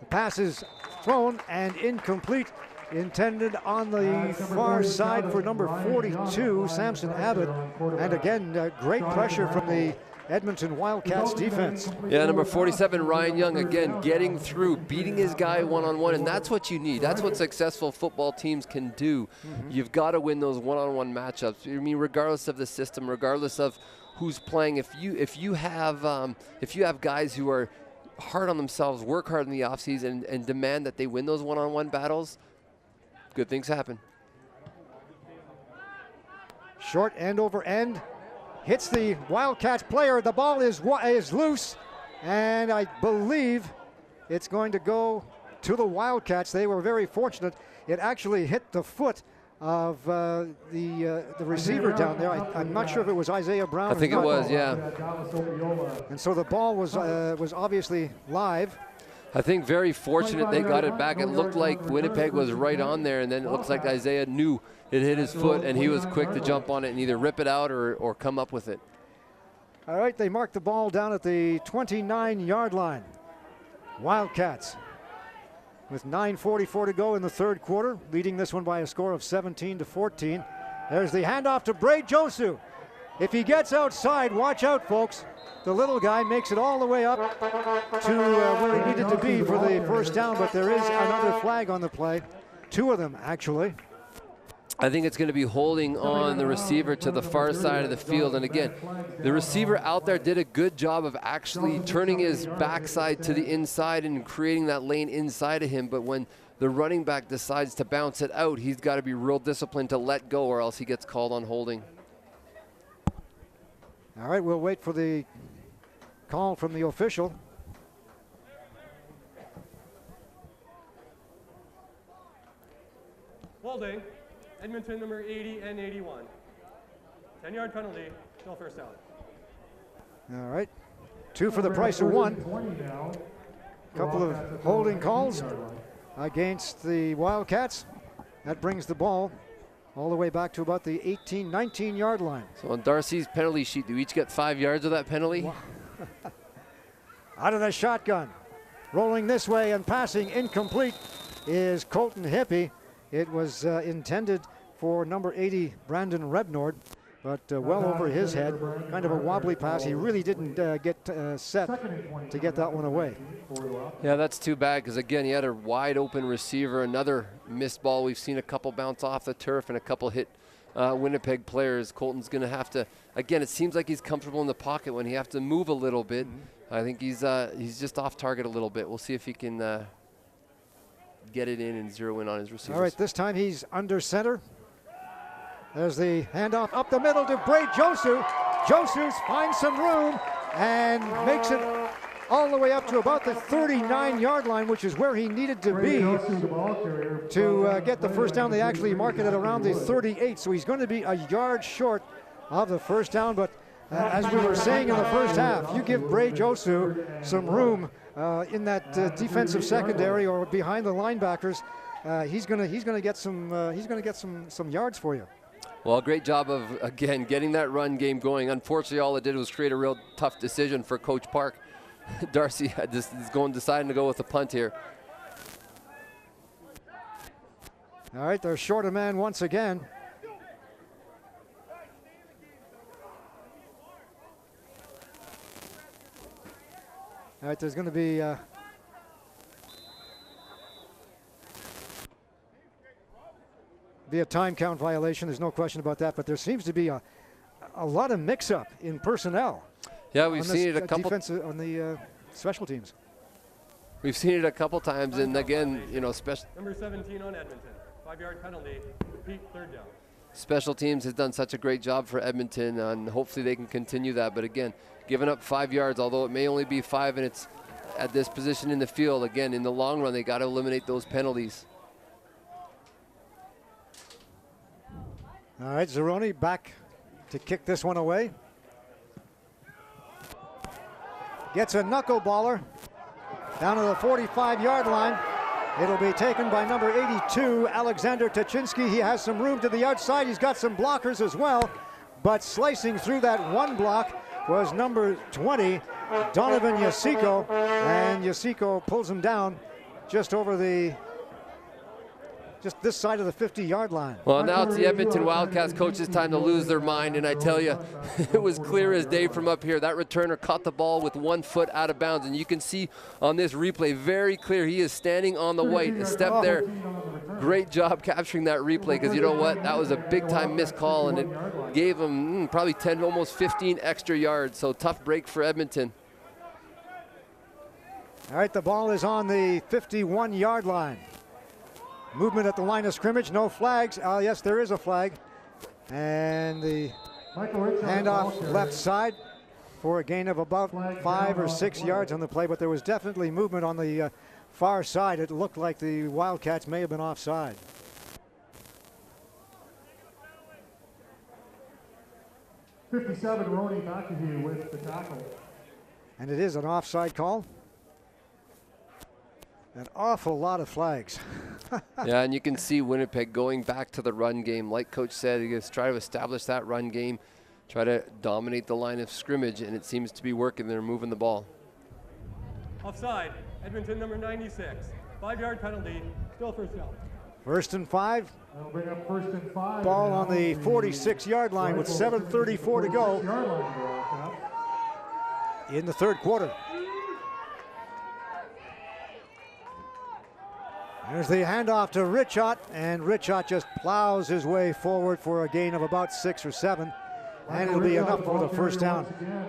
The pass is thrown and incomplete. Intended on the far side for number 42, Samson Abbott. And again, great pressure from the Edmonton Wildcats defense.
Yeah, number 47, Ryan Young, again, getting through, beating his guy one-on-one, and that's what you need. That's what successful football teams can do. You've got to win those one-on-one matchups. I mean, regardless of the system, regardless of who's playing, if you have guys who are hard on themselves, work hard in the offseason, and demand that they win those one-on-one battles, good things happen.
Short end over end. Hits the Wildcats player. The ball is loose. And I believe it's going to go to the Wildcats. They were very fortunate. It actually hit the foot of the receiver down there. I'm not sure if it was Isaiah Brown.
I think it was, yeah.
And so the ball was obviously live.
I think very fortunate they got it back. It looked like Winnipeg was right on there, and then it looks like Isaiah knew it hit his foot, and he was quick to jump on it and either rip it out or come up with it.
All right, they marked the ball down at the 29-yard line. Wildcats with 9:44 to go in the third quarter, leading this one by a score of 17-14. There's the handoff to Bray Josu. If he gets outside, watch out, folks. The little guy makes it all the way up to where he needed to be for the first down, but there is another flag on the play. 2 of them, actually.
I think it's going to be holding on the receiver to the far side of the field. And again, the receiver out there did a good job of actually turning his backside to the inside and creating that lane inside of him. But when the running back decides to bounce it out, he's got to be real disciplined to let go, or else he gets called on holding.
All right, we'll wait for the call from the official.
Holding, Edmonton number 80 and 81. 10-yard penalty, no first down.
All right, 2 for the price of 1. Couple of holding calls against the Wildcats. That brings the ball all the way back to about the 18, 19-yard line.
So on Darcy's penalty sheet, do we each get 5 yards of that penalty?
Wow. Out of the shotgun, rolling this way and passing incomplete is Colton Hippie. It was intended for number 80, Brandon Rebnord, but well over his head. Kind of a wobbly pass. He really didn't get set to get that one away.
Yeah, that's too bad because, again, he had a wide open receiver. Another missed ball. We've seen a couple bounce off the turf and a couple hit Winnipeg players. Colton's going to have to, again, it seems like he's comfortable in the pocket when he has to move a little bit. I think he's just off target a little bit. We'll see if he can get it in and zero in on his receivers.
All right, this time he's under center. There's the handoff up the middle to Bray Josu. Josu finds some room and makes it all the way up to about the 39-yard line, which is where he needed to be to get the first down. They actually mark it at around the 38, so he's going to be a yard short of the first down. But as we were saying in the first half, you give Bray Josu some room in that defensive secondary or behind the linebackers, he's going to get some yards for you.
Well, great job of, again, getting that run game going. Unfortunately, all it did was create a real tough decision for Coach Park. Darcy is deciding to go with a punt here.
All right, they're short a man once again. All right, there's going to be a time count violation. There's no question about that, but there seems to be a lot of mix-up in personnel.
Yeah, we've seen it a couple.
Defense on the special teams.
We've seen it a couple times, and again, you know,
Number 17 on Edmonton. 5-yard penalty. Repeat, third down.
Special teams has done such a great job for Edmonton, and hopefully they can continue that. But again, giving up 5 yards, although it may only be 5 and it's at this position in the field, again, in the long run, they got to eliminate those penalties.
All right, Zeroni back to kick this one away. Gets a knuckleballer down to the 45-yard line. It'll be taken by number 82, Alexander Tuchinski. He has some room to the outside. He's got some blockers as well, but slicing through that one block was number 20, Donovan Yasiko, and Yasiko pulls him down just over just this side of the 50-yard line.
Well, now it's the Edmonton Wildcats coach's time to lose their mind, and I tell you, it was clear as day from up here. That returner caught the ball with 1 foot out of bounds, and you can see on this replay very clear he is standing on the white. A step there. Great job capturing that replay, because you know what? That was a big-time missed call, and it gave him probably 10, almost 15 extra yards. So tough break for Edmonton.
All right, the ball is on the 51-yard line. Movement at the line of scrimmage, no flags. Yes, there is a flag. And the handoff left side for a gain of about 5 or 6 yards on the play, but there was definitely movement on the far side. It looked like the Wildcats may have been offside.
'57, Roni McAhee with the tackle.
And it is an offside call. An awful lot of flags.
Yeah, and you can see Winnipeg going back to the run game. Like Coach said, he's going to try to establish that run game, try to dominate the line of scrimmage, and it seems to be working. They're moving the ball.
Offside, Edmonton number 96. 5-yard penalty, still first down.
1st and 5.
That'll bring up 1st and 5.
Ball on the 46-yard line with 7:34 to go in the third quarter. There's the handoff to Richot, and Richot just plows his way forward for a gain of about 6 or 7, and it'll be enough for the first down.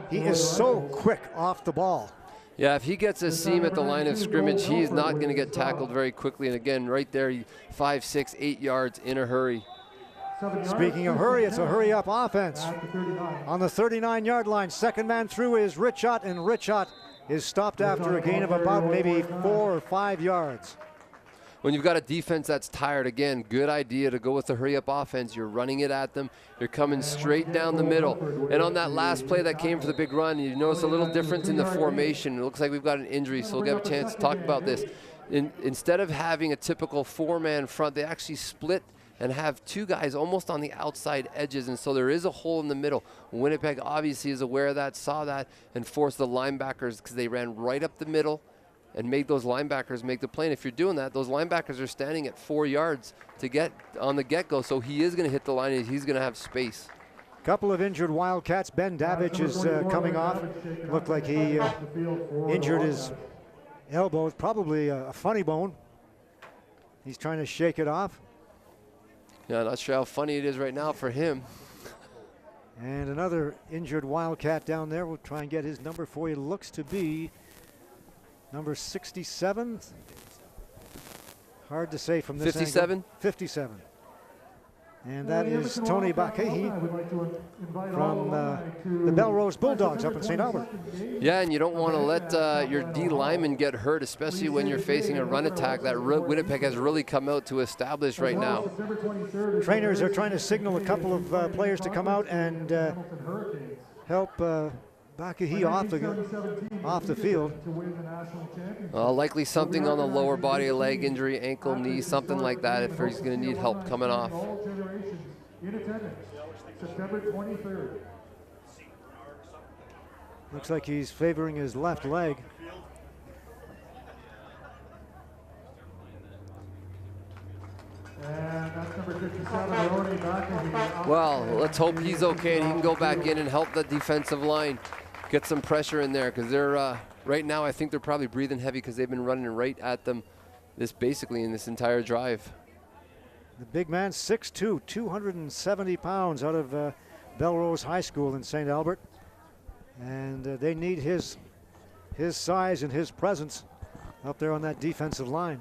He is so quick off the ball.
Yeah, if he gets a seam at the line of scrimmage, he is not going to get tackled very quickly. And again, right there, 5, 6, 8 yards in a hurry.
Speaking of hurry, it's a hurry-up offense. On the 39-yard line, second man through is Richot, and Richot is stopped after a gain of about maybe 4 or 5 yards.
When you've got a defense that's tired, again, good idea to go with the hurry-up offense. You're running it at them. You're coming straight down the middle. And on that last play that came for the big run, you notice a little difference in the formation. It looks like we've got an injury, so we'll get a chance to talk about this. Instead of having a typical 4-man front, they actually split and have 2 guys almost on the outside edges, and so there is a hole in the middle. Winnipeg obviously is aware of that, saw that, and forced the linebackers because they ran right up the middle and made those linebackers make the play. And if you're doing that, those linebackers are standing at 4 yards to get on the get-go, so he is going to hit the line and he's going to have space.
Couple of injured Wildcats. Ben Davidge is coming off. Looked like he injured his elbow. It's probably a funny bone. He's trying to shake it off.
Yeah, not sure how funny it is right now for him.
And another injured Wildcat down there. We'll try and get his number for you. Looks to be number 67. Hard to say from this
57?
angle. 57. And that is Tony Bakahi from the Belrose Bulldogs up in St. Albert.
Yeah, and you don't want to let your D lineman get hurt, especially when you're facing a run attack that Winnipeg has really come out to establish right now.
Trainers are trying to signal a couple of players to come out and help Bakahi off the field.
Likely something on the lower body, a leg injury, ankle, knee, something like that if he's going to need help coming off.
September 23rd.
Looks like he's favoring his left leg.
And that's number 57, Roni McAhee.
Well, let's hope he's okay and he can go back in and help the defensive line get some pressure in there, because they're right now I think they're probably breathing heavy because they've been running right at them basically in this entire drive.
The big man, 6'2", 270 pounds, out of Belrose High School in St. Albert, and they need his size and his presence up there on that defensive line.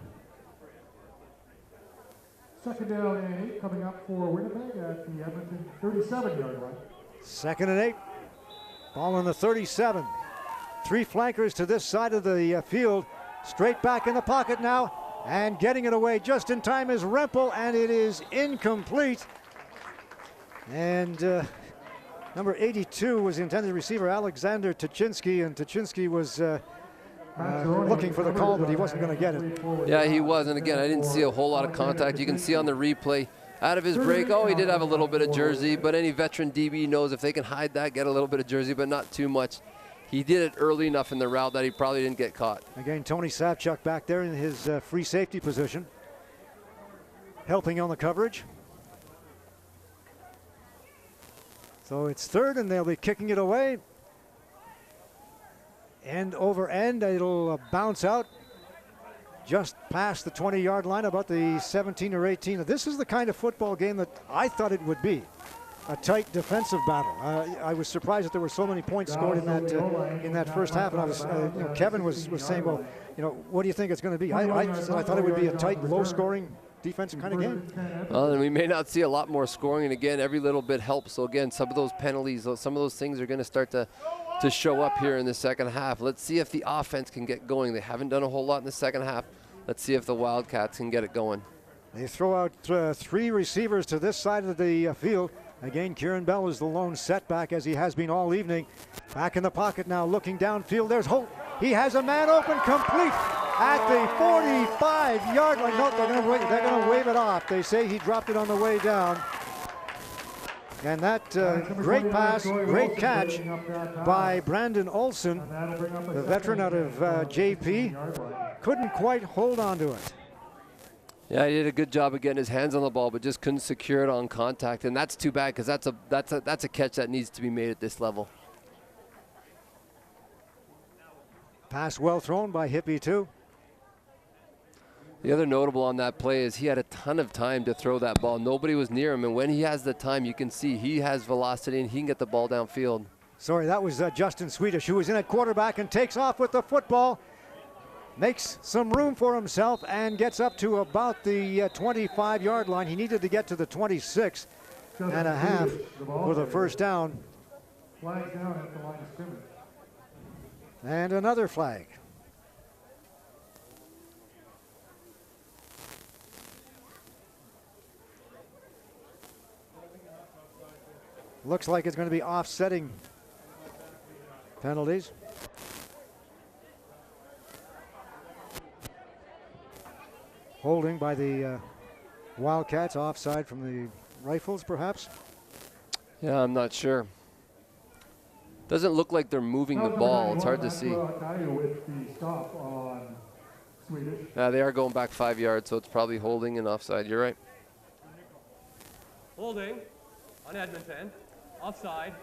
Second down and 8 coming up for Winnipeg at the Edmonton 37-yard line.
2nd and 8. Ball on the 37. 3 flankers to this side of the field. Straight back in the pocket now. And getting it away just in time is Rempel, and it is incomplete. And number 82 was the intended receiver, Alexander Tuchinski, and Tuchinski was looking for the call, but he wasn't going to get it.
Yeah, he was. And again, I didn't see a whole lot of contact. You can see on the replay, out of his break, he did have a little bit of jersey, but any veteran DB knows if they can hide that, get a little bit of jersey, but not too much. He did it early enough in the route that he probably didn't get caught.
Again, Tony Savchuk back there in his free safety position, helping on the coverage. So it's 3rd, and they'll be kicking it away. End over end, it'll bounce out just past the 20-yard line, about the 17 or 18. This is the kind of football game that I thought it would be. A tight defensive battle. I was surprised that there were so many points scored in that first half. And I was, Kevin was saying, well, what do you think it's going to be? I thought it would be a tight, low-scoring defensive kind of game.
Well, and we may not see a lot more scoring. And again, every little bit helps. So again, some of those penalties, some of those things are going to start to show up here in the second half. Let's see if the offense can get going. They haven't done a whole lot in the second half. Let's see if the Wildcats can get it going.
They throw out 3 receivers to this side of the field. Again, Kieran Bell is the lone setback, as he has been all evening. Back in the pocket now, looking downfield. There's Holt. He has a man open, complete at the 45-yard line. No, they're going to wave it off. They say he dropped it on the way down. And that great pass, great catch by Brandon Olson, the veteran out of JP. Couldn't quite hold on to it.
Yeah, he did a good job of getting his hands on the ball, but just couldn't secure it on contact, and that's too bad because that's a catch that needs to be made at this level.
Pass well thrown by Hippie too.
The other notable on that play is he had a ton of time to throw that ball. Nobody was near him, and when he has the time, you can see he has velocity and he can get the ball downfield.
Sorry, that was Justin Swedish, who was in at quarterback and takes off with the football. Makes some room for himself and gets up to about the 25-yard line. He needed to get to the 26 and a half for the first down.
Flag down at the line of scrimmage.
And another flag. Looks like it's going to be offsetting penalties. Holding by the Wildcats, offside from the Rifles, perhaps?
Yeah, I'm not sure. Doesn't look like they're moving the ball. It's hard to see. Yeah, they are going back 5 yards, so it's probably holding and offside. You're right.
Holding on Edmonton, offside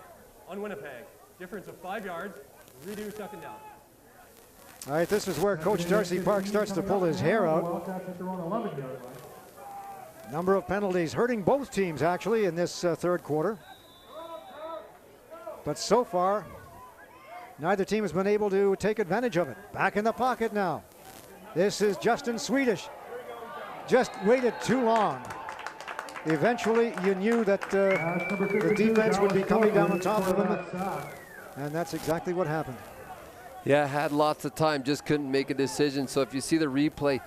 on Winnipeg. Difference of 5 yards. Redo 2nd down.
All right, this is where Coach Darcy Park starts to pull his hair out. Number of penalties hurting both teams, actually, in this third quarter. But so far, neither team has been able to take advantage of it. Back in the pocket now. This is Justin Swedish. Just waited too long. Eventually, you knew that the defense would be coming down on top of him, and that's exactly what happened.
Yeah, had lots of time, just couldn't make a decision. So if you see the replay,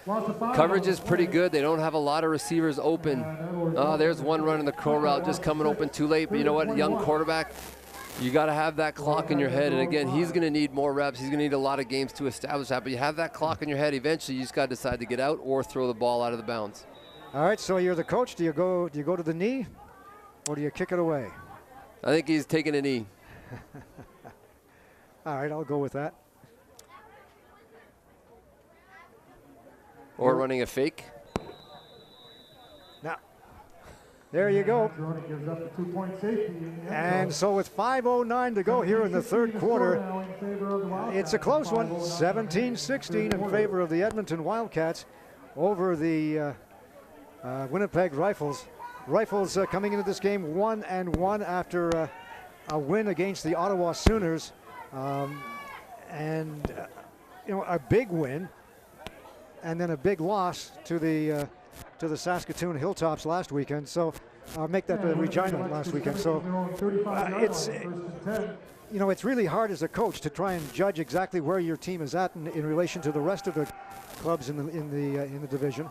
coverage is pretty good. They don't have a lot of receivers open. There's one running the crow route, just coming open too late. But you know what, young quarterback, you got to have that clock in your head. And again, he's going to need more reps. He's going to need a lot of games to establish that. But you have that clock in your head. Eventually, you just got to decide to get out or throw the ball out of the bounds.
All right, so you're the coach. Do you go to the knee, or do you kick it away?
I think he's taking a knee.
All right, I'll go with that.
Or running a fake.
Now, there you go. And so with 5:09 to go here in the third quarter, it's a close one. 17-16 in favor of the Edmonton Wildcats over the Winnipeg Rifles. Rifles coming into this game 1-1 after a win against the Ottawa Sooners. A big win. and then a big loss to the Saskatoon Hilltops last weekend. So make that Regina last weekend. So it's it's really hard as a coach to try and judge exactly where your team is at in relation to the rest of the clubs in the division.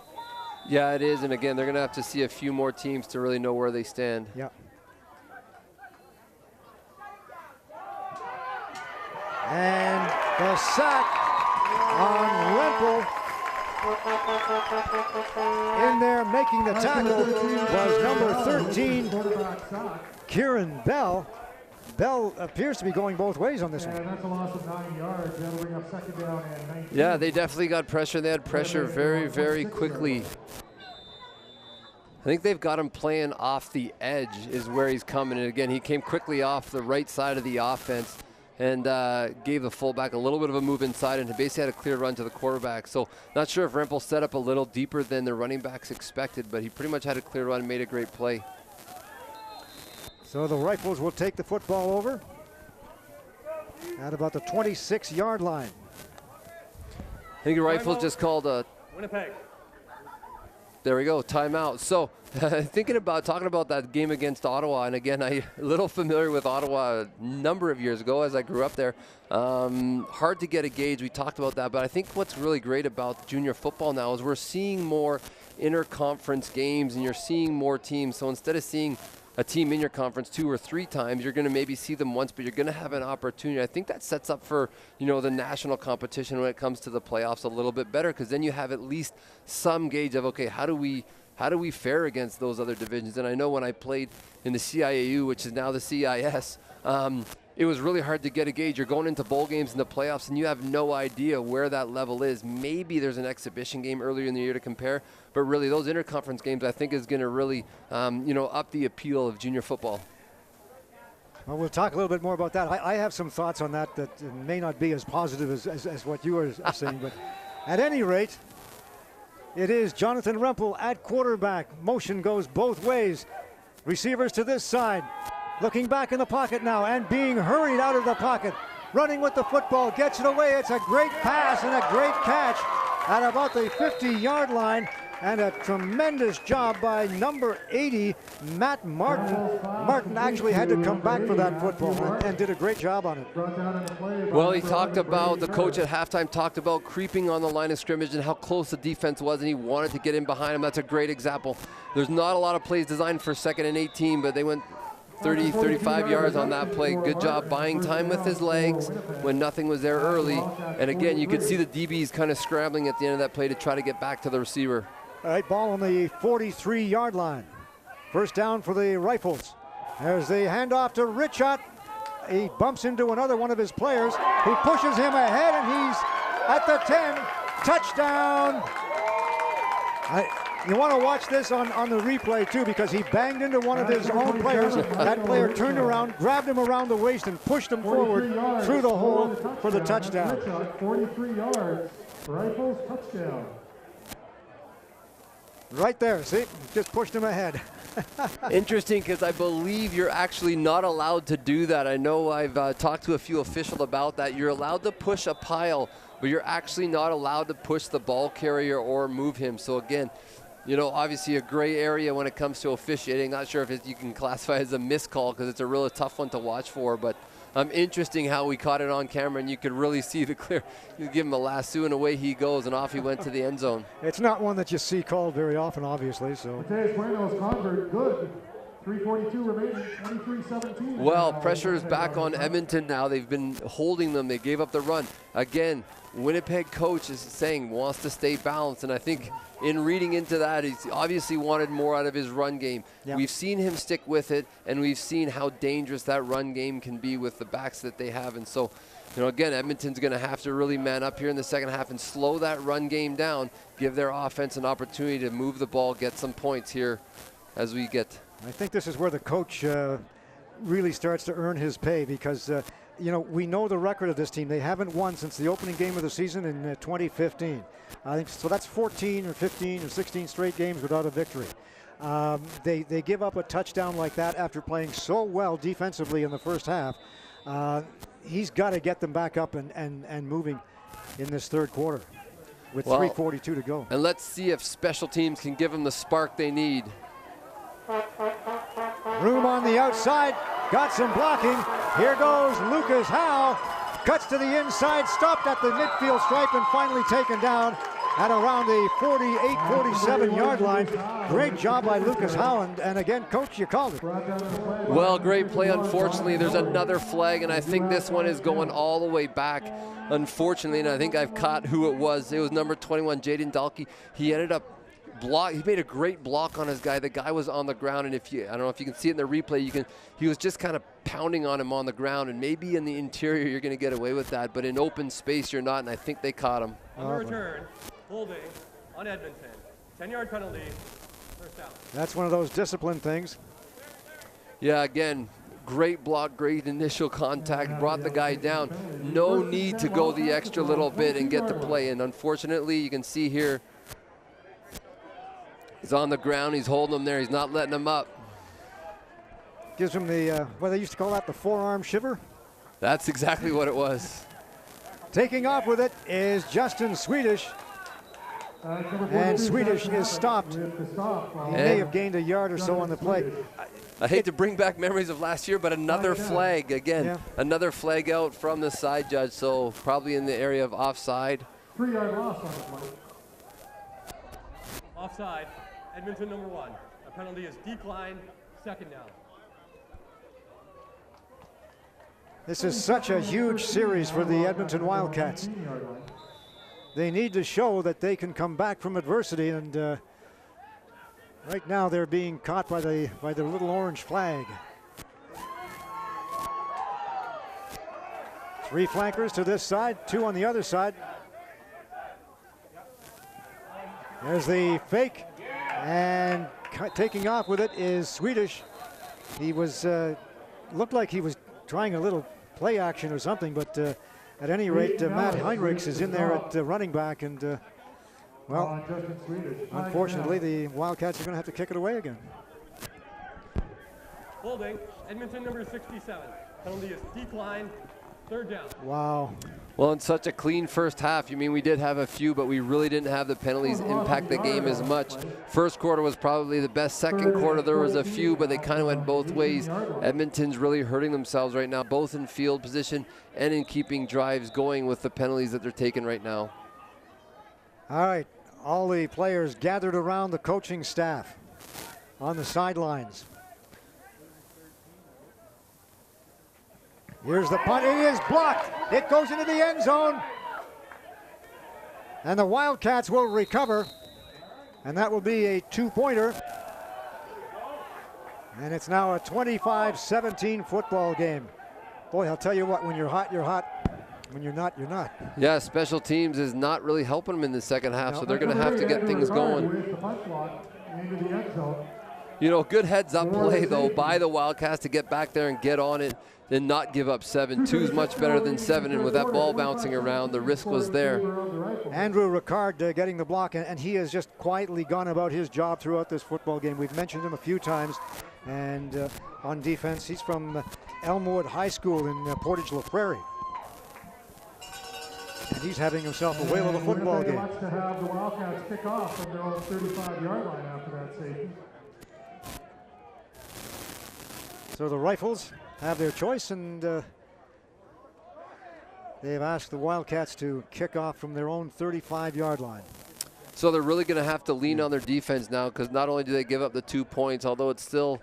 Yeah, it is, and again, they're going to have to see a few more teams to really know where they stand.
Yeah. And the sack on Rempel. In there making the tackle was number 13, Kieran Bell. Bell appears to be going both ways on this one.
That's a loss of 9 yards. That'll bring up second down and 19.
Yeah, they definitely got pressure. They had pressure very, very quickly. I think they've got him playing off the edge is where he's coming. And again, he came quickly off the right side of the offense and gave the fullback a little bit of a move inside and basically had a clear run to the quarterback. So not sure if Rempel set up a little deeper than the running backs expected, but he pretty much had a clear run and made a great play.
So the Rifles will take the football over at about the 26-yard line.
I think the Rifles just called a...
Winnipeg.
There we go, timeout. So talking about that game against Ottawa, and again, I'm a little familiar with Ottawa a number of years ago as I grew up there. Hard to get a gauge, we talked about that, but I think what's really great about junior football now is we're seeing more interconference games and you're seeing more teams. So instead of seeing a team in your conference 2 or 3 times, you're going to maybe see them once, but you're going to have an opportunity. I think that sets up for, the national competition when it comes to the playoffs a little bit better, because then you have at least some gauge of, okay, how do we fare against those other divisions? And I know when I played in the CIAU, which is now the CIS, it was really hard to get a gauge. You're going into bowl games in the playoffs, and you have no idea where that level is. Maybe there's an exhibition game earlier in the year to compare, but really those interconference games I think is going to really, up the appeal of junior football.
Well, we'll talk a little bit more about that. I have some thoughts on that may not be as positive as what you are saying, but at any rate, it is Jonathan Rempel at quarterback. Motion goes both ways. Receivers to this side. Looking back in the pocket now and being hurried out of the pocket. Running with the football, gets it away. It's a great pass and a great catch at about the 50-yard line. And a tremendous job by number 80, Matt Martin. Martin actually had to come back for that football and did a great job on it.
Well, the coach at halftime talked about creeping on the line of scrimmage and how close the defense was, and he wanted to get in behind him. That's a great example. There's not a lot of plays designed for 2nd and 18, but they went 30, 35 yards on that play. Good job buying time with his legs when nothing was there early. And again, you could see the DBs kind of scrambling at the end of that play to try to get back to the receiver.
All right, ball on the 43-yard line. First down for the Rifles. There's the handoff to Richot. He bumps into another one of his players who pushes him ahead, and he's at the 10. Touchdown. You want to watch this on the replay, too, because he banged into one of his own players. That player turned around, grabbed him around the waist, and pushed him forward through the hole for the touchdown.
43 yards. Rifles touchdown.
Right there, see? Just pushed him ahead.
Interesting, because I believe you're actually not allowed to do that. I know I've talked to a few officials about that. You're allowed to push a pile, but you're actually not allowed to push the ball carrier or move him. So again, obviously a gray area when it comes to officiating. Not sure if you can classify it as a missed call because it's a really tough one to watch for, but interesting how we caught it on camera, and you could really see the clear. You give him a lasso, and away he goes, and off he went to the end zone.
It's not one that you see called very often, obviously. So.
Mateus Bueno's convert, good. 3:42 remaining, 23-17.
Well, pressure is back on Edmonton now. They've been holding them. They gave up the run. Again, Winnipeg coach is saying wants to stay balanced, and I think in reading into that, he's obviously wanted more out of his run game. Yep. We've seen him stick with it, and we've seen how dangerous that run game can be with the backs that they have. And so, again, Edmonton's going to have to really man up here in the second half and slow that run game down, give their offense an opportunity to move the ball, get some points here as we get.
I think this is where the coach really starts to earn his pay because, we know the record of this team. They haven't won since the opening game of the season in 2015. I think so. That's 14 or 15 or 16 straight games without a victory. They give up a touchdown like that after playing so well defensively in the first half. He's got to get them back up and moving in this third quarter. with 3:42 to go.
And let's see if special teams can give them the spark they need.
Room on the outside, got some blocking. Here goes Lucas Howe, cuts to the inside, stopped at the midfield stripe and finally taken down at around the 48-47 yard line. Great job by Lucas Howe, and again, Coach, you called it.
Well, great play. Unfortunately, there's another flag, and I think this one is going all the way back. Unfortunately, and I think I've caught who it was. It was number 21, Jaden Dalkey. He ended up he made a great block on his guy. The guy was on the ground, and I don't know if you can see it in the replay, he was just kind of pounding on him on the ground, and maybe in the interior you're going to get away with that, but in open space you're not, and I think they caught him.
On the return, holding on Edmonton. 10-yard penalty, first down.
That's one of those discipline things.
Yeah, again, great block, great initial contact, brought the guy down. No need to go the extra little bit and get the play, and unfortunately you can see here, he's on the ground, he's holding him there, he's not letting him up.
Gives him the, what they used to call that, the forearm shiver?
That's exactly what it was.
Taking off with it is Justin Swedish. And Swedish is stopped. He may have gained a yard or so on the play.
I hate to bring back memories of last year, but another flag, again, another flag out from the side judge, so probably in the area of offside.
3-yard loss on the play.
Offside, Edmonton number 1. A penalty is declined, second down.
This is such a huge series for the Edmonton Wildcats. They need to show that they can come back from adversity, and right now they're being caught by the little orange flag. 3 flankers to this side, 2 on the other side. There's the fake, and taking off with it is Swedish. He was looked like he was trying a little play action or something, but at any rate, Matt Heinrichs is in there at running back, and well, unfortunately, the Wildcats are going to have to kick it away again.
Holding, Edmonton number 67. Penalty is declined, third down.
Wow.
Well, in such a clean first half, you mean we did have a few, but we really didn't have the penalties impact the game as much. First quarter was probably the best. Second quarter, there was a few, but they kind of went both ways. Edmonton's really hurting themselves right now, both in field position and in keeping drives going with the penalties that they're taking right now.
All right, all the players gathered around the coaching staff on the sidelines. Here's the punt. It is blocked. It goes into the end zone. And the Wildcats will recover. And that will be a 2-pointer. And it's now a 25-17 football game. Boy, I'll tell you what, when you're hot, you're hot. When you're not, you're not.
Yeah, special teams is not really helping them in the second half, so they're going to have to get things going. You know, good heads-up play, though, by the Wildcats to get back there and get on it and not give up 7. 2 is much better than 7, and with that ball bouncing around, the risk was there.
Andrew Ricard getting the block, and he has just quietly gone about his job throughout this football game. We've mentioned him a few times, and on defense, he's from Elmwood High School in Portage-La Prairie. And he's having himself a whale of a football game.
Wants to have the Wildcats kick off from their own 35-yard line after that safety.
So the Rifles have their choice, and they've asked the Wildcats to kick off from their own 35-yard line.
So they're really going to have to lean on their defense now, because not only do they give up the 2 points, although it's still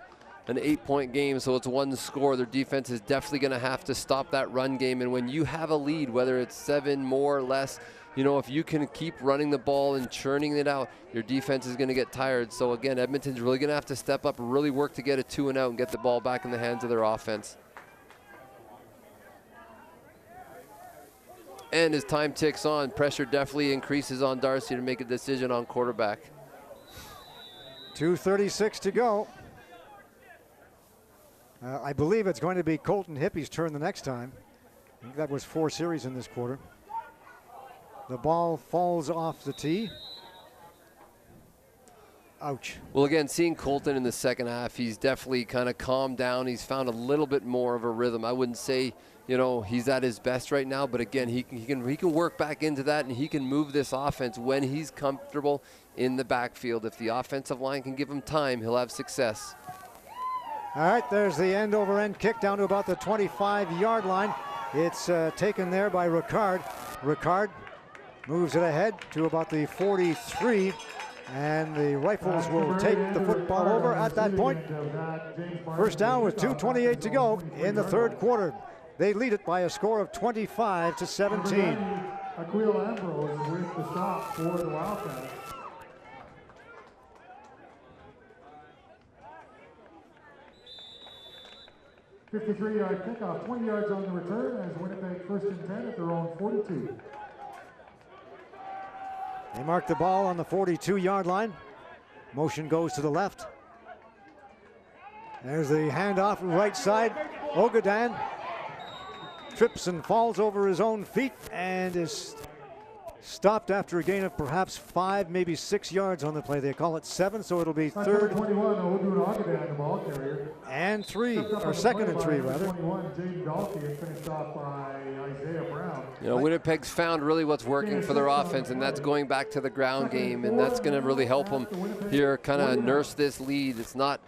an 8-point game, so it's 1 score, their defense is definitely going to have to stop that run game. And when you have a lead, whether it's 7 more or less, you know, if you can keep running the ball and churning it out, your defense is going to get tired. So again, Edmonton's really going to have to step up and really work to get a 2 and out and get the ball back in the hands of their offense. And as time ticks on, pressure definitely increases on Darcy to make a decision on quarterback.
2:36 to go. I believe it's going to be Colton Hippie's turn the next time. I think that was 4 series in this quarter. The ball falls off the tee. Ouch.
Well, again, seeing Colton in the second half, he's definitely kind of calmed down. He's found a little bit more of a rhythm. I wouldn't say, you know, he's at his best right now, but again, he can work back into that, and he can move this offense when he's comfortable in the backfield. If the offensive line can give him time, he'll have success.
All right, there's the end-over-end kick down to about the 25-yard line. It's taken there by Ricard. Ricard moves it ahead to about the 43, and the Rifles will take the football over at that point. First down with 2:28 to go in the third quarter. They lead it by a score of 25-17.
Aquil Ambrose with the stop for the Wildcats. 53-yard kickoff, 20 yards on the return as Winnipeg first and 10 at their own 42.
They mark the ball on the 42-yard line. Motion goes to the left. There's the handoff right side. Ogadan trips and falls over his own feet and is stopped after a gain of perhaps 5, maybe 6 yards on the play. They call it 7, so it'll be third
21, Ogadan, the ball carrier.
and 3, or second and 3 rather.
21, James Dalkey, and finished off by Isaiah Brown.
You know, Winnipeg's found really what's working for their offense, and that's going back to the ground game, and that's going to really help them here kind of nurse this lead. It's not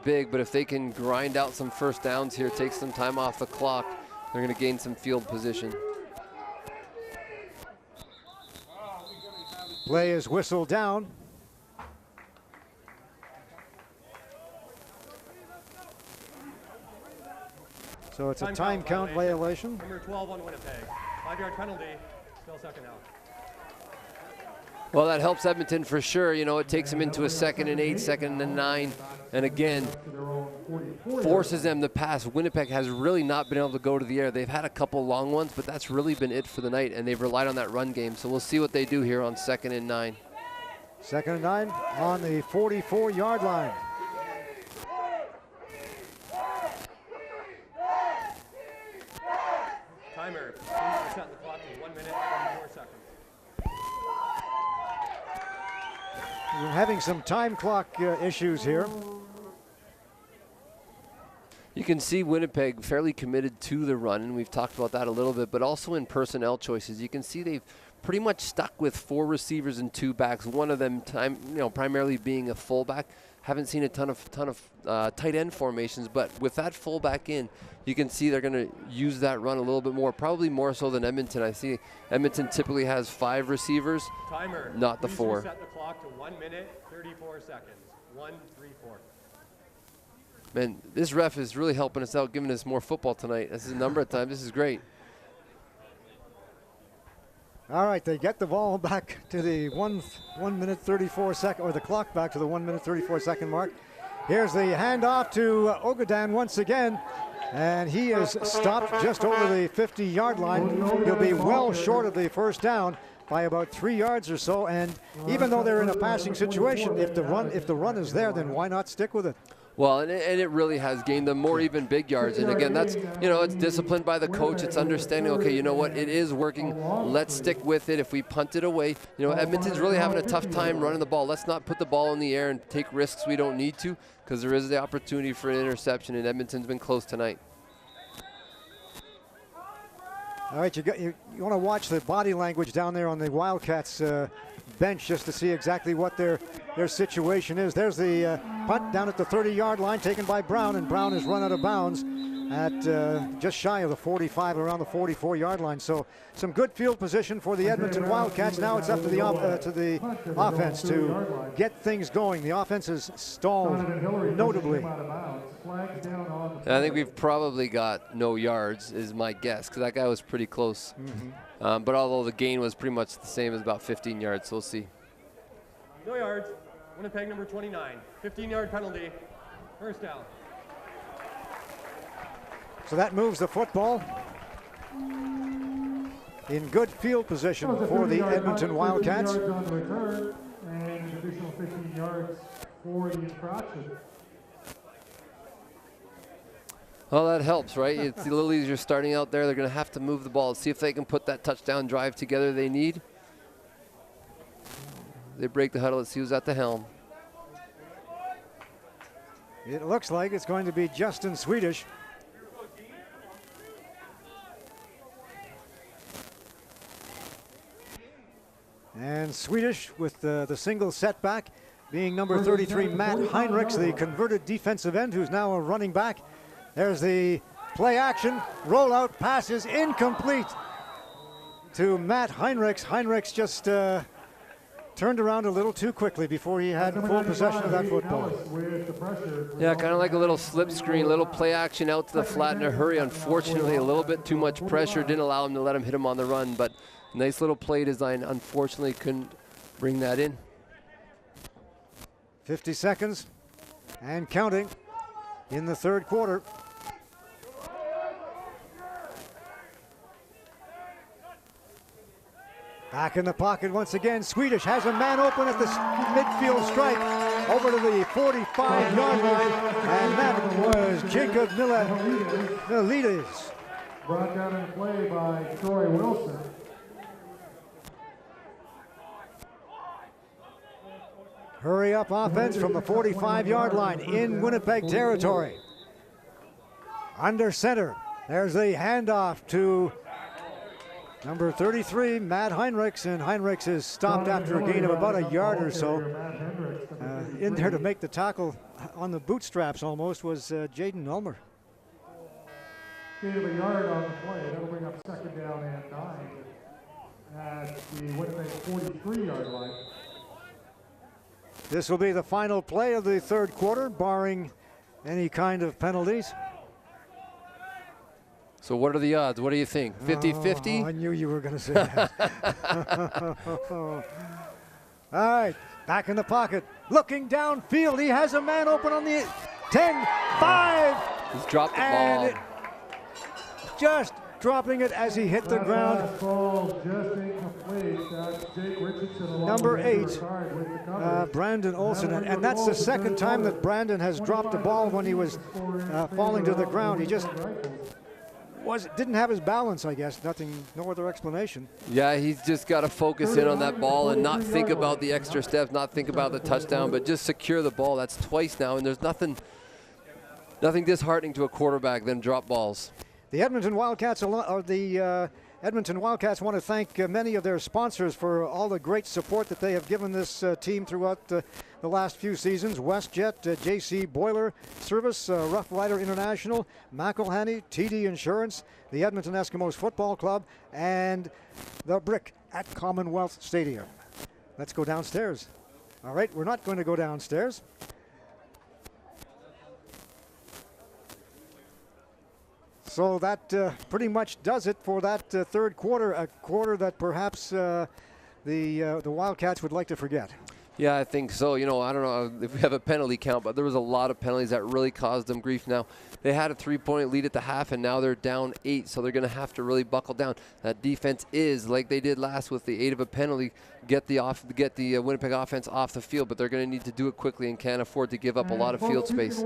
big, but if they can grind out some first downs here, take some time off the clock, they're going to gain some field position.
Play is whistled down. So it's a time count violation.
Number 12 on Winnipeg. 5-yard penalty, still second out.
Well, that helps Edmonton for sure. You know, it takes them into a 2nd and 8, 2nd and 9, and again, forces them to pass. Winnipeg has really not been able to go to the air. They've had a couple long ones, but that's really been it for the night, and they've relied on that run game. So we'll see what they do here on 2nd and 9.
2nd and 9 on the 44-yard line.
Timer, set the clock to 1 minute, 34 seconds.
We're having some time clock issues here.
You can see Winnipeg fairly committed to the run, and we've talked about that a little bit, but also in personnel choices. You can see they've pretty much stuck with 4 receivers and 2 backs, one of them primarily being a fullback. Haven't seen a ton of tight end formations, but with that fullback in, you can see they're going to use that run a little bit more, probably more so than Edmonton. I see Edmonton typically has 5 receivers,
Timer,
not the 4.
Set the clock to 1 minute, 34 seconds. 1-3-4.
Man, this ref is really helping us out, giving us more football tonight. This is a number of times. This is great.
All right, they get the ball back to the 1 minute 34 second, or the clock back to the 1 minute 34 second mark. Here's the handoff to Ogadan once again, and he is stopped just over the 50-yard line. He'll be well short of the first down by about 3 yards or so. And even though they're in a passing situation, if the run is there, then why not stick with it?
Well, and it really has gained them more even big yards. And again, that's, it's disciplined by the coach. It's understanding, okay, you know what, it is working. Let's stick with it. If we punt it away, Edmonton's really having a tough time running the ball. Let's not put the ball in the air and take risks we don't need to, because there is the opportunity for an interception, and Edmonton's been close tonight.
All right, you want to watch the body language down there on the Wildcats bench just to see exactly what their situation is. There's the punt down at the 30-yard line taken by Brown, and Brown is run out of bounds at just shy of the 45, around the 44-yard line. So some good field position for the Edmonton Wildcats. Now it's up to the offense to get things going. The offense is stalled notably.
I think we've probably got no yards, is my guess, because that guy was pretty close. But although the gain was pretty much the same as about 15 yards, so we'll see.
No yards. Winnipeg number 29. 15-yard penalty. First down.
So that moves the football in good field position for the Edmonton Wildcats.
15 yards on the return and an additional 15 yards for the infraction.
Well, that helps, right? It's the Lilies are starting out there. They're going to have to move the ball. See if they can put that touchdown drive together they need. They break the huddle. Let's see who's at the helm.
It looks like it's going to be Justin Swedish. And Swedish with the single setback being number 33, Matt Heinrichs, the converted defensive end who's now a running back. There's the play action, rollout, pass is incomplete to Matt Heinrichs. Heinrichs just turned around a little too quickly before he had full possession of that football.
Yeah, kind of like a little slip screen, little play action out to the flat in a hurry. Unfortunately, a little bit too much pressure didn't allow him to let him hit him on the run, but nice little play design. Unfortunately, couldn't bring that in.
50 seconds and counting in the third quarter. Back in the pocket once again. Swedish has a man open at the midfield stripe over to the 45-yard line, and that was Jacob Milides.
Brought down in play by Troy Wilson.
Hurry up offense from the 45-yard line in Winnipeg territory. Under center, there's the handoff to number 33, Matt Heinrichs, and Heinrichs is stopped after a gain of about a yard or so. In there to make the tackle on the bootstraps almost was Jaden Ulmer.
Gain of a yard on the play. That'll bring up second down and 9 at the Winnipeg 43-yard line.
This will be the final play of the third quarter, barring any kind of penalties.
So what are the odds? What do you think? 50-50?
I knew you were going to say that. All right, back in the pocket. Looking downfield. He has a man open on the 10-5.
He's dropped the
and
ball.
Just dropping it as he hit the ground. Number 8, Brandon Olsen. And that's the second time that Brandon has dropped the ball when he was falling to the ground. He just didn't have his balance, I guess. No other explanation.
Yeah, he's just got to focus in on that ball and not think about the extra steps, not think about the touchdown, but just secure the ball. That's twice now, and there's nothing disheartening to a quarterback than drop balls.
The Edmonton Wildcats Edmonton Wildcats want to thank many of their sponsors for all the great support that they have given this team throughout the last few seasons. WestJet, JC Boiler Service, Rough Rider International, McElhenney, TD Insurance, the Edmonton Eskimos Football Club, and the Brick at Commonwealth Stadium. Let's go downstairs. All right, we're not going to go downstairs. So that pretty much does it for that third quarter, a quarter that perhaps the Wildcats would like to forget.
Yeah, I think so. You know, I don't know if we have a penalty count, but there was a lot of penalties that really caused them grief. Now, they had a 3-point lead at the half, and now they're down 8, so they're going to have to really buckle down. That defense is, like they did last with the 8 of a penalty, get the Winnipeg offense off the field, but they're going to need to do it quickly and can't afford to give up a lot of field space.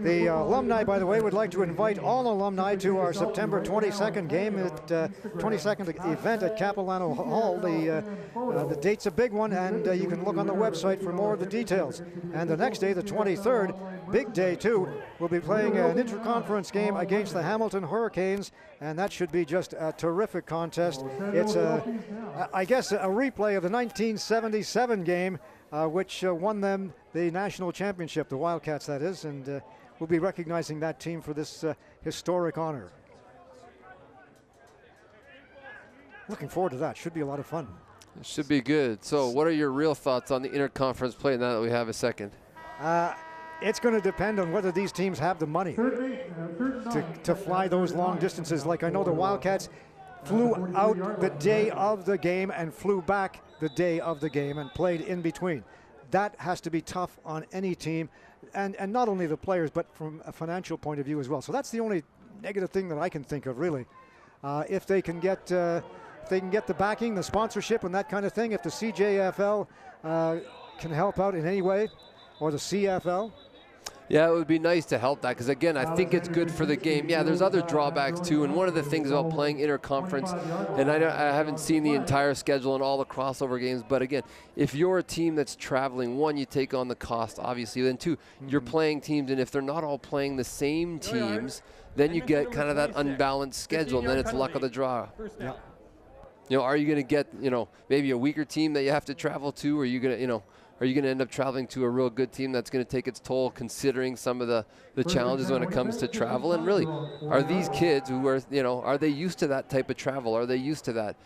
The Alumni, by the way, would like to invite all alumni to our September 22nd game at 22nd event at Capilano Hall. The date's a big one, and you can look on the website for more of the details. And the next day, the 23rd, big day too, we'll be playing an interconference game against the Hamilton Hurricanes, and that should be just a terrific contest. It's I guess a replay of the 1977 game, which won them the national championship, the Wildcats that is, and we'll be recognizing that team for this historic honor. Looking forward to that. Should be a lot of fun.
It should be good. So what are your real thoughts on the interconference play now that we have a second?
It's going to depend on whether these teams have the money to fly those long distances. Like I know the Wildcats flew out the day of the game and flew back the day of the game and played in between. That has to be tough on any team, and not only the players, but from a financial point of view as well. So that's the only negative thing that I can think of, really. If they can get the backing, the sponsorship, and that kind of thing, if the CJFL can help out in any way, or the CFL.
Yeah, it would be nice to help that because, again, I think it's good for the game. Yeah, there's other drawbacks, too, and one of the things about playing interconference, and I haven't seen the entire schedule and all the crossover games, but, again, if you're a team that's traveling, one, you take on the cost, obviously, then, two, you're playing teams, and if they're not all playing the same teams, then you get kind of that unbalanced schedule, and then it's luck of the draw.
Yeah.
You know, are you going to get, you know, maybe a weaker team that you have to travel to, or are you going to, you know, are you going to end up traveling to a real good team that's going to take its toll considering some of the challenges when it comes to travel? And really, are these kids who are, you know, are they used to that type of travel? Are they used to that?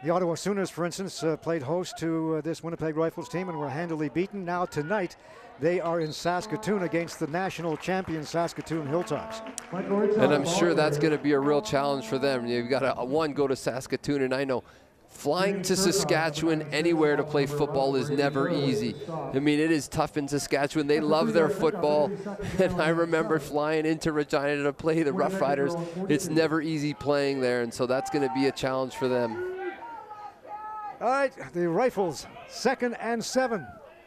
The Ottawa Sooners, for instance, played host to this Winnipeg Rifles team and were handily beaten. Now tonight, they are in Saskatoon against the national champion Saskatoon Hilltops.
And I'm sure that's going to be a real challenge for them. You've got to, go to Saskatoon, and I know flying to Saskatchewan anywhere to play football is never easy. I mean, it is tough in Saskatchewan. They love their football. And I remember flying into Regina to play the Rough Riders. It's never easy playing there, and so that's going to be a challenge for them.
All right, the Rifles, 2nd and 7.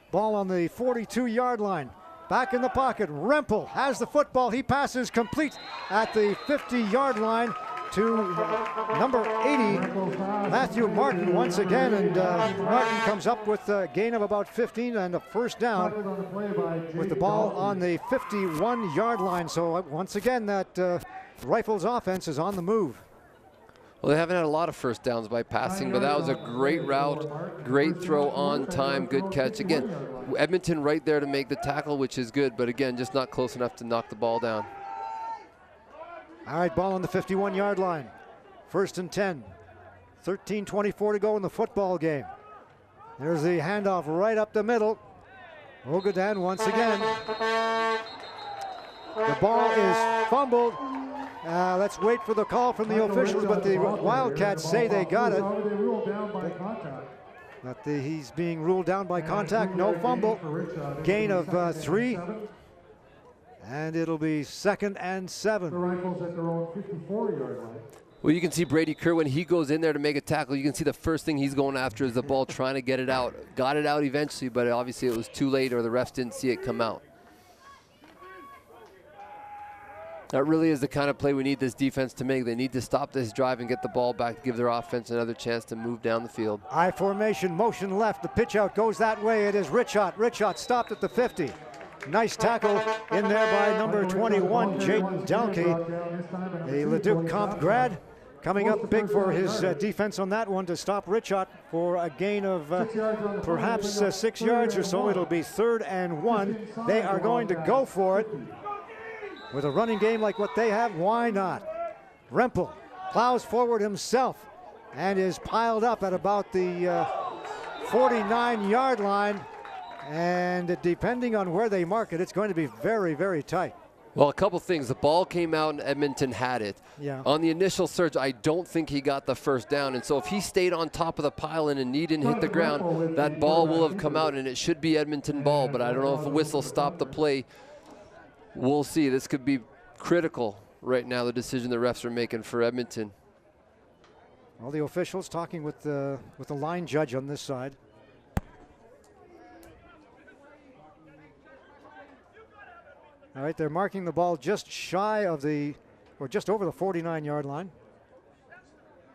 Ball on the 42-yard line. Back in the pocket, Rempel has the football. He passes complete at the 50-yard line to number 80, Matthew Martin once again, and Martin comes up with a gain of about 15 and a first down with the ball on the 51-yard line. So once again, that Rifles offense is on the move.
Well, they haven't had a lot of first downs by passing, but that was a great route, great throw on time, good catch. Again, Edmonton right there to make the tackle, which is good, but again, just not close enough to knock the ball down.
All right, ball on the 51-yard line. 1st and 10. 13:24 to go in the football game. There's the handoff right up the middle. Ogadan once again. The ball is fumbled. Let's wait for the call from the officials, but the Wildcats say they got it. But he's being ruled down by contact. No fumble. Gain of 3. And it'll be 2nd and 7.
The Rifles at their own 54-yard line.
Well, you can see Brady Kerr, when he goes in there to make a tackle, you can see the first thing he's going after is the ball, trying to get it out. Got it out eventually, but obviously it was too late, or the refs didn't see it come out. That really is the kind of play we need this defense to make. They need to stop this drive and get the ball back to give their offense another chance to move down the field.
I formation, motion left. The pitch out goes that way. It is Richot. Richot stopped at the 50. Nice tackle in there by number 21, Jaden Delkey, a Leduc Comp grad, coming up big for his defense on that one to stop Richot for a gain of perhaps 6 yards or so. It'll be 3rd and 1. They are going to go for it. With a running game like what they have, why not? Rempel plows forward himself and is piled up at about the 49-yard line. And depending on where they mark it, it's going to be very, very tight.
Well, a couple things. The ball came out and Edmonton had it.
Yeah.
On the initial search, I don't think he got the first down. And so if he stayed on top of the pile and he didn't hit the ground, that ball will have come out, and it should be Edmonton ball. But I don't know if a whistle stopped the play. We'll see. This could be critical right now, the decision the refs are making for Edmonton.
All the officials talking with the line judge on this side. All right, they're marking the ball just shy of or just over the 49-yard line.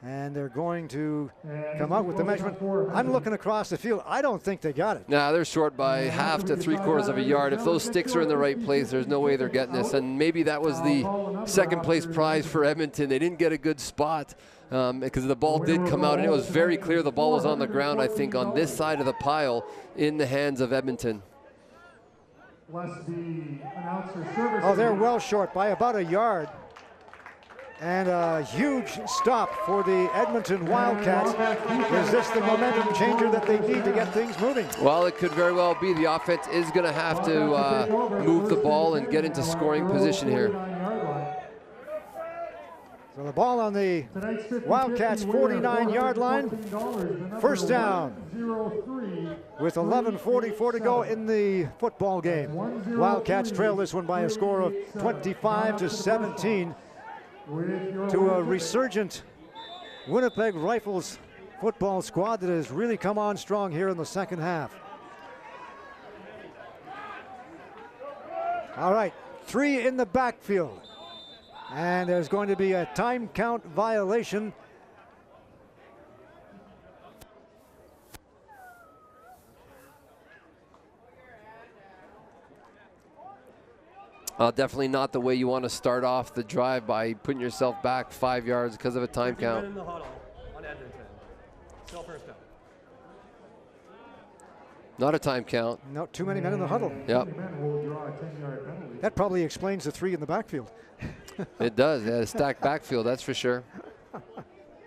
And they're going to come out with the measurement. I'm looking across the field. I don't think they got it.
Nah, they're short by half to 3/4 of a yard. If those sticks are in the right place, there's no way they're getting this. And maybe that was the second place prize for Edmonton. They didn't get a good spot because the ball did come out, and it was very clear the ball was on the ground, I think, on this side of the pile in the hands of Edmonton.
Oh, they're well short by about a yard. And a huge stop for the Edmonton Wildcats. Is this the momentum changer that they need to get things moving?
Well, it could very well be. The offense is going to have to move the ball and get into scoring position here.
So the ball on the Wildcats' 49-yard line. First down with 11:44 to go in the football game. Wildcats trail this one by a score of 25-17 to a resurgent Winnipeg Rifles football squad that has really come on strong here in the second half. All right, 3 in the backfield. And there's going to be a time count violation.
Definitely not the way you want to start off the drive by putting yourself back 5 yards because of a time count.
In the huddle on Edmonton. Still first down.
Not a time count.
No, too many men in the huddle.
Yep.
That probably explains the 3 in the backfield.
It does. Yeah, a stacked backfield, that's for sure.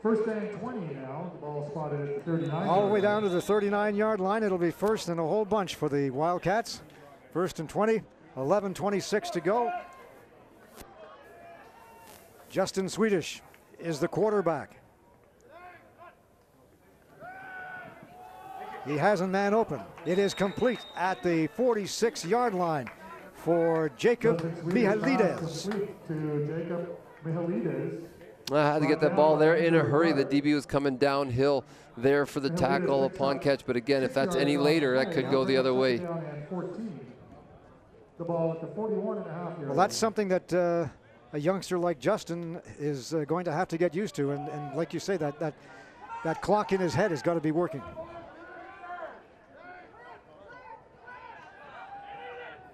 First and 20 now. The ball spotted at the 39.
All the way down to the 39-yard line. It'll be first and a whole bunch for the Wildcats. First and 20. 11:26 to go. Justin Swedish is the quarterback. He has a man open. It is complete at the 46-yard line for Jacob Mihalides.
I had to get that ball there in a hurry. The DB was coming downhill there for the tackle upon catch. But again, if that's any later, that could go the other way.
The ball at the 41.5 yard.
Well, that's something that a youngster like Justin is going to have to get used to. And like you say, that clock in his head has got to be working.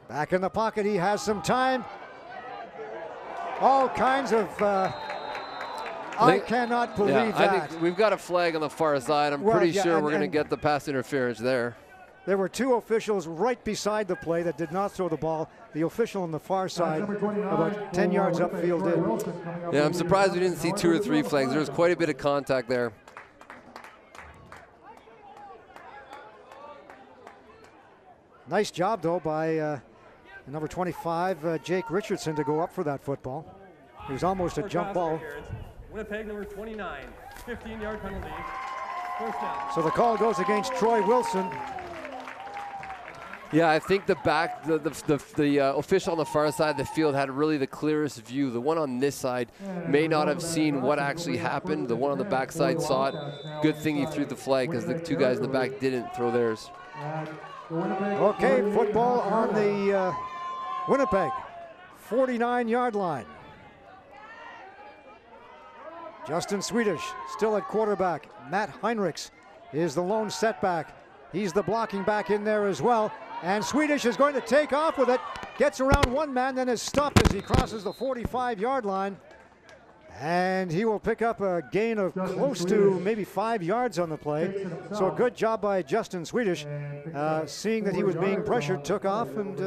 Back in the pocket, he has some time. All kinds of, I cannot believe that.
I think we've got a flag on the far side. I'm pretty sure we're going to get the pass interference there.
There were 2 officials right beside the play that did not throw the ball. The official on the far side, about 10 yards upfield, did.
Yeah, I'm surprised we didn't see 2 or 3 flags. There was quite a bit of contact there.
Nice job, though, by number 25, Jake Richardson, to go up for that football. It was almost a jump ball.
Winnipeg number 29, 15-yard penalty. First down.
So the call goes against Troy Wilson.
Yeah, I think the official on the far side of the field had really the clearest view. The one on this side may not have seen what actually happened. The one on the back side saw it. Good thing he threw the flag because the 2 guys in the back didn't throw theirs.
Okay, football on the Winnipeg 49-yard line. Justin Swedish still at quarterback. Matt Heinrichs is the lone setback. He's the blocking back in there as well. And Swedish is going to take off with it. Gets around one man, then is stopped as he crosses the 45-yard line. And he will pick up a gain of close to maybe 5 yards on the play. So a good job by Justin Swedish. Seeing that he was being pressured, took off and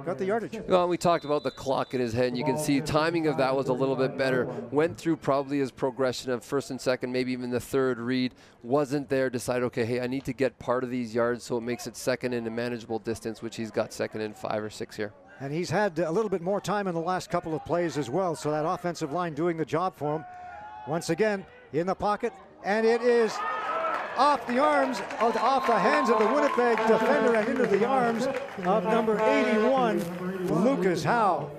got the yardage.
Well, we talked about the clock in his head, and you can see timing of that was a little bit better. Went through probably his progression of first and second, maybe even the third read. Wasn't there, decided, okay, hey, I need to get part of these yards, so it makes it second in a manageable distance, which he's got second in 5 or 6 here.
And he's had a little bit more time in the last couple of plays as well, so that offensive line doing the job for him. Once again, in the pocket, and it is off the arms, off the hands of the Winnipeg defender and into the arms of number 81, Lucas Howe.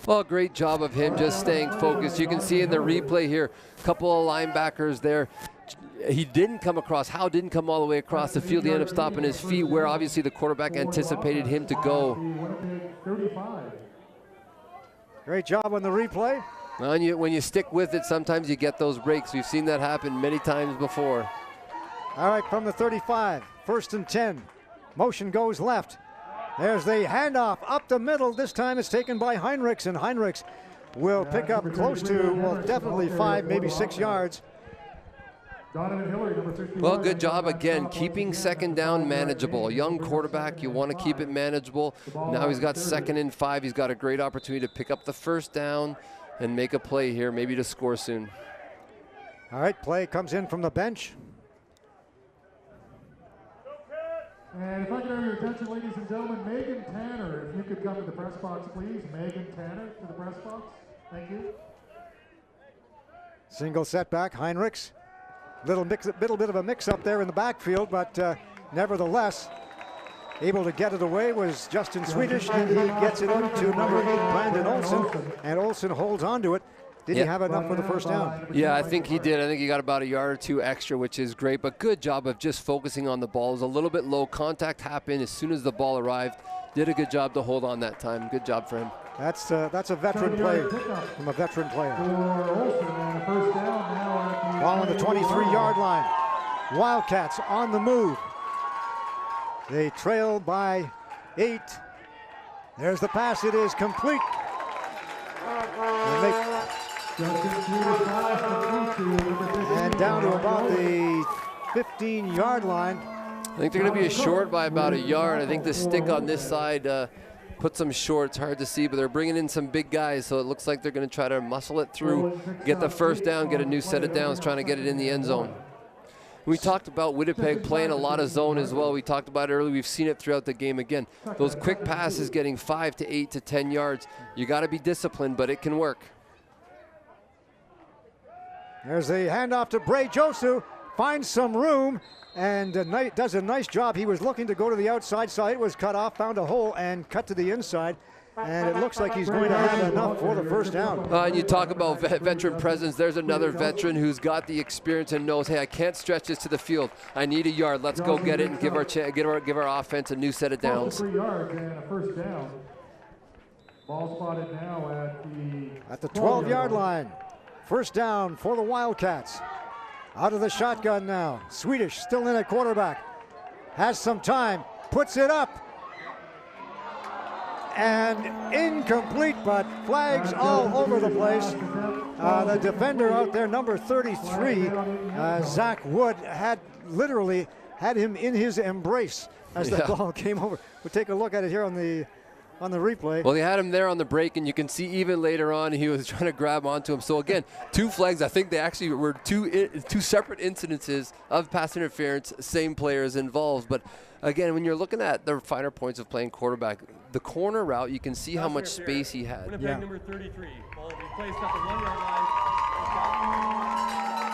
Well, great job of him just staying focused. You can see in the replay here, a couple of linebackers there. He didn't come across. Howe didn't come all the way across the field. He ended up stopping his feet where obviously the quarterback anticipated him to go.
Great job on the replay.
Well, when you stick with it, sometimes you get those breaks. We've seen that happen many times before.
All right, from the 35, first and 10. Motion goes left. There's the handoff up the middle. This time it's taken by Heinrichs, and Heinrichs will pick up close to, well, definitely 5, maybe 6 yards.
Well, good job again, keeping second down manageable. A young quarterback, you want to keep it manageable. Now he's got second and 5. He's got a great opportunity to pick up the first down and make a play here, maybe to score soon.
All right, play comes in from the bench.
And if I could have your attention, ladies and gentlemen, Megan Tanner, if you could come to the press box, please. Megan Tanner to the press box. Thank you.
Single setback, Heinrichs. Little bit of a mix-up there in the backfield, but nevertheless, able to get it away was Justin Swedish, and he gets it into number 8, Brandon Olsen, and Olsen holds on to it. Did he have enough for the first down?
Yeah, I think he did. I think he got about a yard or 2 extra, which is great, but good job of just focusing on the ball. It was a little bit low. Contact happened as soon as the ball arrived. did a good job to hold on that time. Good job for him.
That's a veteran play from a veteran player. Ball on the 23-yard line. Wildcats on the move. They trail by 8. There's the pass. It is complete. And down to about the 15-yard line.
I think they're going to be short by about a yard. I think the stick on this side puts them short. It's hard to see, but they're bringing in some big guys, so it looks like they're going to try to muscle it through, get the first down, get a new set of downs, trying to get it in the end zone. We talked about Winnipeg playing a lot of zone as well. We talked about it earlier. We've seen it throughout the game again. Those quick passes getting 5 to 8 to 10 yards. You got to be disciplined, but it can work.
There's the handoff to Bray Josu. Finds some room and does a nice job. He was looking to go to the outside side. It was cut off, found a hole, and cut to the inside. And it looks like he's going to have enough for the first down.
And you talk about veteran presence. There's another veteran who's got the experience and knows, hey, I can't stretch this to the field. I need a yard. Let's go get it and give our offense a new set of downs.
3 yards and a first down. Ball spotted now
at the 12-yard line. First down for the Wildcats. Out of the shotgun now. Swedish still in at quarterback. Has some time. Puts it up. And incomplete, but flags all over the place. The defender out there, number 33, Zach Wood, had literally had him in his embrace as the ball came over. We'll take a look at it here on the replay.
Well, he had him there on the break, and you can see even later on he was trying to grab onto him. So again, 2 flags. I think they actually were two separate incidences of pass interference, same players involved. But again, when you're looking at the finer points of playing quarterback, the corner route, you can see how much space he had.
Winnipeg number 33. Ball replaced at the 1-yard line.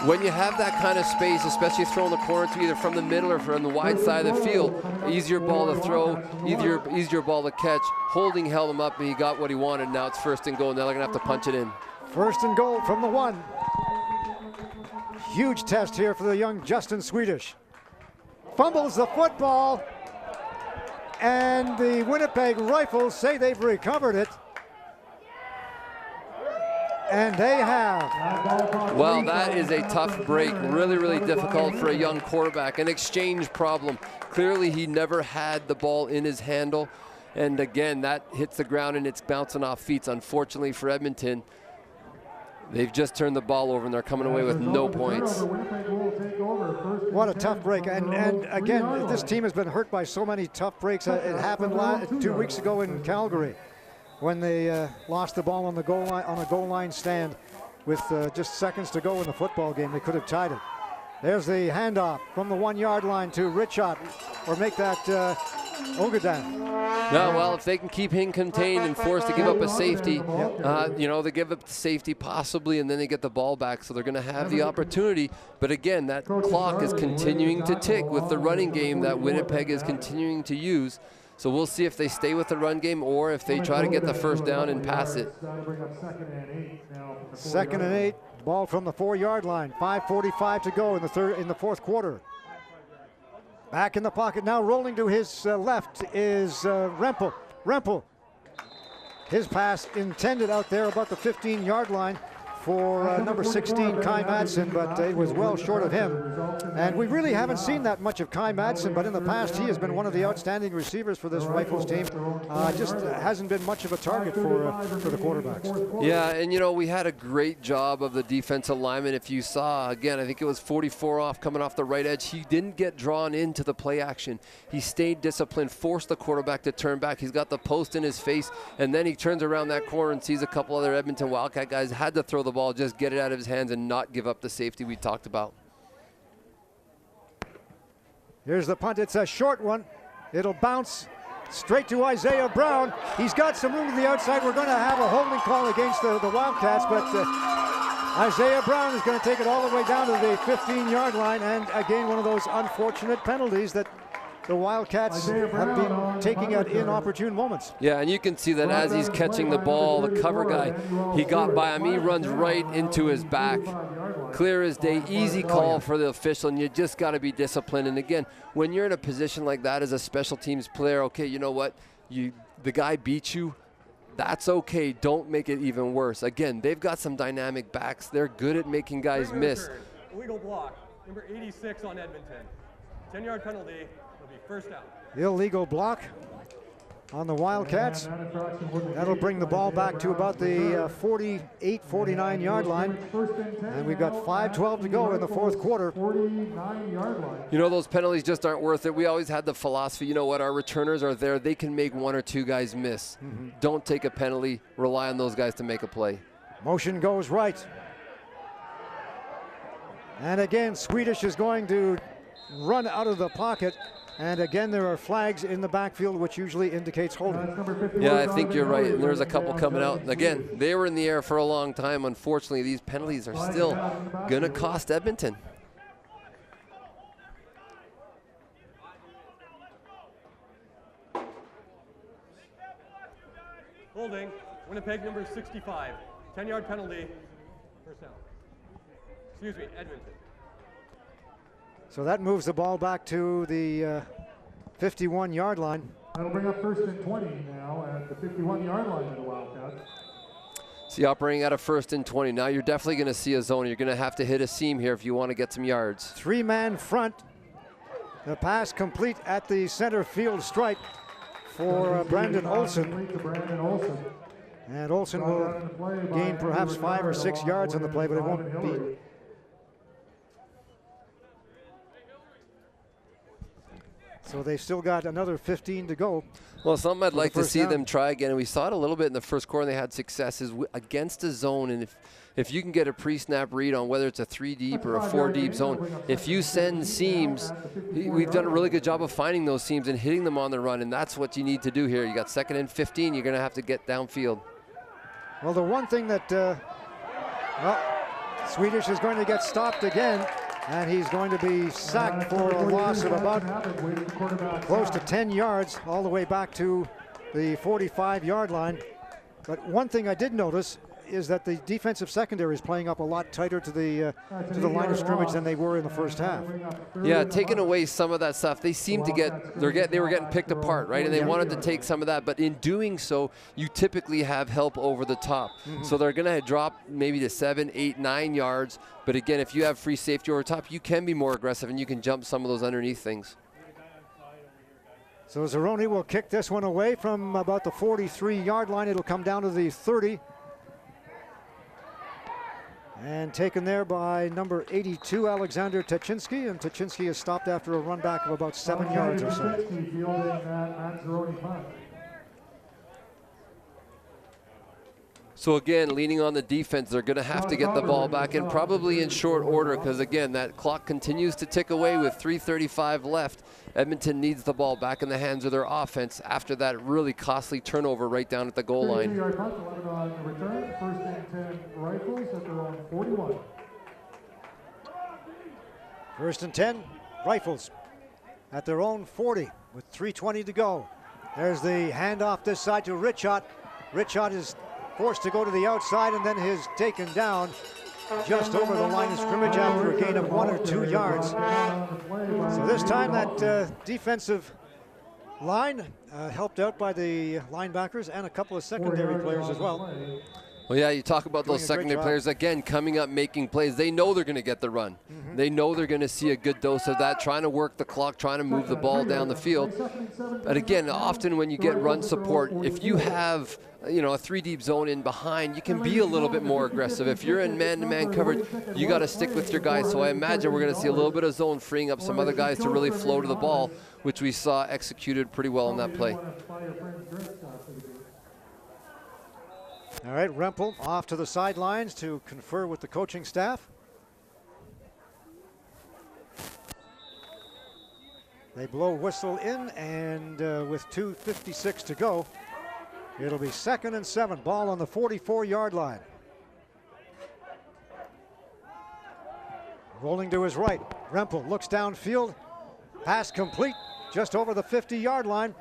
When you have that kind of space, especially throwing the corner to either from the middle or from the wide side of the field, easier ball to throw, easier ball to catch. Holding held him up, and he got what he wanted. Now it's first and goal. Now they're going to have to punch it in.
First and goal from the 1. Huge test here for the young Justin Swedish. Fumbles the football, and the Winnipeg Rifles say they've recovered it. And they have.
Well, that is a tough break. Really, really difficult for a young quarterback. An exchange problem. Clearly, he never had the ball in his handle. And again, that hits the ground and it's bouncing off feet. Unfortunately for Edmonton, they've just turned the ball over and they're coming away with no points.
What a tough break. And again, this team has been hurt by so many tough breaks. It happened 2 weeks ago in Calgary, when they lost the ball on the goal line, on a goal line stand with just seconds to go in the football game. They could have tied it. There's the handoff from the 1-yard line to Richot, or make that Ogadan.
No, well, if they can keep him contained and forced to give up a safety, they give up the safety possibly, and then they get the ball back, so they're going to have the opportunity. But again, that clock is continuing to tick with the running game that Winnipeg is continuing to use. So we'll see if they stay with the run game or if they try to get the first down and pass it.
2nd and 8, ball from the 4-yard line. 5:45 to go in the fourth quarter. Back in the pocket now, rolling to his left is Rempel. Rempel, his pass intended out there about the 15-yard line for number 16, Kai Madsen, but it was well short of him. And we really haven't seen that much of Kai Madsen, but in the past he has been one of the outstanding receivers for this Rifles team. Just hasn't been much of a target for the quarterbacks.
Yeah, and we had a great job of the defensive lineman. If you saw, again, I think it was 44 off coming off the right edge. He didn't get drawn into the play action. He stayed disciplined, forced the quarterback to turn back. He's got the post in his face, and then he turns around that corner and sees a couple other Edmonton Wildcat guys, had to throw the ball, just get it out of his hands and not give up the safety we talked about.
Here's the punt. It's a short one. It'll bounce straight to Isaiah Brown. He's got some room to the outside. We're going to have a holding call against the Wildcats, but Isaiah Brown is going to take it all the way down to the 15-yard line, and again, one of those unfortunate penalties that the Wildcats have been taking at inopportune moments.
Yeah, and you can see that as he's catching the ball, the cover guy, he got by him. He runs right into his back. Clear as day, easy call for the official, and you just got to be disciplined. And again, when you're in a position like that as a special teams player, okay, you know what? the guy beats you, that's okay. Don't make it even worse. Again, they've got some dynamic backs. They're good at making guys miss.
Illegal block, number 86 on Edmonton. 10-yard penalty, it'll be first down.
Illegal block on the Wildcats. That'll bring the ball back to about the 48, 49 yard line. And we've got 5:12 to go in the fourth quarter.
You know, those penalties just aren't worth it. We always had the philosophy, you know what, our returners are there. They can make one or two guys miss. Don't take a penalty. Rely on those guys to make a play.
Motion goes right. And again, Swedish is going to run out of the pocket. And again, there are flags in the backfield, which usually indicates holding.
Yeah, I think you're right. And there's a couple coming out. And again, they were in the air for a long time. Unfortunately, these penalties are still going to cost Edmonton.
Holding, Winnipeg number 65. 10-yard penalty, first down. Excuse me, Edmonton.
So that moves the ball back to the 51-yard line.
That'll bring up 1st and 20 now at the 51-yard line of the Wildcats.
See, operating out of 1st and 20. Now you're definitely going to see a zone. You're going to have to hit a seam here if you want to get some yards.
Three-man front. The pass complete at the center field stripe for Brandon Olsen. And Olsen will gain perhaps 5 or 6 yards on the play, but it won't be. So they've still got another 15 to go.
Well, something I'd like to see them try again, and we saw it a little bit in the first quarter, and they had successes against a zone. And if you can get a pre-snap read on whether it's a 3-deep or a 4-deep zone, if you send seams, we've done a really good job of finding those seams and hitting them on the run, and that's what you need to do here. You got 2nd and 15, you're going to have to get downfield.
Well, the one thing that, Swedish is going to get stopped again. And he's going to be sacked for a loss of about close to 10 yards all the way back to the 45-yard line. But one thing I did notice is that the defensive secondary is playing up a lot tighter to the line of scrimmage than they were in the first half.
Yeah, taking away some of that stuff, they seem to they were getting picked apart, right? And they wanted to take some of that, but in doing so, you typically have help over the top. So they're going to drop maybe to 7, 8, 9 yards. But again, if you have free safety over top, you can be more aggressive and you can jump some of those underneath things.
So Zeroni will kick this one away from about the 43-yard line. It'll come down to the 30. And taken there by number 82, Alexander Tachinski. And Tachinski is stopped after a run back of about 7 yards or so.
So again, leaning on the defense, they're going to have to get the ball back, and probably in short order, because again, that clock continues to tick away with 3:35 left. Edmonton needs the ball back in the hands of their offense after that really costly turnover right down at the goal line.
1st and 10 Rifles at their own 41.
1st and 10 Rifles at their own 40 with 3:20 to go. There's the handoff this side to Richot. Richot is forced to go to the outside and then is taken down just over the line of scrimmage after a gain of 1 or 2 yards. So this time that defensive line helped out by the linebackers and a couple of secondary players as well.
Well, yeah, you talk about those secondary players, again, coming up, making plays. They know they're going to get the run. They know they're going to see a good dose of that, trying to work the clock, trying to move the ball down the field. But again, often when you get run support, if you have a 3-deep zone in behind, you can be a little bit more aggressive. If you're in man-to-man coverage, you got to stick with your guys. So I imagine we're going to see a little bit of zone freeing up some other guys to really flow to the ball, which we saw executed pretty well in that play.
All right, Rempel off to the sidelines to confer with the coaching staff. They blow whistle in, and with 2:56 to go, it'll be 2nd and 7. Ball on the 44-yard line. Rolling to his right. Rempel looks downfield. Pass complete just over the 50-yard line.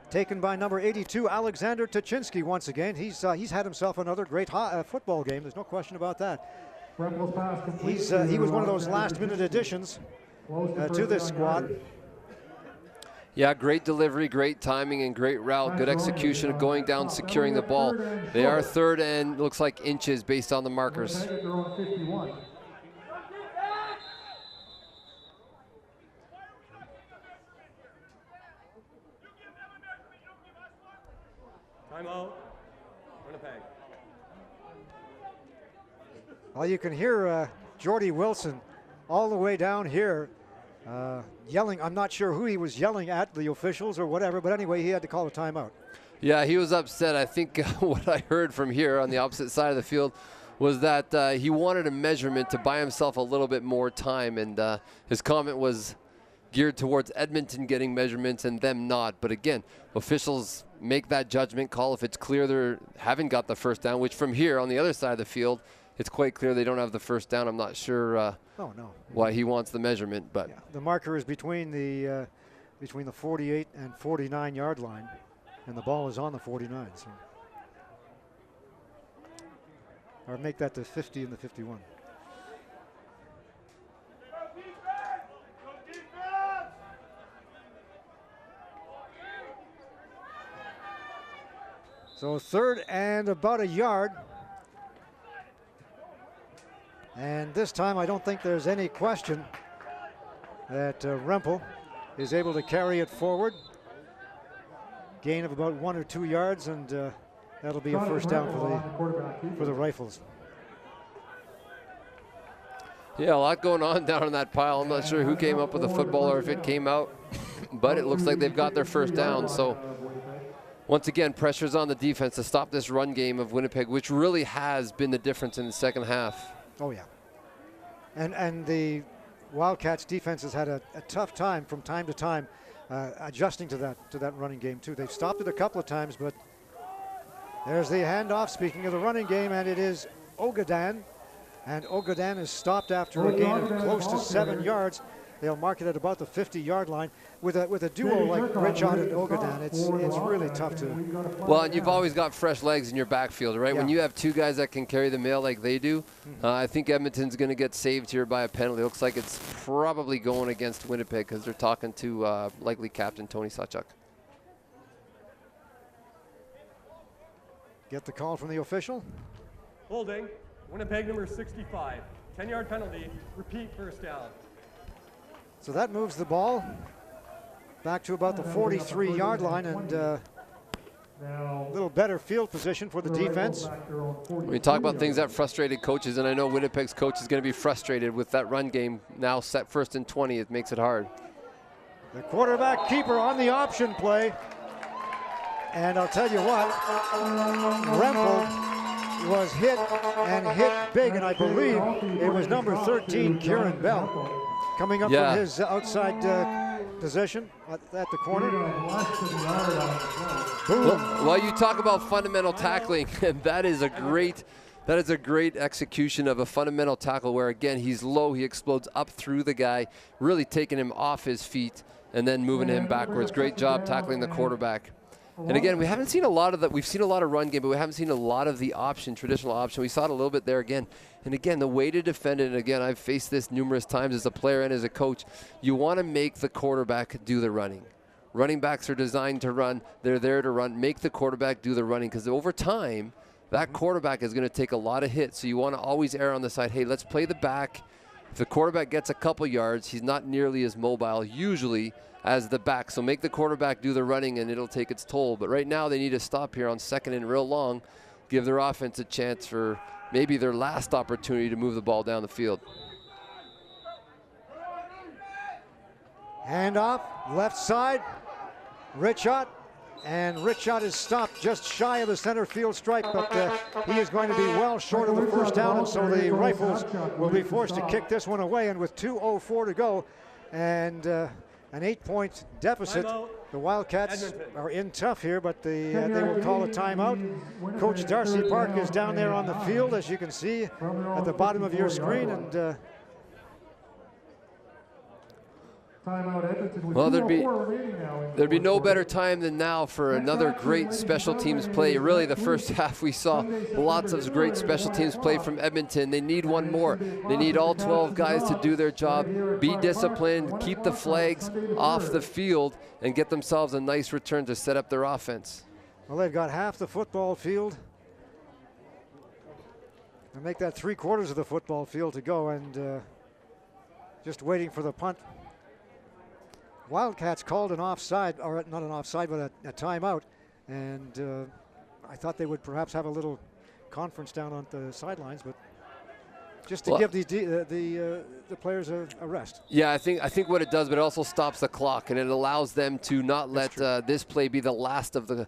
Taken by number 82, Alexander Tachinski once again. He's had himself another great football game. There's no question about that. He was one of those last-minute additions to this squad.
Yeah, great delivery, great timing, and great route. Good execution of going down, securing the ball. They are third and looks like inches based on the markers.
Winnipeg at their own 51.
Timeout. Winnipeg.
Well, you can hear Jordy Wilson all the way down here yelling. I'm not sure who he was yelling at, the officials or whatever, but anyway, he had to call a timeout.
Yeah, he was upset. I think what I heard from here on the opposite side of the field was that he wanted a measurement to buy himself a little bit more time, and his comment was geared towards Edmonton getting measurements and them not. But again, officials make that judgment call if it's clear they haven't got the first down, which from here on the other side of the field, it's quite clear they don't have the first down. I'm not sure why he wants the measurement, but
yeah, the marker is between the 48 and 49 yard line, and the ball is on the 49. So, or make that the 50 and the 51. So third and about a yard. And this time I don't think there's any question that Rempel is able to carry it forward. Gain of about 1 or 2 yards, and that'll be a first down for the Rifles.
Yeah, a lot going on down in that pile. I'm not sure who came up with the football or if it came out, but it looks like they've got their first down. So once again, pressure's on the defense to stop this run game of Winnipeg, which really has been the difference in the second half.
Oh, yeah. And the Wildcats defense has had a tough time from time to time adjusting to that running game, too. They've stopped it a couple of times, but there's the handoff, speaking of the running game, and it is Ogadan. And Ogadan is stopped after a gain of close to 7 yards. They'll mark it at about the 50-yard line. With a duo like Richard and Ogadan, it's really tough to.
Well, and you've always got fresh legs in your backfield, right?
Yeah.
When you have two guys that can carry the mail like they do, I think Edmonton's going to get saved here by a penalty. It looks like it's probably going against Winnipeg because they're talking to likely captain Tony Sawchuk.
Get the call from the official.
Holding. Winnipeg number 65. 10-yard penalty. Repeat first down.
So that moves the ball back to about the 43-yard line, and a little better field position for the defense.
We talk about things that frustrated coaches, and I know Winnipeg's coach is going to be frustrated with that run game now set first and 20. It makes it hard.
The quarterback keeper on the option play. And I'll tell you what, Rempel was hit and hit big, and I believe it was number 13, Kieran Bell, coming up from his outside position at the corner.
Well, you talk about fundamental tackling, and that is a great execution of a fundamental tackle where, again, he's low, he explodes up through the guy, really taking him off his feet and then moving him backwards. Great job tackling the quarterback. And again, we haven't seen a lot of that. We've seen a lot of run game, but we haven't seen a lot of the option, traditional option. We saw it a little bit there again. And again, the way to defend it, and again, I've faced this numerous times as a player and as a coach, you want to make the quarterback do the running. Running backs are designed to run. They're there to run. Make the quarterback do the running, because over time, that quarterback is going to take a lot of hits. So you want to always err on the side, hey, let's play the back. If the quarterback gets a couple yards, he's not nearly as mobile usually as the back. So make the quarterback do the running, and it'll take its toll. But right now they need to stop here on second and real long, give their offense a chance for maybe their last opportunity to move the ball down the field.
Hand off, left side, Richard. And Richard is stopped just shy of the center field stripe, but he is going to be well short of the first down, and so the Rifles will be forced to kick this one away. And with 2:04 to go and an 8-point deficit, the Wildcats are in tough here, but they will call a timeout. Coach Darcy Park is down there on the field, as you can see at the bottom of your screen, and
Timeout Edmonton with
Well, there'd
2:04 remaining now in the
be no
fourth
better
quarter.
time than now for another great special teams play. Really, the first half we saw lots of great special teams play from Edmonton. They need one more. They need all 12 guys to do their job, be disciplined, keep the flags off the field, and get themselves a nice return to set up their offense.
Well, they've got half the football field. And make that 3/4 of the football field to go, and just waiting for the punt. Wildcats called an offside, or not an offside, but a timeout. And I thought they would perhaps have a little conference down on the sidelines, but just to give the players a rest.
Yeah, I think what it does, but it also stops the clock, and it allows them to not let this play be the last of the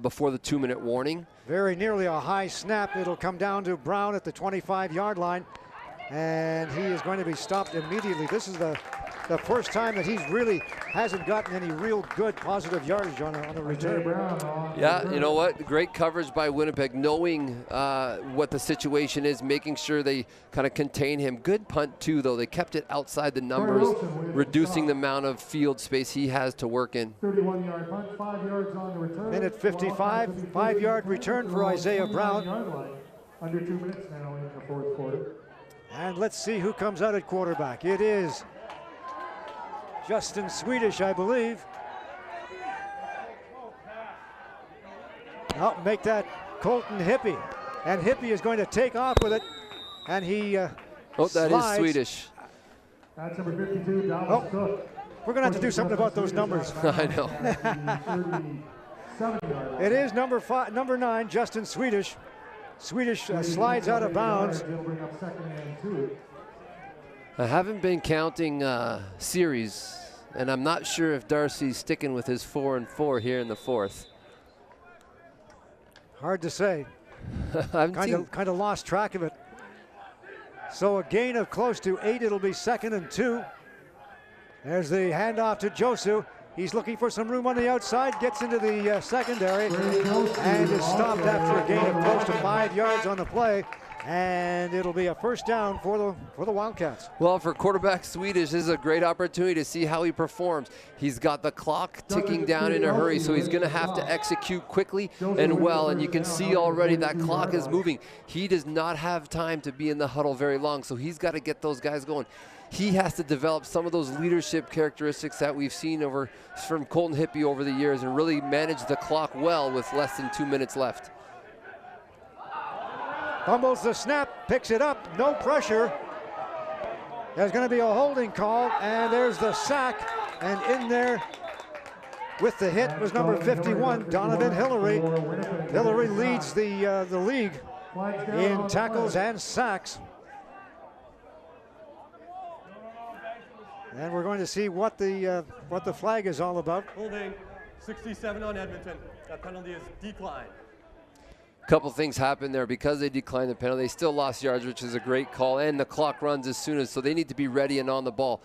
before the 2-minute warning.
Very nearly a high snap. It'll come down to Brown at the 25-yard line, and he is going to be stopped immediately. This is the first time that he's really hasn't gotten any real good positive yardage on a return.
Yeah, you know what? Great coverage by Winnipeg, knowing what the situation is, making sure they kind of contain him. Good punt, too, though. They kept it outside the numbers, reducing the amount of field space he has to work in.
31-yard punt, 5 yards on the return.
Minute 55, 5-yard return for Isaiah Brown.
Under 2 minutes now in the fourth quarter.
And let's see who comes out at quarterback. It is Justin Swedish, I believe. I'll make that Colton Hippie. And Hippie is going to take off with it. And he
that
slides.
is Swedish.
That's number 52, Dallas Cook.
We're going to have to do something about those numbers.
I know.
It is number 9, Justin Swedish. Swedish slides out of bounds.
I haven't been counting series, and I'm not sure if Darcy's sticking with his 4-4 here in the fourth.
Hard to say.
Kind
of lost track of it. So a gain of close to 8. It'll be 2nd and 2. There's the handoff to Josu. He's looking for some room on the outside, gets into the secondary, and is stopped after a gain of close to 5 yards on the play. And it'll be a first down for the Wildcats.
Well, for quarterback Swedish, this is a great opportunity to see how he performs. He's got the clock ticking down in a hurry, so he's going to have to execute quickly and well. And you can see already that clock is moving. He does not have time to be in the huddle very long, so he's got to get those guys going. He has to develop some of those leadership characteristics that we've seen from Colton Hippie over the years and really manage the clock well with less than 2 minutes left.
Fumbles the snap, picks it up, no pressure. There's going to be a holding call, and there's the sack. And in there with the hit was number 51, Donovan Hillary. Hillary leads the league in tackles and sacks. And we're going to see what the flag is all about.
Holding 67 on Edmonton. That penalty is declined.
Couple things happened there because they declined the penalty. They still lost yards, which is a great call, and the clock runs as soon as, so they need to be ready and on the ball.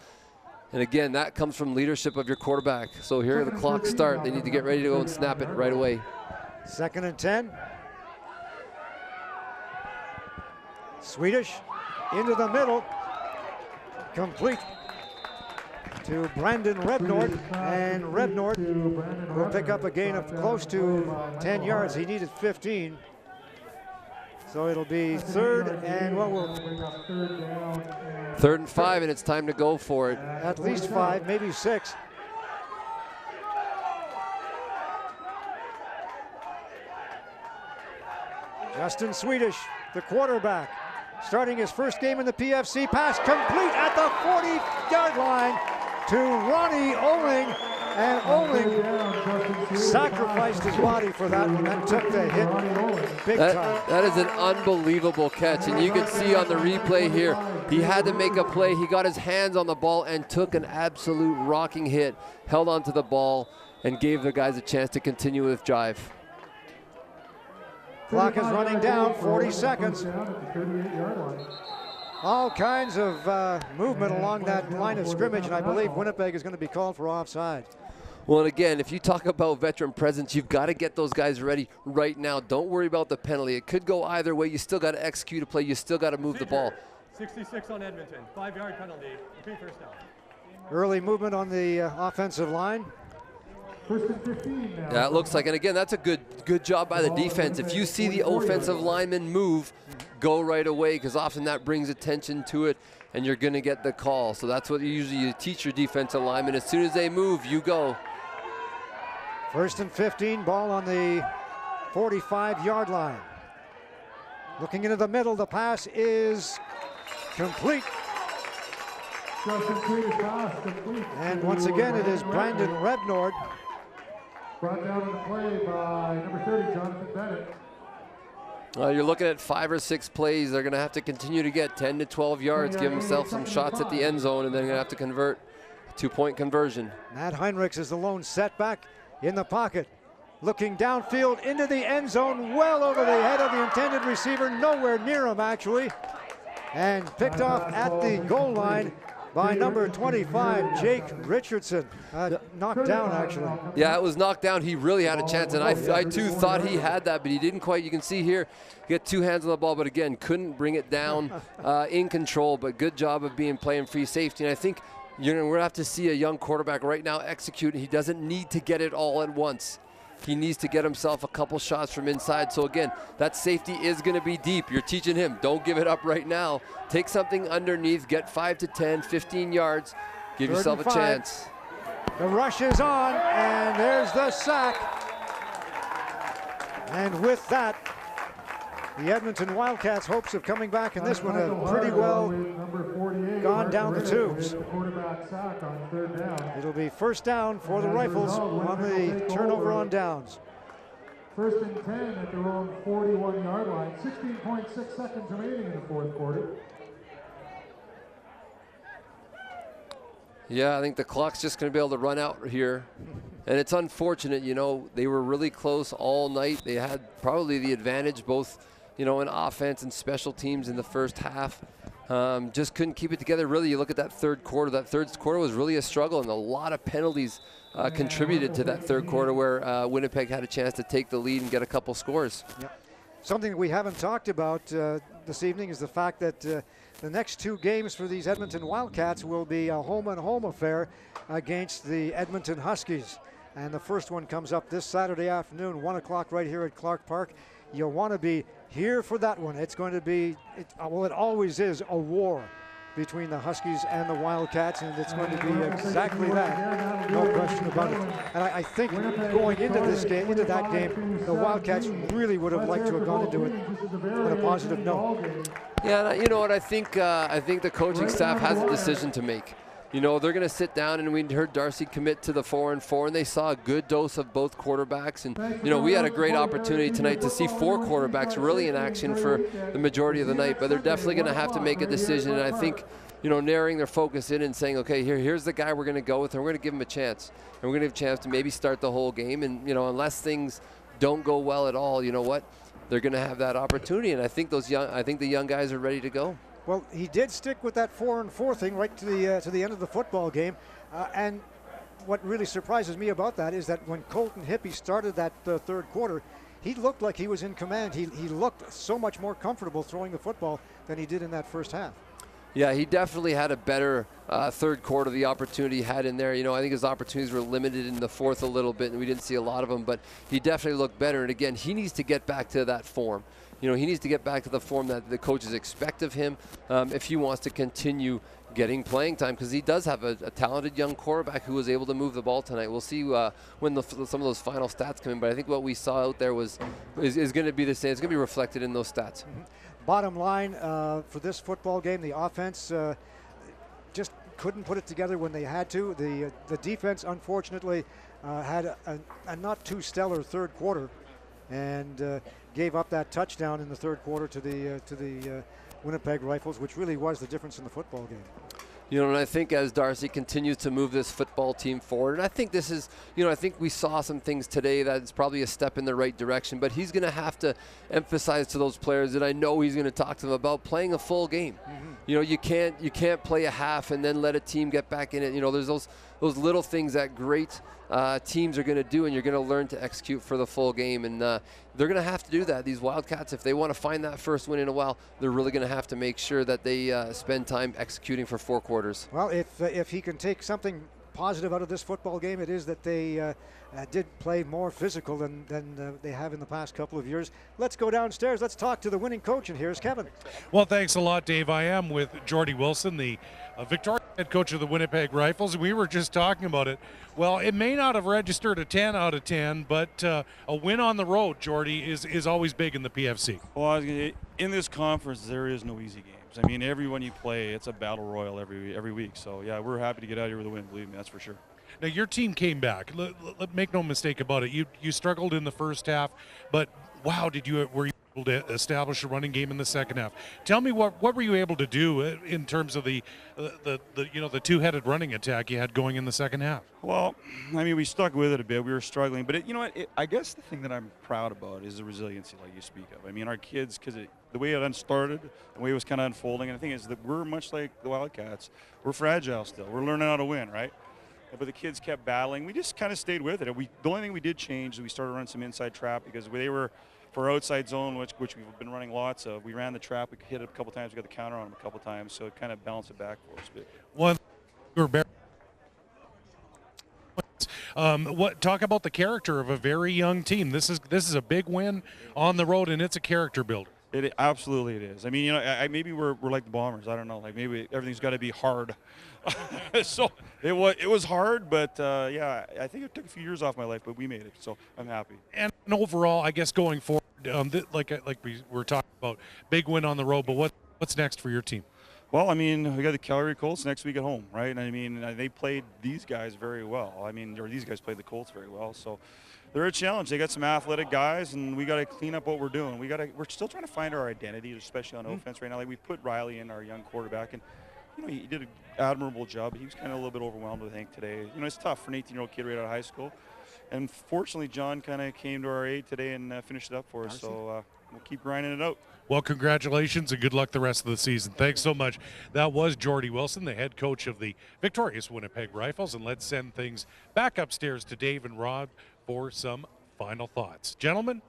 And again, that comes from leadership of your quarterback. So here the clock start. They need to get ready to go and snap it right away.
2nd and 10. Swedish into the middle. Complete to Brandon Rednord, and Rednord will pick up a gain of close to 10 yards. He needed 15. So it'll be 3rd and
3rd and 5, and it's time to go for it.
At least 5, maybe 6. Justin Swedish, the quarterback, starting his first game in the PFC. Pass complete at the 40-yard line to Ronnie Oling, and Oling sacrificed his body for that one and took the hit big time.
That is an unbelievable catch, and you can see on the replay here, he had to make a play. He got his hands on the ball and took an absolute rocking hit, held onto the ball, and gave the guys a chance to continue with drive.
Clock is running down, 40 seconds. All kinds of movement along that line of scrimmage, and I believe Winnipeg is going to be called for offside.
Well, and again, if you talk about veteran presence, you've got to get those guys ready right now. Don't worry about the penalty. It could go either way. You still got to execute a play. You still got to move the ball.
66 on Edmonton, 5-yard penalty, repeat first down.
Early movement on the offensive line.
First and 15 now.
Yeah, it looks like, and again, that's a good job by the defense. If you see the offensive lineman move, go right away, because often that brings attention to it, and you're going to get the call. So that's what you teach your defensive linemen. As soon as they move, you go.
First and 15, ball on the 45-yard line. Looking into the middle, the pass is complete. And once again, it is Brandon Rebnord.
Brought down on the play by number 30, Jonathan Bennett.
You're looking at 5 or 6 plays. They're going to have to continue to get 10 to 12 yards, give themselves some shots at the end zone, and then going to have to convert. 2-point conversion.
Matt Heinrichs is the lone setback in the pocket. Looking downfield into the end zone, well over the head of the intended receiver, nowhere near him actually. And picked off at the goal line by number 25, Jake Richardson. Knocked down, actually.
Yeah, it was knocked down. He really had a chance, and I too thought he had that, but he didn't quite. You can see here, he got 2 hands on the ball, but again, couldn't bring it down in control, but good job of playing free safety. And I think we're going to have to see a young quarterback right now execute. He doesn't need to get it all at once. He needs to get himself a couple shots from inside. So again, that safety is going to be deep. You're teaching him, don't give it up right now. Take something underneath, get 5 to 10, 15 yards, give yourself a chance.
The rush is on, and there's the sack. And with that, the Edmonton Wildcats' hopes of coming back in this one have pretty well gone down the tubes. It'll be first down for the Rifles on the turnover on downs.
First and 10 at their own 41-yard line. 16.6 seconds remaining in the fourth quarter.
Yeah, I think the clock's just going to be able to run out here. And it's unfortunate, they were really close all night. They had probably the advantage both, in offense and special teams in the first half. Just couldn't keep it together. Really, you look at that third quarter. That third quarter was really a struggle, and a lot of penalties contributed to that third quarter where Winnipeg had a chance to take the lead and get a couple scores.
Yep. Something we haven't talked about this evening is the fact that the next 2 games for these Edmonton Wildcats will be a home-and-home affair against the Edmonton Huskies. And the first one comes up this Saturday afternoon, 1 o'clock right here at Clark Park. You'll want to be here for that one. It's going to be, it always is, a war between the Huskies and the Wildcats, and it's going to be exactly that, no question about it. And I think going into this game, into that game, the Wildcats really would have liked to have gone into it on a positive note.
Yeah, you know what? I think the coaching staff has a decision to make. They're going to sit down, and we heard Darcy commit to the 4-and-4, and they saw a good dose of both quarterbacks. And, we had a great opportunity tonight to see 4 quarterbacks really in action for the majority of the night, but they're definitely going to have to make a decision. And I think, narrowing their focus in and saying, okay, here's the guy we're going to go with, and we're going to give him a chance. And we're going to have a chance to maybe start the whole game. And, unless things don't go well at all, you know what? They're going to have that opportunity. And I think the young guys are ready to go.
Well, he did stick with that 4-and-4 thing right to the end of the football game. And what really surprises me about that is that when Colton Hippie started that third quarter, he looked like he was in command. He looked so much more comfortable throwing the football than he did in that first half.
Yeah, he definitely had a better third quarter, the opportunity he had in there. I think his opportunities were limited in the fourth a little bit, and we didn't see a lot of them, but he definitely looked better. And again, he needs to get back to that form. He needs to get back to the form that the coaches expect of him if he wants to continue getting playing time, because he does have a talented young quarterback who was able to move the ball tonight. We'll see when some of those final stats come in, but I think what we saw out there is going to be the same. It's going to be reflected in those stats.
Mm-hmm. Bottom line for this football game, the offense just couldn't put it together when they had to. The defense, unfortunately, had a not too stellar third quarter, and gave up that touchdown in the third quarter to the Winnipeg Rifles, which really was the difference in the football game.
And I think as Darcy continues to move this football team forward, and I think this is, I think we saw some things today that is probably a step in the right direction, but he's going to have to emphasize to those players that I know he's going to talk to them about playing a full game. Mm-hmm. You can't play a half and then let a team get back in it. There's those little things that great teams are going to do, and you're going to learn to execute for the full game. And they're going to have to do that. These Wildcats, if they want to find that first win in a while, they're really going to have to make sure that they spend time executing for 4 quarters.
Well, if he can take something positive out of this football game, it is that they did play more physical than they have in the past couple of years. Let's go downstairs. Let's talk to the winning coach, and here's Kevin.
Well, thanks a lot, Dave. I am with Jordy Wilson, the Victoria head coach of the Winnipeg Rifles. We were just talking about it. Well, it may not have registered a 10 out of 10, but a win on the road, Jordy, is always big in the PFC.
Well, in this conference, there is no easy games. I mean, everyone you play, it's a battle royal every week. So, yeah, we're happy to get out here with a win, believe me, that's for sure.
Now, your team came back. Make no mistake about it. You struggled in the first half, but wow, were you able to establish a running game in the second half? Tell me what were you able to do in terms of the two-headed running attack you had going in the second half?
Well, I mean, we stuck with it a bit. We were struggling, but I guess the thing that I'm proud about is the resiliency, like you speak of. I mean, our kids, because the way it started, the way it was kind of unfolding, and the thing is that we're much like the Wildcats. We're fragile still. We're learning how to win, right? But the kids kept battling. We just kind of stayed with it. The only thing we did change is we started running some inside trap, because they were for outside zone, which we've been running lots of. We ran the trap. We hit it a couple times. We got the counter on them a couple times, so it kind of balanced it back for us.
Talk about the character of a very young team. This is a big win on the road, and it's a character builder.
Absolutely it is. I mean, maybe we're like the Bombers. I don't know. Like, maybe everything's got to be hard. So it was hard, but yeah, I think it took a few years off my life, but we made it. So I'm happy.
And overall, I guess going forward, like we were talking about, big win on the road. But what's next for your team?
Well, I mean, we got the Calgary Colts next week at home, right? And I mean, they played these guys very well. These guys played the Colts very well. So they're a challenge. They got some athletic guys, and we got to clean up what we're doing. We're still trying to find our identity, especially on offense right now. Like, we put Riley in, our young quarterback, and he did an admirable job. He was kind of a little bit overwhelmed, I think, today. It's tough for an 18-year-old kid right out of high school. And fortunately, John kind of came to our aid today and finished it up for us. So we'll keep grinding it out.
Well, congratulations and good luck the rest of the season. Thanks so much. That was Jordy Wilson, the head coach of the victorious Winnipeg Rifles. And let's send things back upstairs to Dave and Rod for some final thoughts. Gentlemen?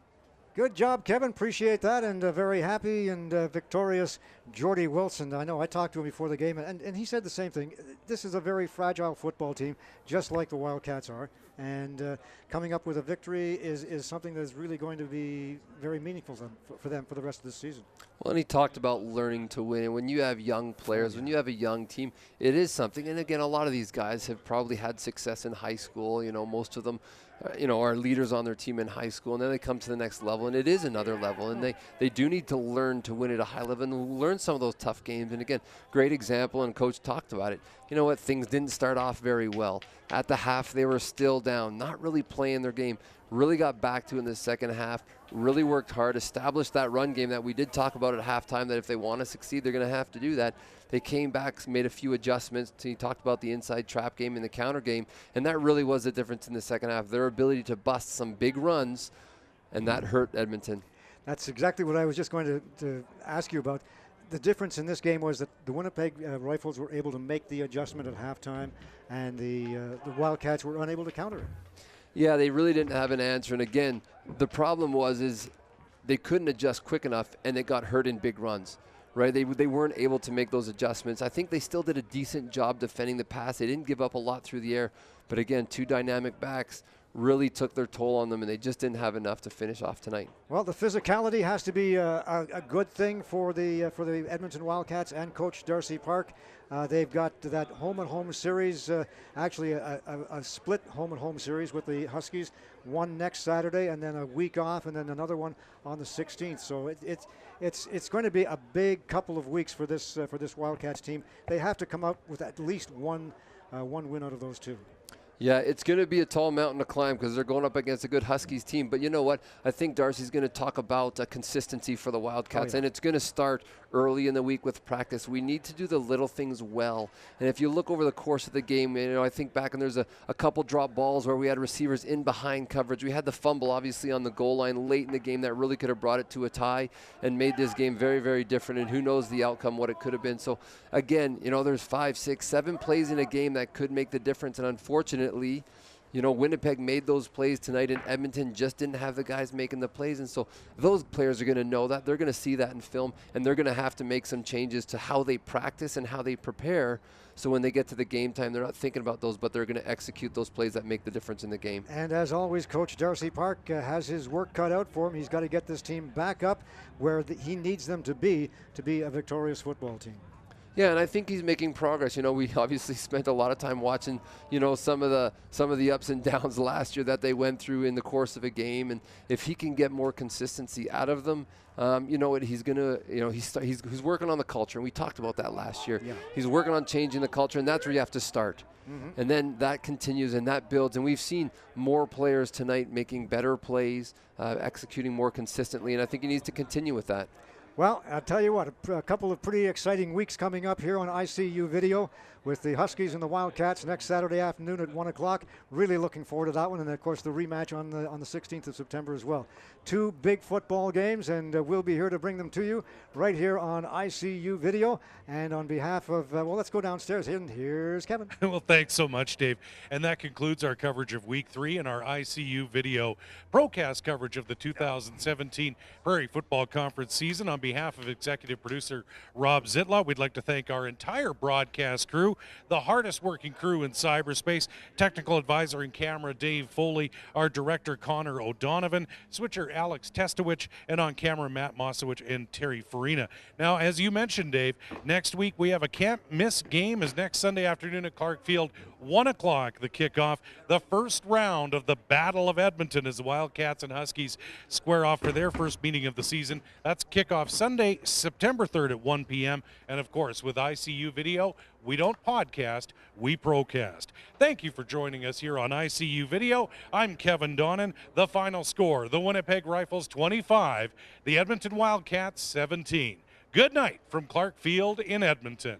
Good job, Kevin. Appreciate that, and very happy and victorious Jordy Wilson. I know I talked to him before the game, and he said the same thing. This is a very fragile football team, just like the Wildcats are, and coming up with a victory is something that is really going to be very meaningful for them for the rest of this season.
Well, and he talked about learning to win. And when you have young players, when you have a young team, it is something. And again, a lot of these guys have probably had success in high school. Most of them are leaders on their team in high school, and then they come to the next level, and it is another level, and they do need to learn to win at a high level and learn some of those tough games. And again, great example, and Coach talked about it. You know what? Things didn't start off very well. At the half, they were still down, not really playing their game. Really got back to in the second half, really worked hard, established that run game that we did talk about at halftime, that if they want to succeed, they're going to have to do that. They came back, made a few adjustments. He talked about the inside trap game and the counter game, and that really was the difference in the second half. Their ability to bust some big runs, and that hurt Edmonton. That's exactly what I was just going to ask you about. The difference in this game was that the Winnipeg Rifles were able to make the adjustment at halftime, and the Wildcats were unable to counter it. Yeah, they really didn't have an answer. And again, the problem is they couldn't adjust quick enough, and it got hurt in big runs. Right, they weren't able to make those adjustments. I think they still did a decent job defending the pass. They didn't give up a lot through the air. But again, two dynamic backs really took their toll on them, and they just didn't have enough to finish off tonight. Well, the physicality has to be a good thing for the Edmonton Wildcats and Coach Darcy Park. They've got that home-and-home series, actually a split home-and-home series with the Huskies, one next Saturday and then a week off and then another one on the 16th. So it's going to be a big couple of weeks for this Wildcats team. They have to come out with at least one win out of those two. Yeah, it's going to be a tall mountain to climb because they're going up against a good Huskies team. But you know what? I think Darcy's going to talk about consistency for the Wildcats, and it's going to start early in the week with practice. We need to do the little things well. And if you look over the course of the game, I think back and there's a couple drop balls where we had receivers in behind coverage. We had the fumble, obviously, on the goal line late in the game that really could have brought it to a tie and made this game very, very different. And who knows the outcome, what it could have been. So, again, there's 5, 6, 7 plays in a game that could make the difference. And unfortunately, Winnipeg made those plays tonight, and Edmonton just didn't have the guys making the plays. And so those players are going to know that. They're going to see that in film, and they're going to have to make some changes to how they practice and how they prepare. So when they get to the game time, they're not thinking about those, but they're going to execute those plays that make the difference in the game.
And as always, Coach Darcy Park has his work cut out for him. He's got to get this team back up where he needs them to be a victorious football team.
Yeah, and I think he's making progress. We obviously spent a lot of time watching, some of the ups and downs last year that they went through in the course of a game. And if he can get more consistency out of them, he's gonna, he's working on the culture, and we talked about that last year.
Yeah.
He's working on changing the culture, and that's where you have to start. Mm-hmm. And then that continues and that builds, and we've seen more players tonight making better plays, executing more consistently, and I think he needs to continue with that.
Well, I'll tell you what, a couple of pretty exciting weeks coming up here on ICU Video with the Huskies and the Wildcats next Saturday afternoon at 1 o'clock. Really looking forward to that one, and of course the rematch on the 16th of September as well. 2 big football games, and we'll be here to bring them to you right here on ICU Video. And on behalf of, let's go downstairs. And here's Kevin.
Well, thanks so much, Dave. And that concludes our coverage of Week 3 and our ICU Video Procast coverage of the 2017 Prairie Football Conference season. On behalf of executive producer Rob Zitlaw, we'd like to thank our entire broadcast crew, the hardest working crew in cyberspace, technical advisor and camera Dave Foley, our director Connor O'Donovan, switcher Alex Testowich, and on camera Matt Mosowich and Terry Farina. Now, as you mentioned, Dave, next week we have a can't miss game is next Sunday afternoon at Clark Field, 1 o'clock, the kickoff, the first round of the Battle of Edmonton as the Wildcats and Huskies square off for their first meeting of the season. That's kickoff Sunday, September 3rd at 1 p.m. And of course, with ICU Video, we don't podcast, we procast. Thank you for joining us here on ICU Video. I'm Kevin Donnan. The final score, the Winnipeg Rifles 25, the Edmonton Wildcats 17. Good night from Clark Field in Edmonton.